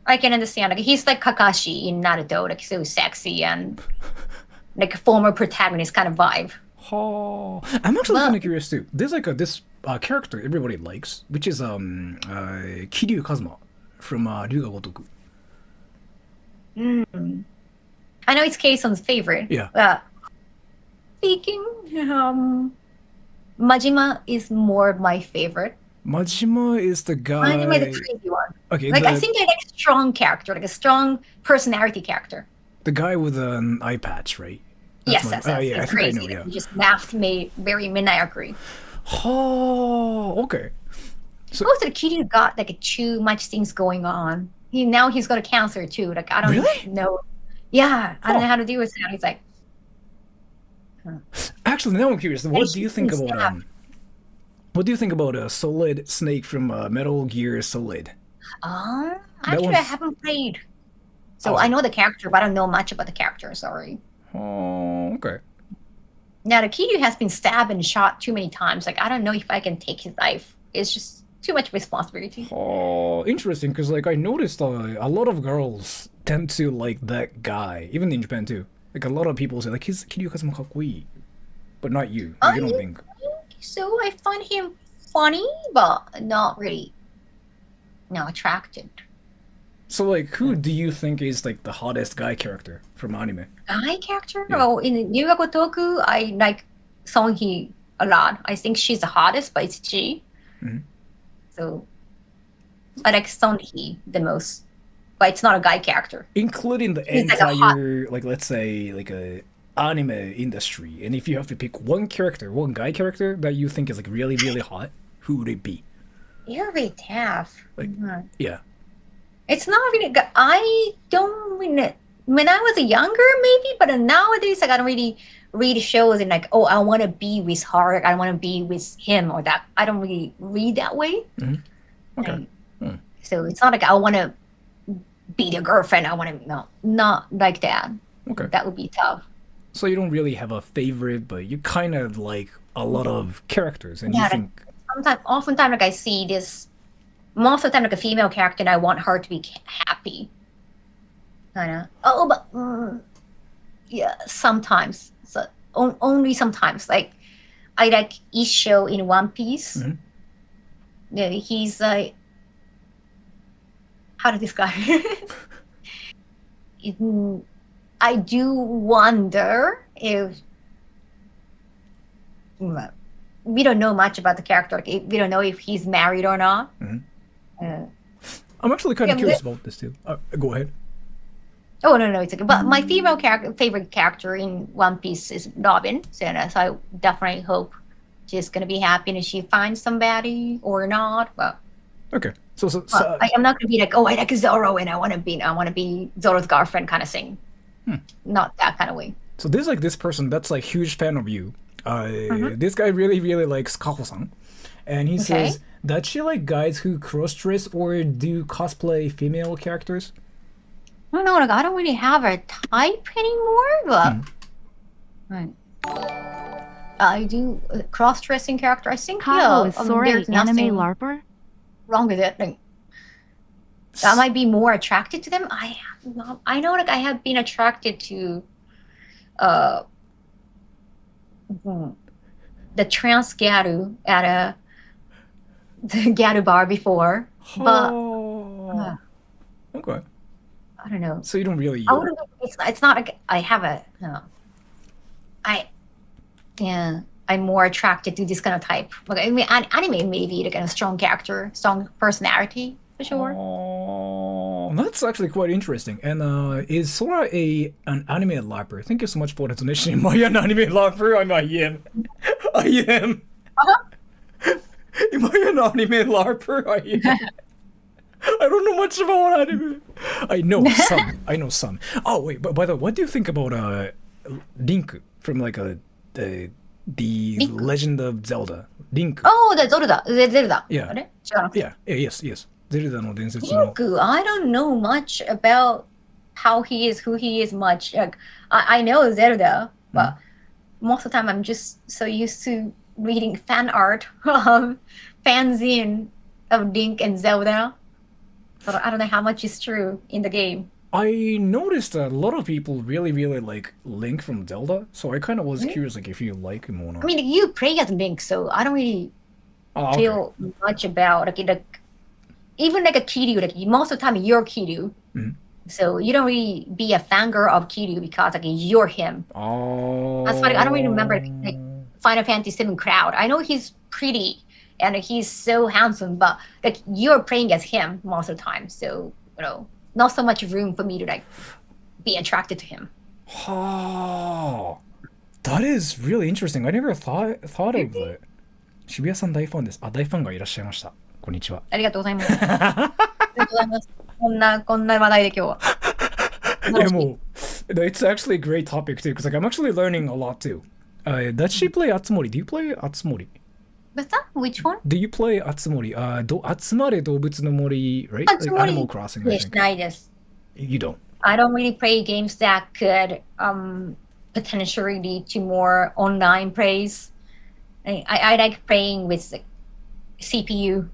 [SPEAKER 2] I can understand. Like he's like Kakashi in Naruto, like so sexy and like a former protagonist kind of vibe.
[SPEAKER 1] Oh, I'm actually kind of curious too. There's like this character everybody likes, which is Kiryu Kazuma from Ryuga Gotoku.
[SPEAKER 2] I know it's Keison's favorite.
[SPEAKER 1] Yeah.
[SPEAKER 2] Speaking, Majima is more my favorite.
[SPEAKER 1] Majima is the guy.
[SPEAKER 2] Majima is the crazy one.
[SPEAKER 1] Okay,
[SPEAKER 2] Like I think I like a strong character, like a strong personality character.
[SPEAKER 1] the guy with an eye patch, right?
[SPEAKER 2] Yes,
[SPEAKER 1] That's
[SPEAKER 2] yes,
[SPEAKER 1] my-
[SPEAKER 2] yes.
[SPEAKER 1] yeah, I
[SPEAKER 2] It's
[SPEAKER 1] think I
[SPEAKER 2] crazy.
[SPEAKER 1] know, yeah.
[SPEAKER 2] He just laughed me very maniacally.
[SPEAKER 1] Oh, okay. So
[SPEAKER 2] Most of the Kiryu got like too much things going on. He's got a cancer too. Like I don't
[SPEAKER 1] Really?
[SPEAKER 2] know. Yeah, I don't know how to do it. Sound. He's like,
[SPEAKER 1] Actually, now I'm curious. What do you think about
[SPEAKER 2] stab.
[SPEAKER 1] what do you think about Solid Snake from Metal Gear Solid?
[SPEAKER 2] Actually, I
[SPEAKER 1] one's-
[SPEAKER 2] haven't played. So
[SPEAKER 1] Oh.
[SPEAKER 2] I know the character, but I don't know much about the character. Sorry.
[SPEAKER 1] Oh, okay.
[SPEAKER 2] Now the Kiryu has been stabbed and shot too many times. Like I don't know if I can take his life. It's just too much responsibility.
[SPEAKER 1] Oh, interesting. Because like I noticed a lot of girls tend to like that guy, even in Japan too. Like a lot of people say like his Kiryu Kazuma kakkoi, but not you. Like, you don't think.
[SPEAKER 2] So I find him funny, but not really, attracted.
[SPEAKER 1] So like, who do you think is like the hottest guy character from anime?
[SPEAKER 2] Guy character?
[SPEAKER 1] Yeah.
[SPEAKER 2] Oh, in Yuga Gotoku, I like Song-hee a lot. I think she's the hottest, but it's she.
[SPEAKER 1] Mhm.
[SPEAKER 2] So I like Song-hee the most, but it's not a guy character.
[SPEAKER 1] Including the
[SPEAKER 2] He's like a
[SPEAKER 1] entire, like let's say, like a anime industry. And if you have to pick one character, one guy character that you think is like really, really hot, who would it be?
[SPEAKER 2] You're very tough.
[SPEAKER 1] Like-
[SPEAKER 2] Mhm.
[SPEAKER 1] Yeah.
[SPEAKER 2] It's not really. I don't really. When I was younger, maybe, but nowadays, like I don't really read shows and like, oh, I want to be with her, I want to be with him or that. I don't really read that way.
[SPEAKER 1] Okay.
[SPEAKER 2] Like, so it's not like I want to be the girlfriend. I want to not like that.
[SPEAKER 1] Okay.
[SPEAKER 2] That would be tough.
[SPEAKER 1] So you don't really have a favorite, but you kind of like a lot of characters, and
[SPEAKER 2] Yeah,
[SPEAKER 1] you think,
[SPEAKER 2] Oftentimes, like I see this. Most of the time, like a female character, and I want her to be happy. Kinda. Oh, but yeah, sometimes. So only sometimes. Like I like Isho in One Piece.
[SPEAKER 1] Mhm.
[SPEAKER 2] Yeah, he's like. How to describe it? I do wonder if we don't know much about the character. Like, we don't know if he's married or not.
[SPEAKER 1] Mhm.
[SPEAKER 2] Uh,
[SPEAKER 1] I'm actually kind of
[SPEAKER 2] Yeah,
[SPEAKER 1] curious about this too. Go ahead.
[SPEAKER 2] oh no, it's okay. But my favorite character in One Piece is Robin. So I definitely hope she's gonna be happy and she finds somebody or not. But
[SPEAKER 1] Okay. So
[SPEAKER 2] I'm not gonna be like, oh, I like Zoro and I want to be Zoro's girlfriend kind of thing. Not that kind of way.
[SPEAKER 1] So there's like this person that's like huge fan of you. This guy really, really likes Kaho-san. And he says that she like guys who cross-dress or do cosplay female characters.
[SPEAKER 2] I don't know, like I don't really have a type anymore, but right. I do cross-dressing character. I think
[SPEAKER 3] Kaho is Sora
[SPEAKER 2] there's
[SPEAKER 3] an anime
[SPEAKER 2] nothing
[SPEAKER 3] LARPer?
[SPEAKER 2] wrong with it. Like, I might be more attracted to them. I know, like I have been attracted to the trans Garu at the Garu bar before, but
[SPEAKER 1] Okay.
[SPEAKER 2] I don't know.
[SPEAKER 1] So you don't really.
[SPEAKER 2] I wouldn't. It's not like I have a. I'm more attracted to this kind of type. Like I mean, anime maybe like a strong character, strong personality for sure.
[SPEAKER 1] Oh, that's actually quite interesting. And is Sora an anime LARPer? Thank you so much for the donation. Am I an anime LARPer? I am. I am. Am I an anime LARPer? I am. I don't know much about anime. I know some. Oh wait, but by the way, what do you think about Link from like the
[SPEAKER 2] Link?
[SPEAKER 1] Legend of Zelda? Link.
[SPEAKER 2] Oh, the Zelda.
[SPEAKER 1] Yeah.
[SPEAKER 2] あれ？違うの？
[SPEAKER 1] Yeah. Yes. ゼルダの伝説の。
[SPEAKER 2] Link, I don't know much about how he is, who he is much. Like, I know Zelda, but most of the time I'm just so used to reading fan art of fanzine of Link and Zelda. So I don't know how much is true in the game.
[SPEAKER 1] I noticed that a lot of people really, really like Link from Zelda, so I kind of was curious, like, if you like him or not.
[SPEAKER 2] I mean, you play as Link, so I don't really
[SPEAKER 1] Oh, okay.
[SPEAKER 2] feel much about like even like a Kiryu. Like most of the time, you're Kiryu, so you don't really be a fangirl of Kiryu because like you're him.
[SPEAKER 1] Oh.
[SPEAKER 2] That's why I don't really remember like Final Fantasy VII crowd. I know he's pretty and he's so handsome, but like you're playing as him most of the time, so not so much room for me to like be attracted to him.
[SPEAKER 1] Ha. That is really interesting. I never thought of that. 渋谷さん大ファンです。大ファンがいらっしゃいました。こんにちは。
[SPEAKER 2] ありがとうございます。ありがとうございます。こんな話題で今日は。
[SPEAKER 1] いやもう It's actually a great topic too, because like I'm actually learning a lot too. Does she play Atsumori? Do you play Atsumori?
[SPEAKER 2] What's that? Which one?
[SPEAKER 1] Do you play Atsumori? 集まれ動物の森, right? Like Animal Crossing, I
[SPEAKER 2] Yes,
[SPEAKER 1] think.
[SPEAKER 2] ないです。
[SPEAKER 1] You don't.
[SPEAKER 2] I don't really play games that could potentially lead to more online plays. I like playing with the CPU.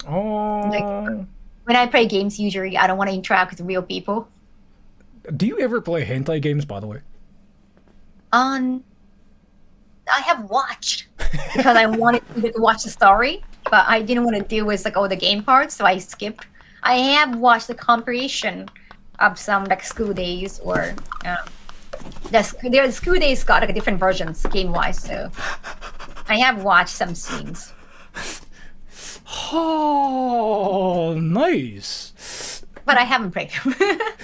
[SPEAKER 1] Oh.
[SPEAKER 2] When I play games, usually I don't want to interact with real people.
[SPEAKER 1] Do you ever play hentai games, by the way?
[SPEAKER 2] I have watched because I wanted to watch the story, but I didn't want to deal with like all the game parts, so I skipped. I have watched the compilation of some like school days or the school days got like different versions game wise, so I have watched some scenes.
[SPEAKER 1] Oh, nice.
[SPEAKER 2] But I haven't played them.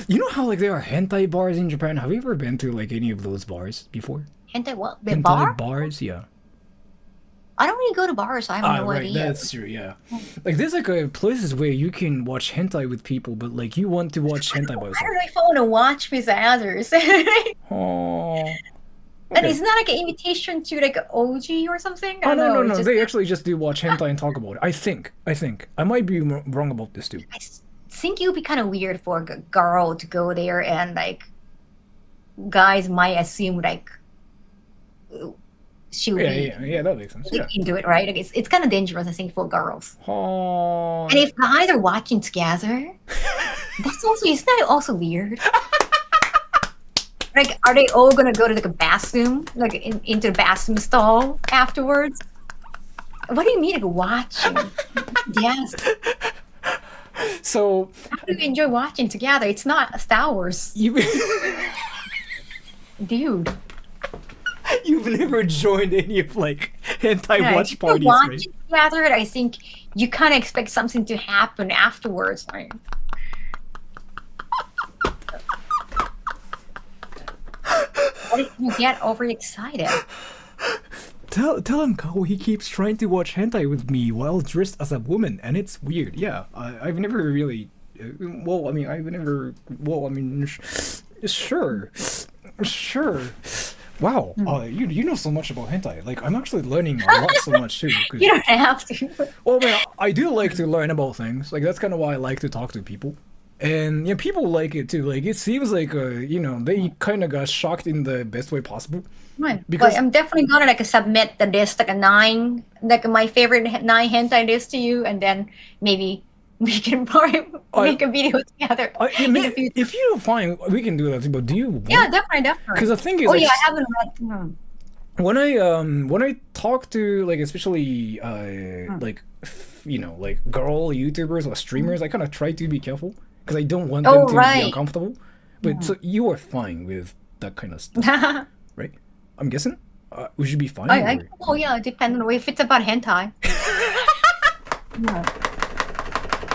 [SPEAKER 1] You know how like there are hentai bars in Japan? Have you ever been to like any of those bars before?
[SPEAKER 2] Hentai what? The
[SPEAKER 1] Hentai
[SPEAKER 2] bar?
[SPEAKER 1] bars, yeah.
[SPEAKER 2] I don't really go to bars, so I have no
[SPEAKER 1] right,
[SPEAKER 2] idea.
[SPEAKER 1] that's true, yeah. Like there's like places where you can watch hentai with people, but like you want to watch hentai by
[SPEAKER 2] I
[SPEAKER 1] yourself.
[SPEAKER 2] don't know if I want to watch with others.
[SPEAKER 1] Oh.
[SPEAKER 2] And it's not like an invitation to like an OG or something? I
[SPEAKER 1] Oh
[SPEAKER 2] don't
[SPEAKER 1] no,
[SPEAKER 2] know,
[SPEAKER 1] no,
[SPEAKER 2] it's
[SPEAKER 1] no.
[SPEAKER 2] just-
[SPEAKER 1] They actually just do watch hentai and talk about it. I think. I might be wrong about this too.
[SPEAKER 2] I think it would be kind of weird for a girl to go there and like guys might assume like she would be
[SPEAKER 1] Yeah, that makes sense. Yeah.
[SPEAKER 2] into it, right? Like it's kind of dangerous, I think, for girls.
[SPEAKER 1] Oh.
[SPEAKER 2] And if guys are watching together, isn't that also weird? Like, are they all gonna go to like a bathroom, like into the bathroom stall afterwards? What do you mean, like watching? Yes.
[SPEAKER 1] So
[SPEAKER 2] How do you enjoy watching together? It's not Star Wars,
[SPEAKER 1] you
[SPEAKER 2] dude.
[SPEAKER 1] you've never joined any of like hentai
[SPEAKER 2] Yeah,
[SPEAKER 1] watch
[SPEAKER 2] if you're
[SPEAKER 1] parties, right?
[SPEAKER 2] watching together, I think you kind of expect something to happen afterwards, right? What if you get overexcited?
[SPEAKER 1] Tell him, Kaho, he keeps trying to watch hentai with me while dressed as a woman, and it's weird. Yeah, I've never really. Sure. Wow, you know so much about hentai. Like, I'm actually learning a lot so much too. 'Cause-
[SPEAKER 2] You don't have to.
[SPEAKER 1] well, I mean, I do like to learn about things. Like, that's kind of why I like to talk to people. And yeah, people like it too. Like, it seems like they kind of got shocked in the best way possible.
[SPEAKER 2] Right.
[SPEAKER 1] Because-
[SPEAKER 2] But I'm definitely gonna like submit the list, like a 9, like my favorite 9 hentai list to you, and then maybe we can probably make a video together.
[SPEAKER 1] I mean, if you're fine, we can do that too. But do you? Want?
[SPEAKER 2] Yeah, definitely.
[SPEAKER 1] Because the thing is,
[SPEAKER 2] Oh
[SPEAKER 1] like,
[SPEAKER 2] yeah, I haven't read.
[SPEAKER 1] when I talk to like especially like like girl YouTubers or streamers, I kind of try to be careful because I don't want them to be uncomfortable. But so you are fine with that kind of stuff, right? I'm guessing we should be fine.
[SPEAKER 2] Oh yeah, depending on if it's about hentai. Yeah.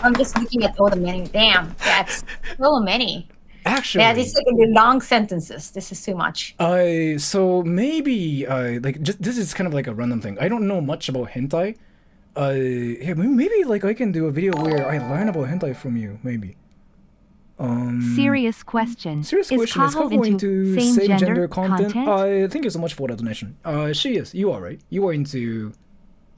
[SPEAKER 2] I'm just looking at all the many. Damn, that's so many.
[SPEAKER 1] Actually,
[SPEAKER 2] Yeah, these are like long sentences. This is too much.
[SPEAKER 1] So maybe like just this is kind of like a random thing. I don't know much about hentai. Yeah, maybe like I can do a video where I learn about hentai from you. Maybe.
[SPEAKER 3] Serious question.
[SPEAKER 1] Serious
[SPEAKER 3] Is
[SPEAKER 1] question. Is
[SPEAKER 3] Kaho
[SPEAKER 1] Kaho
[SPEAKER 3] into
[SPEAKER 1] into same gender content?
[SPEAKER 3] content?
[SPEAKER 1] Thank you so much for the donation. She is. You are right. You are into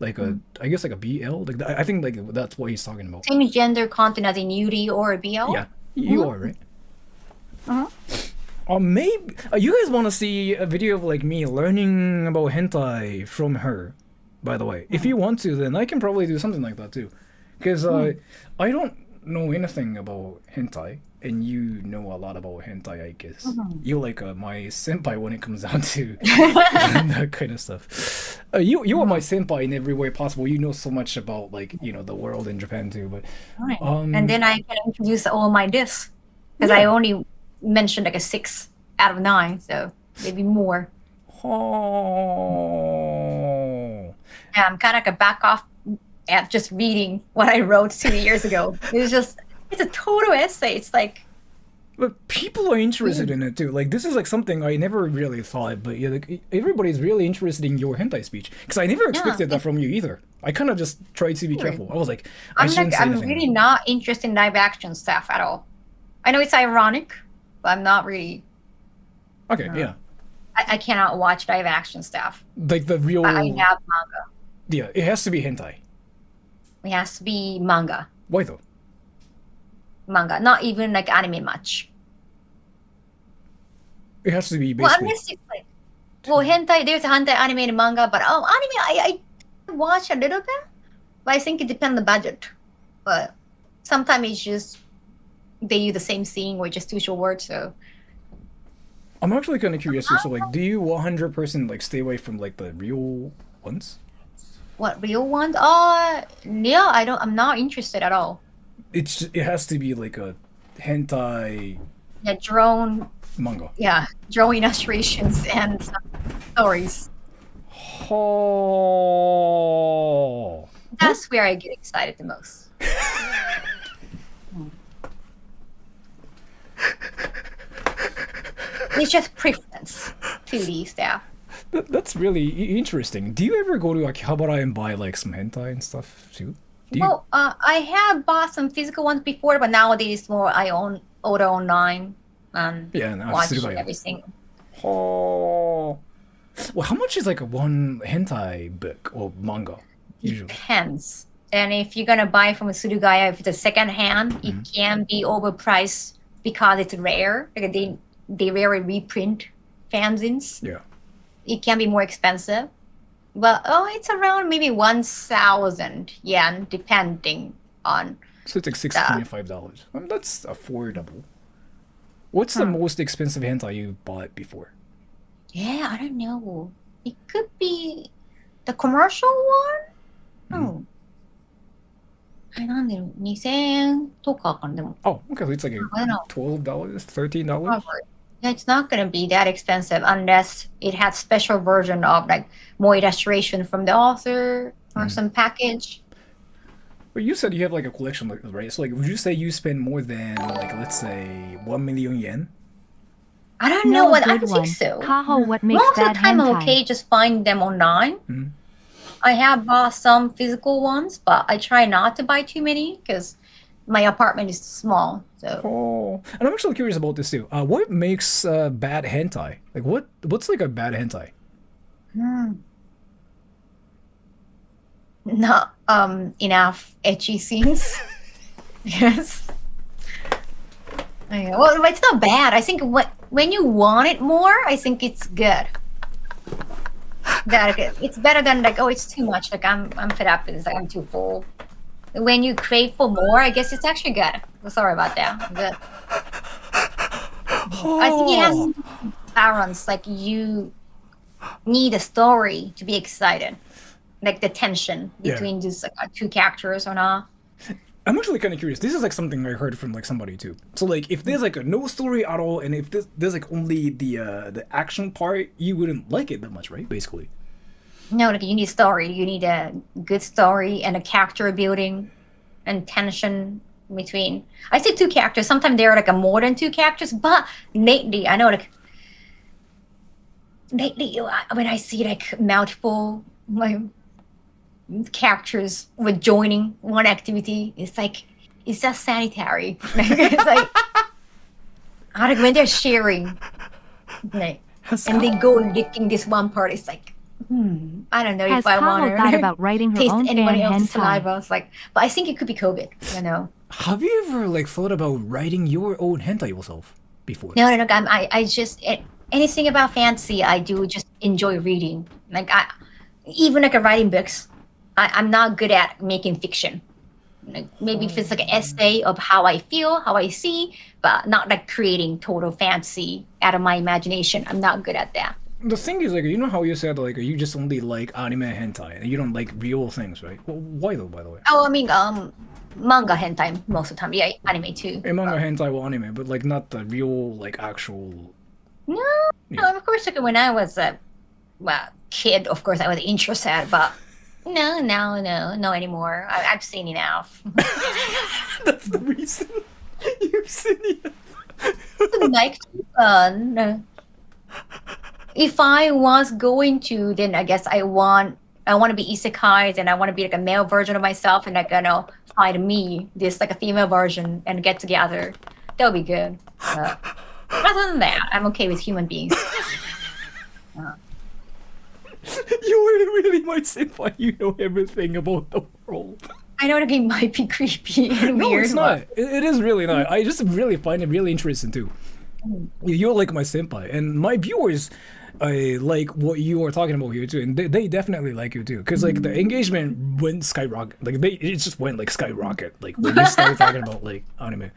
[SPEAKER 1] like I guess like a BL. Like I think like that's what he's talking about.
[SPEAKER 2] Same gender content as a nudie or a BL?
[SPEAKER 1] Yeah, you are right. Maybe you guys want to see a video of like me learning about hentai from her. By the way, if you want to, then I can probably do something like that too, because I don't know anything about hentai, and you know a lot about hentai. I guess you're like my senpai when it comes down to that kind of stuff. You are my senpai in every way possible. You know so much about like the world in Japan too. But
[SPEAKER 2] Right. And then I can introduce all my discs because I only mentioned like a 6 out of 9, so maybe more.
[SPEAKER 1] Oh.
[SPEAKER 2] Yeah, I'm kind of like a back off at just reading what I wrote 2 years ago. It's a total essay. It's like.
[SPEAKER 1] But people are interested in it too. Like this is like something I never really thought, but yeah, like everybody's really interested in your hentai speech because I never expected that from you either. I kind of just tried to be careful. I was like, I'm
[SPEAKER 2] really not interested in live action stuff at all. I know it's ironic, but I'm not really
[SPEAKER 1] Okay, yeah.
[SPEAKER 2] I cannot watch live action stuff.
[SPEAKER 1] Like the real.
[SPEAKER 2] I have manga.
[SPEAKER 1] Yeah, it has to be hentai.
[SPEAKER 2] It has to be manga.
[SPEAKER 1] Why though?
[SPEAKER 2] Manga, not even like anime much.
[SPEAKER 1] It has to be
[SPEAKER 2] Well,
[SPEAKER 1] basically.
[SPEAKER 2] unless it's like, well, hentai. There's a hentai animated manga, but anime I watch a little bit, but I think it depends on the budget. But sometimes it's just they use the same scene or just too short. So
[SPEAKER 1] I'm actually kind of curious. So, like, do you 100% like stay away from like the real ones?
[SPEAKER 2] what real ones? Yeah, I'm not interested at all.
[SPEAKER 1] It has to be like a hentai
[SPEAKER 2] Yeah, drone.
[SPEAKER 1] manga.
[SPEAKER 2] Yeah, drone illustrations and some stories.
[SPEAKER 1] Oh.
[SPEAKER 2] That's where I get excited the most. It's just preference to these stuff.
[SPEAKER 1] That's really interesting. Do you ever go to Akihabara and buy like some hentai and stuff too? Do you?
[SPEAKER 2] Well, I have bought some physical ones before, but nowadays more I order online and
[SPEAKER 1] Yeah, no,
[SPEAKER 2] watch
[SPEAKER 1] Surugaya.
[SPEAKER 2] everything.
[SPEAKER 1] Oh. Well, how much is like a one hentai book or manga usually?
[SPEAKER 2] Depends. And if you're gonna buy from a Surugaya, if it's a second hand, it can be overpriced because it's rare. Like they rarely reprint fanzines.
[SPEAKER 1] Yeah.
[SPEAKER 2] It can be more expensive. But it's around maybe 1,000 yen, depending on.
[SPEAKER 1] So it's like $625. That's affordable. What's the most expensive hentai you bought before?
[SPEAKER 2] Yeah, I don't know. It could be the commercial one. Oh. あれなんだろう、2000とかかな、でも。
[SPEAKER 1] Oh, okay. So it's like
[SPEAKER 2] I don't know.
[SPEAKER 1] $12, $13.
[SPEAKER 2] Probably. Yeah, it's not going to be that expensive unless it has special version of like more illustration from the author or some package.
[SPEAKER 1] But you said you have like a collection, right? So like, would you say you spend more than like, let's say, 1 million yen?
[SPEAKER 2] I don't know what I
[SPEAKER 3] good
[SPEAKER 2] think
[SPEAKER 3] one.
[SPEAKER 2] so.
[SPEAKER 3] Kaho, what makes
[SPEAKER 2] Most of the
[SPEAKER 3] bad
[SPEAKER 2] time I'm
[SPEAKER 3] hentai?
[SPEAKER 2] okay just find them online.
[SPEAKER 1] Mhm.
[SPEAKER 2] I have bought some physical ones, but I try not to buy too many because my apartment is small. So
[SPEAKER 1] Oh, and I'm actually curious about this too. What makes bad hentai? Like, what's like a bad hentai?
[SPEAKER 2] not enough ecchi scenes. Yes. Yeah, well, it's not bad. I think when you want it more, I think it's good. That it's better than like, oh, it's too much. Like I'm fed up with this. Like I'm too full. When you crave for more, I guess it's actually good. Sorry about that. Good. I think it has balance. Like you need a story to be excited, like the tension
[SPEAKER 1] Yeah.
[SPEAKER 2] between these two characters or not.
[SPEAKER 1] I'm actually kind of curious. This is like something I heard from like somebody too. So like, if there's like a no story at all, and if there's like only the action part, you wouldn't like it that much, right? Basically.
[SPEAKER 2] No, like you need a story. You need a good story and a character building and tension between. I say two characters. Sometimes there are like more than two characters, but lately I know like lately when I see like multiple like characters with joining one activity, it's like it's just sanitary. It's like I don't know, when they're sharing, like, and they go licking this one part. It's like. I don't know
[SPEAKER 3] Has
[SPEAKER 2] if I want
[SPEAKER 3] Kaho thought
[SPEAKER 2] to
[SPEAKER 3] about writing her
[SPEAKER 2] taste
[SPEAKER 3] own
[SPEAKER 2] anybody
[SPEAKER 3] fan
[SPEAKER 2] else's
[SPEAKER 3] hentai?
[SPEAKER 2] saliva. It's like, but I think it could be COVID. You know.
[SPEAKER 1] Have you ever like thought about writing your own hentai yourself before?
[SPEAKER 2] No, I just anything about fantasy. I do just enjoy reading. Like even like writing books. I'm not good at making fiction. Like maybe if it's like an essay of how I feel, how I see, but not like creating total fantasy out of my imagination. I'm not good at that.
[SPEAKER 1] The thing is, like, you know how you said like you just only like anime hentai and you don't like real things, right? Well, why though, by the way?
[SPEAKER 2] Oh, I mean, manga hentai most of the time. Yeah, anime too.
[SPEAKER 1] A manga hentai or anime, but like not the real like actual.
[SPEAKER 2] No,
[SPEAKER 1] Yeah.
[SPEAKER 2] no, of course, like when I was a kid, of course, I was interested, but no anymore. I've seen enough.
[SPEAKER 1] That's the reason you've seen it.
[SPEAKER 2] Like, no. If I was going to, then I guess I want to be isekais and I want to be like a male version of myself and like find me this like a female version and get together. That would be good. Other than that, I'm okay with human beings.
[SPEAKER 1] You're really my senpai. You know everything about the world.
[SPEAKER 2] I know the game might be creepy and
[SPEAKER 1] No,
[SPEAKER 2] weird.
[SPEAKER 1] it's not. It is really not. I just really find it really interesting too. You're like my senpai, and my viewers like what you are talking about here too, and they definitely like you too, because like the engagement went skyrocket. Like it just went like skyrocket. Like when you started talking about like anime.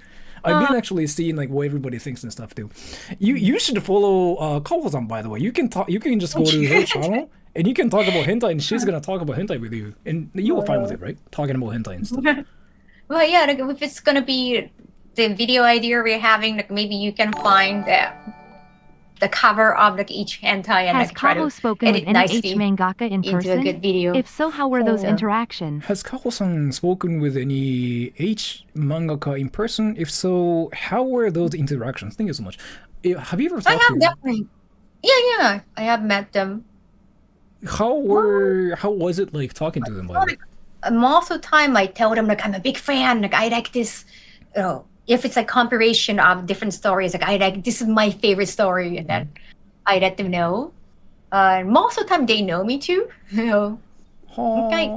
[SPEAKER 1] I've been actually seeing like what everybody thinks and stuff too. You should follow Kaho-san, by the way. You can talk. You can just go to her channel and you can talk about hentai, and she's gonna talk about hentai with you, and you were fine with it, right? Talking about hentai and stuff.
[SPEAKER 2] Well, yeah, like, if it's gonna be the video idea we're having, like maybe you can find the cover of like each hentai and
[SPEAKER 3] Has
[SPEAKER 2] like try
[SPEAKER 3] Kaho
[SPEAKER 2] to
[SPEAKER 3] spoken with
[SPEAKER 2] edit
[SPEAKER 3] any
[SPEAKER 2] nicely
[SPEAKER 3] H mangaka in
[SPEAKER 2] into a
[SPEAKER 3] person?
[SPEAKER 2] good video.
[SPEAKER 3] If so, how were those
[SPEAKER 2] Yeah.
[SPEAKER 3] interactions?
[SPEAKER 1] Has Kaho-san spoken with any H mangaka in person? If so, how were those interactions? Thank you so much. Have you ever
[SPEAKER 2] I
[SPEAKER 1] talked
[SPEAKER 2] have
[SPEAKER 1] to
[SPEAKER 2] definitely. Yeah, I have met them.
[SPEAKER 1] How was it like talking to them? By the way?
[SPEAKER 2] Most of the time I tell them like I'm a big fan, like I like this, if it's a compilation of different stories, like I like this is my favorite story, and then I let them know. Most of the time they know me too. Okay.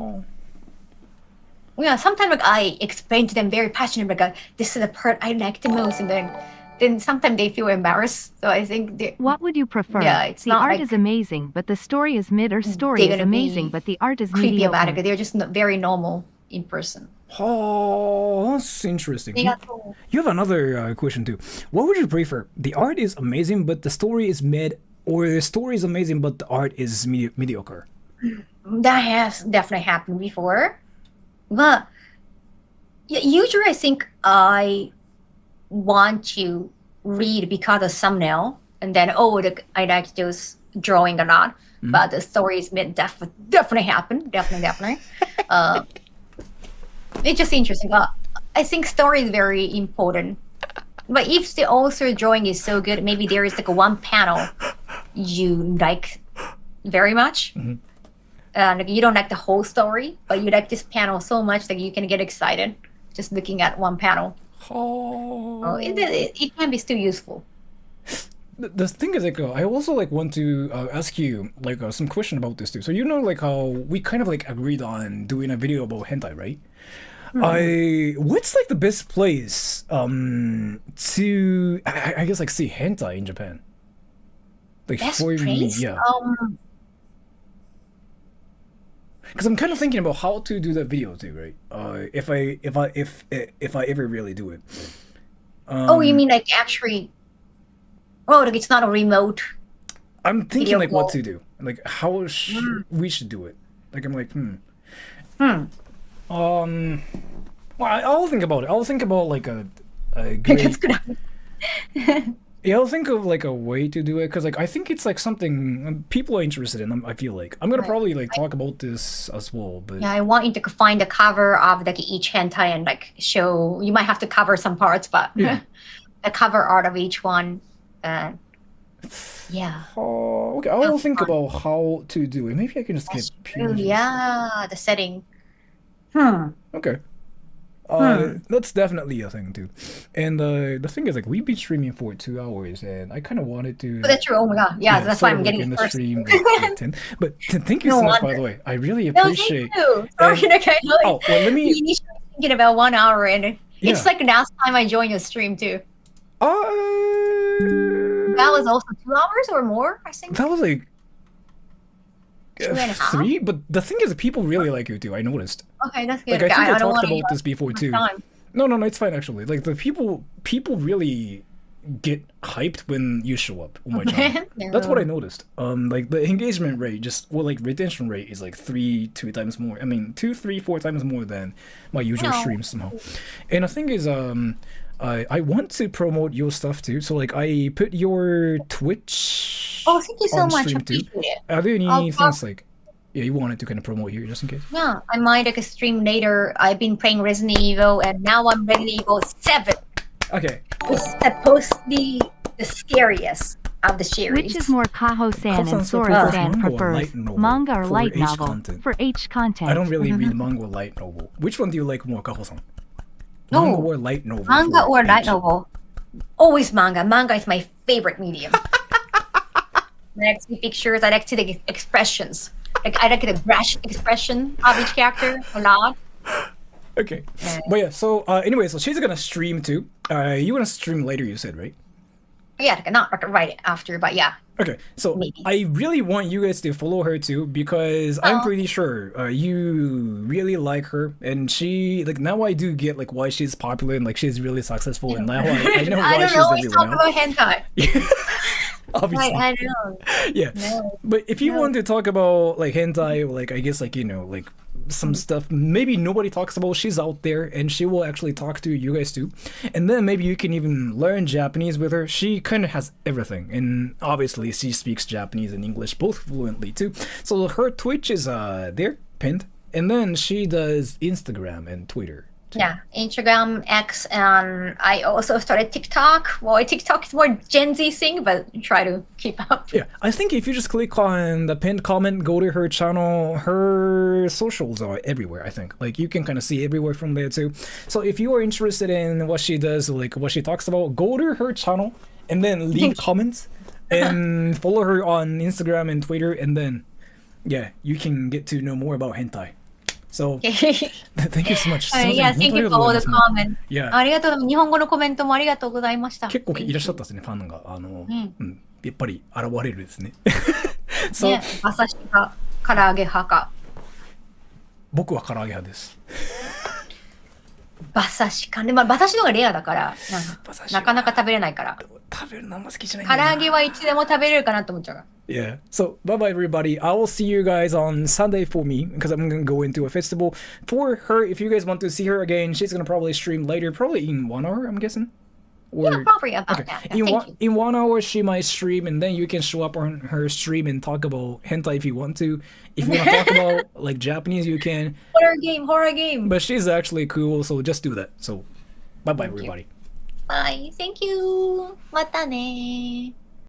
[SPEAKER 2] Yeah, sometimes like I explain to them very passionate, like this is the part I like the most, and then sometimes they feel embarrassed. So I think
[SPEAKER 3] What would you prefer?
[SPEAKER 2] Yeah, it's
[SPEAKER 3] the
[SPEAKER 2] not
[SPEAKER 3] art
[SPEAKER 2] like
[SPEAKER 3] is amazing, but the story is mid, or story
[SPEAKER 2] they're
[SPEAKER 3] is
[SPEAKER 2] gonna
[SPEAKER 3] amazing,
[SPEAKER 2] be
[SPEAKER 3] but the art is
[SPEAKER 2] creepy about
[SPEAKER 3] mediocre.
[SPEAKER 2] it. They're just very normal in person.
[SPEAKER 1] Oh, that's interesting. You have another question too. What would you prefer? The art is amazing, but the story is mid, or the story is amazing, but the art is mediocre?
[SPEAKER 2] That has definitely happened before. But usually I think I want to read because of thumbnail, and then I like those drawing a lot. But the story is mid definitely happened. Definitely. It's just interesting. I think story is very important. But if the author drawing is so good, maybe there is like one panel you like very much. Like you don't like the whole story, but you like this panel so much that you can get excited just looking at one panel. It can be still useful.
[SPEAKER 1] The thing is, like, I also like want to ask you like some question about this too. So you know, like how we kind of like agreed on doing a video about hentai, right? What's like the best place to I guess like see hentai in Japan? Like
[SPEAKER 2] Best
[SPEAKER 1] for me,
[SPEAKER 2] place?
[SPEAKER 1] yeah. Because I'm kind of thinking about how to do that video too, right? If I ever really do it.
[SPEAKER 2] You mean like actually? Like it's not a remote.
[SPEAKER 1] I'm thinking
[SPEAKER 2] video
[SPEAKER 1] like what
[SPEAKER 2] call.
[SPEAKER 1] to do, like how we should do it. Like I'm like Well, I'll think about it. I'll think about like a great.
[SPEAKER 2] That's good.
[SPEAKER 1] Yeah, I'll think of like a way to do it, because like I think it's like something people are interested in. I feel like I'm gonna probably like talk about this as well, but
[SPEAKER 2] Yeah, I want you to find the cover of like each hentai and like show. You might have to cover some parts, but
[SPEAKER 1] Yeah.
[SPEAKER 2] the cover art of each one. Yeah.
[SPEAKER 1] okay, I'll think about how to do it. Maybe I can just get
[SPEAKER 2] Yeah, the setting.
[SPEAKER 1] Okay. That's definitely a thing too. And the thing is, like, we've been streaming for 2 hours, and I kind of wanted to.
[SPEAKER 2] Oh, that's true. Oh my god. Yeah, that's why
[SPEAKER 1] sort
[SPEAKER 2] I'm
[SPEAKER 1] of,
[SPEAKER 2] getting
[SPEAKER 1] like, in
[SPEAKER 2] it
[SPEAKER 1] the
[SPEAKER 2] first.
[SPEAKER 1] stream. Like, 10. But thank you
[SPEAKER 2] No
[SPEAKER 1] so much, by
[SPEAKER 2] wonder.
[SPEAKER 1] the way. I really
[SPEAKER 2] No,
[SPEAKER 1] appreciate.
[SPEAKER 2] thank you. Sorry, like, I know
[SPEAKER 1] Oh, well, let me.
[SPEAKER 2] you initially thinking about 1 hour, and it's
[SPEAKER 1] Yeah.
[SPEAKER 2] like last time I joined your stream too. That was also 2 hours or more, I think.
[SPEAKER 1] That was like
[SPEAKER 2] 2 and a half?
[SPEAKER 1] 3. But the thing is, people really like you too. I noticed.
[SPEAKER 2] Okay, that's good.
[SPEAKER 1] Like, I think I
[SPEAKER 2] don't
[SPEAKER 1] talked
[SPEAKER 2] wanna
[SPEAKER 1] about this before
[SPEAKER 2] use
[SPEAKER 1] too.
[SPEAKER 2] my time.
[SPEAKER 1] No, it's fine actually. Like the people really get hyped when you show up on my channel. That's what I noticed. Like the engagement rate, like retention rate is like 2 times more. I mean, 2, 3, 4 times more than my usual streams somehow. And the thing is, I want to promote your stuff too. So like I put your Twitch.
[SPEAKER 2] Oh, thank you so
[SPEAKER 1] on
[SPEAKER 2] much.
[SPEAKER 1] stream too.
[SPEAKER 2] Appreciate it.
[SPEAKER 1] Are there any
[SPEAKER 2] I'll
[SPEAKER 1] things like you wanted to kind of promote here just in case?
[SPEAKER 2] Yeah, I might like stream later. I've been playing Resident Evil, and now I'm Resident Evil 7.
[SPEAKER 1] Okay.
[SPEAKER 2] It's supposed to be the scariest of the series.
[SPEAKER 3] Which is more Kaho-san and
[SPEAKER 1] Kaho-san
[SPEAKER 3] Sora-san
[SPEAKER 1] prefers
[SPEAKER 3] prefers,
[SPEAKER 1] manga or light novel
[SPEAKER 3] manga or
[SPEAKER 1] for
[SPEAKER 3] light
[SPEAKER 1] H
[SPEAKER 3] novel?
[SPEAKER 1] content.
[SPEAKER 3] For H content.
[SPEAKER 1] I don't really read manga or light novel. Which one do you like more, Kaho-san?
[SPEAKER 2] No.
[SPEAKER 1] Manga or light novel?
[SPEAKER 2] Manga
[SPEAKER 1] for
[SPEAKER 2] or light
[SPEAKER 1] H?
[SPEAKER 2] novel? Always manga. Manga is my favorite medium. I like to see pictures. I like to see the expressions. Like I like the brush expression of each character a lot.
[SPEAKER 1] Okay. But yeah, so anyway, so she's gonna stream too. You wanna stream later, you said, right?
[SPEAKER 2] Yeah, like, not like right after, but yeah.
[SPEAKER 1] Okay, so
[SPEAKER 2] Maybe.
[SPEAKER 1] I really want you guys to follow her too because I'm pretty sure you really like her, and she like now I do get like why she's popular and like she's really successful, and now I know
[SPEAKER 2] I
[SPEAKER 1] why
[SPEAKER 2] don't
[SPEAKER 1] she's
[SPEAKER 2] always
[SPEAKER 1] everywhere
[SPEAKER 2] talk
[SPEAKER 1] now.
[SPEAKER 2] about hentai.
[SPEAKER 1] Obviously,
[SPEAKER 2] I know.
[SPEAKER 1] yeah.
[SPEAKER 2] No.
[SPEAKER 1] But if you want to talk about like hentai, like I guess like like some stuff maybe nobody talks about, she's out there and she will actually talk to you guys too, and then maybe you can even learn Japanese with her. She kind of has everything, and obviously she speaks Japanese and English both fluently too. So her Twitch is there pinned, and then she does Instagram and Twitter.
[SPEAKER 2] Yeah, Instagram, X, and I also started TikTok. Well, TikTok is more Gen Z thing, but try to keep up.
[SPEAKER 1] Yeah, I think if you just click on the pinned comment, go to her channel, her socials are everywhere, I think. Like, you can kind of see everywhere from there, too. So if you are interested in what she does, like what she talks about, go to her channel and then leave comments and follow her on Instagram and Twitter, and then, yeah, you can get to know more about hentai. So, thank you so much.
[SPEAKER 2] Yeah, thank you for all the comments.
[SPEAKER 1] Yeah.
[SPEAKER 2] ありがとうございます。日本語のコメントもありがとうございました。
[SPEAKER 1] 結構いらっしゃったですね、ファンが。やっぱり現れるですね。そう。
[SPEAKER 2] ね、馬刺しか、唐揚げ派か。
[SPEAKER 1] 僕は唐揚げ派です。
[SPEAKER 2] 馬刺しかね。まあ、馬刺しの方がレアだから、なかなか食べれないから。
[SPEAKER 1] 食べるのあんま好きじゃないん
[SPEAKER 2] 唐
[SPEAKER 1] だよな。
[SPEAKER 2] 揚げはいつでも食べれるかなと思っちゃうから。
[SPEAKER 1] Yeah. So, bye bye, everybody. I will see you guys on Sunday for me because I'm going to go into a festival. For her, if you guys want to see her again, she's going to probably stream later, probably in 1 hour, I'm guessing. Or,
[SPEAKER 2] Yeah, probably about
[SPEAKER 1] okay.
[SPEAKER 2] that. Yeah,
[SPEAKER 1] In 1 hour, she might stream, and then you can show up on her stream and talk about hentai if you want to. If you want to talk about like Japanese, you can.
[SPEAKER 2] Horror game.
[SPEAKER 1] But she's actually cool, so just do that. So, bye bye, everybody.
[SPEAKER 2] Bye. Thank you. またね